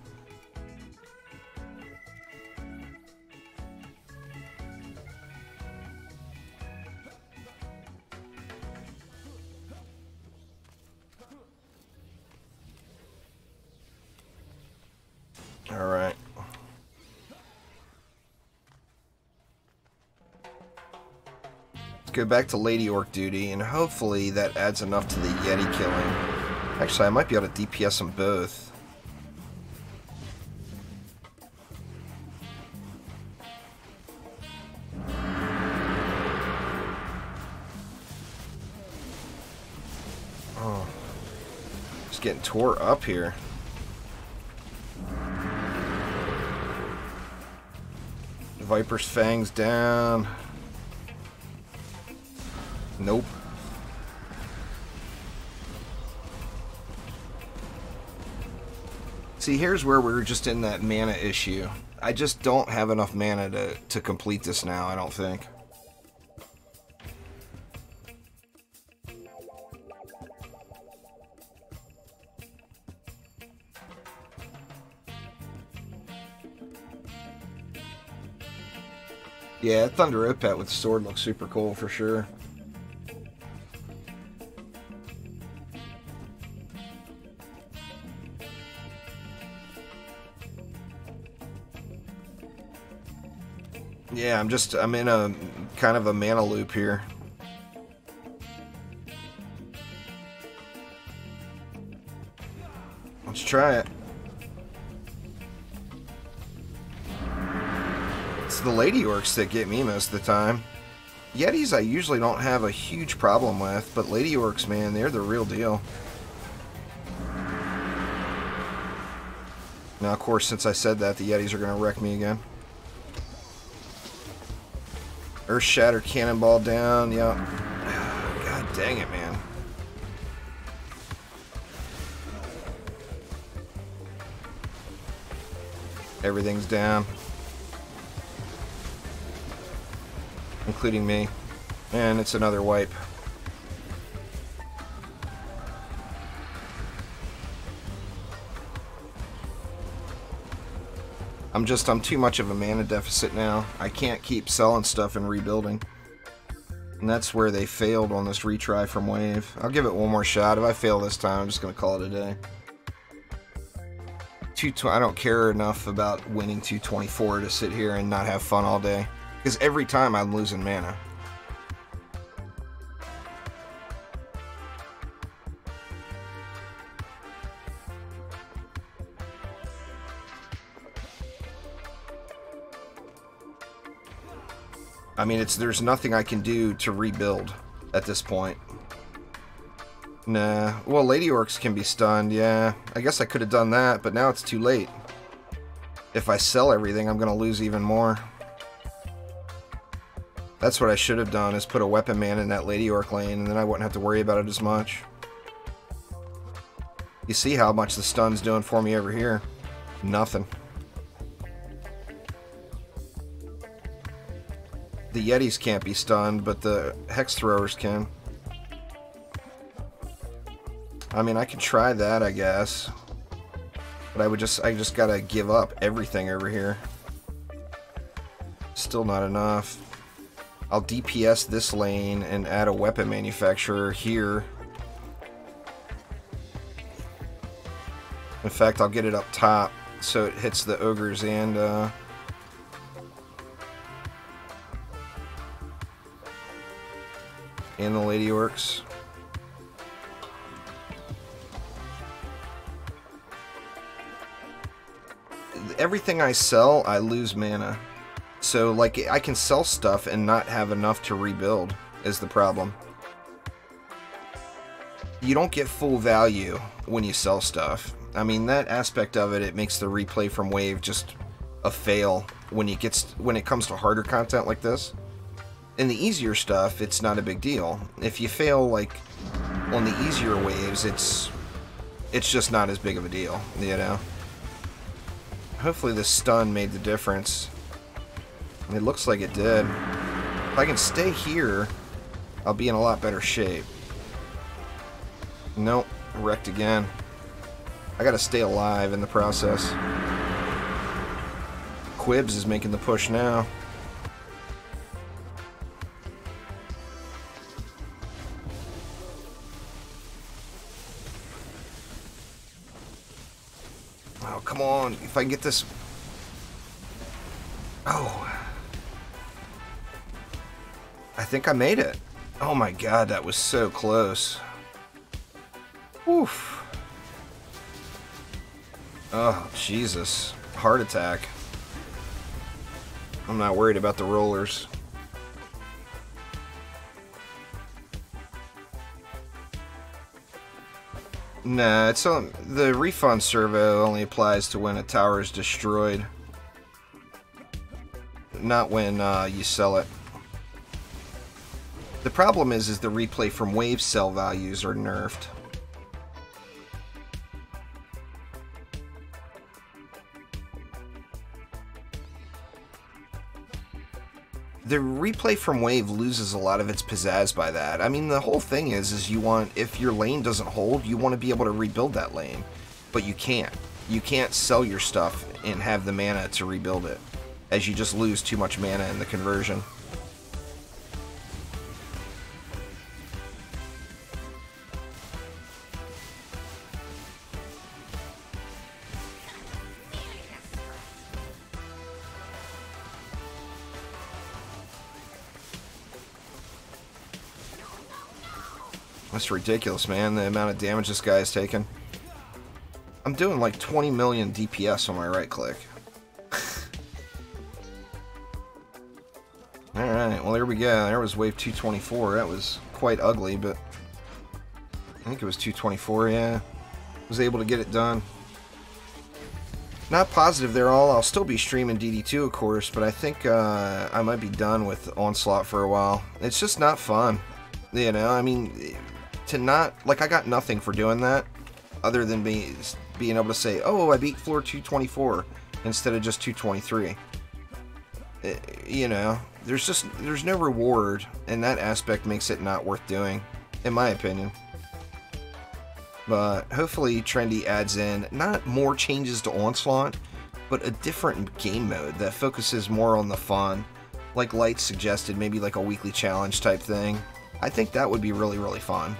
Go back to Lady Orc duty, and hopefully that adds enough to the Yeti killing. Actually, I might be able to DPS them both. Oh. Just getting tore up here. Viper's Fangs down. Nope. See, here's where we're just in that mana issue. I just don't have enough mana to complete this now, I don't think. Yeah, Thunder Opet with the sword looks super cool for sure. Yeah, I'm in a kind of a mana loop here. Let's try it. It's the Lady Orcs that get me most of the time. Yetis I usually don't have a huge problem with, but Lady Orcs, man, they're the real deal. Now, of course, since I said that, the Yetis are going to wreck me again. Earth Shatter Cannonball down, yep. God dang it, man. Everything's down. Including me. And it's another wipe. I'm too much of a mana deficit now. I can't keep selling stuff and rebuilding. And that's where they failed on this retry from Wave. I'll give it one more shot. If I fail this time, I'm just going to call it a day. I don't care enough about winning 224 to sit here and not have fun all day. Because every time I'm losing mana. I mean, there's nothing I can do to rebuild at this point. Nah. Well, Lady Orcs can be stunned, yeah. I guess I could have done that, but now it's too late. If I sell everything, I'm going to lose even more. That's what I should have done, is put a weapon man in that Lady Orc lane, and then I wouldn't have to worry about it as much. You see how much the stun's doing for me over here. Nothing. The Yetis can't be stunned, but the Hex Throwers can. I mean, I could try that, I guess. But I just gotta give up everything over here. Still not enough. I'll DPS this lane and add a weapon manufacturer here. In fact, I'll get it up top so it hits the ogres and the Lady Orcs. Everything I sell, I lose mana. So, like, I can sell stuff and not have enough to rebuild, is the problem. You don't get full value when you sell stuff. I mean, that aspect of it, it makes the replay from Wave just a fail when it comes to harder content like this. In the easier stuff, it's not a big deal. If you fail, like, on the easier waves, it's just not as big of a deal, you know? Hopefully this stun made the difference. It looks like it did. If I can stay here, I'll be in a lot better shape. Nope, wrecked again. I gotta stay alive in the process. Quibs is making the push now. Oh, come on. If I can get this... Oh. I think I made it. Oh my god, that was so close. Oof. Oh, Jesus. Heart attack. I'm not worried about the rollers. Nah, it's the refund servo only applies to when a tower is destroyed, not when you sell it. The problem is the replay from wave sell values are nerfed. The replay from wave loses a lot of its pizzazz by that. I mean, the whole thing is you want, if your lane doesn't hold, you want to be able to rebuild that lane. But you can't. You can't sell your stuff and have the mana to rebuild it, as you just lose too much mana in the conversion. That's ridiculous, man, the amount of damage this guy has taken. I'm doing like 20 million DPS on my right click. Alright, well there we go. There was wave 224. That was quite ugly, but I think it was 224, yeah. Was able to get it done. Not positive they're all. I'll still be streaming DD2, of course, but I think I might be done with Onslaught for a while. It's just not fun. You know, I mean, to not, like, I got nothing for doing that other than being able to say, oh, I beat floor 224 instead of just 223. You know, there's no reward, and that aspect makes it not worth doing, in my opinion. But hopefully Trendy adds in not more changes to Onslaught, but a different game mode that focuses more on the fun, like Light suggested, maybe like a weekly challenge type thing. I think that would be really, really fun.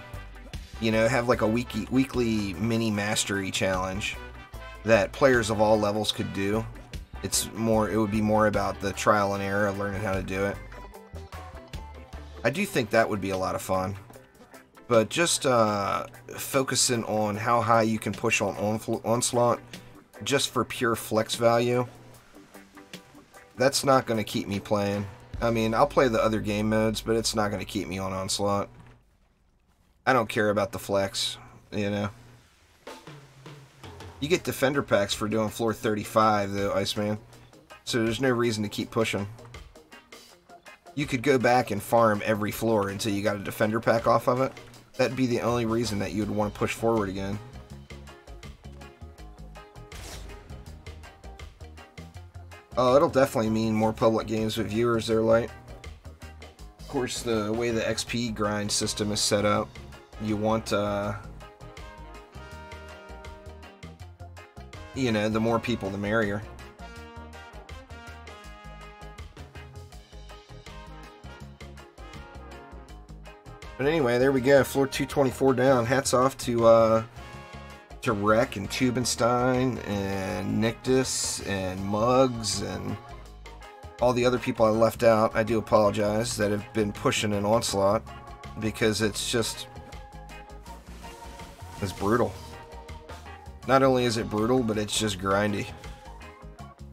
You know, have like a weekly mini mastery challenge that players of all levels could do. It would be more about the trial and error of learning how to do it. I do think that would be a lot of fun. But just focusing on how high you can push on Onslaught just for pure flex value, that's not going to keep me playing. I mean, I'll play the other game modes, but it's not going to keep me on Onslaught. I don't care about the flex, you know. You get defender packs for doing floor 35, though, Iceman. So there's no reason to keep pushing. You could go back and farm every floor until you got a defender pack off of it. That'd be the only reason that you would want to push forward again. Oh, it'll definitely mean more public games with viewers there, Light. Of course, the way the XP grind system is set up, you want, you know, the more people, the merrier. But anyway, there we go. Floor 224 down. Hats off to Rek and Tubenstein and Nictus and Muggs and all the other people I left out. I do apologize that have been pushing an Onslaught because it's brutal. Not only is it brutal, but it's just grindy.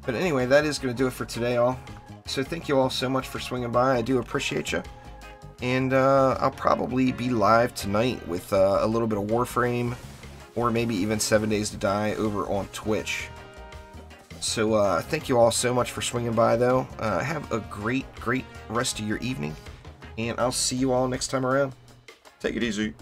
But anyway, that is going to do it for today, all. So thank you all so much for swinging by. I do appreciate you. And I'll probably be live tonight with a little bit of Warframe, or maybe even 7 Days to Die over on Twitch. So thank you all so much for swinging by, though. Have a great, great rest of your evening, and I'll see you all next time around. Take it easy.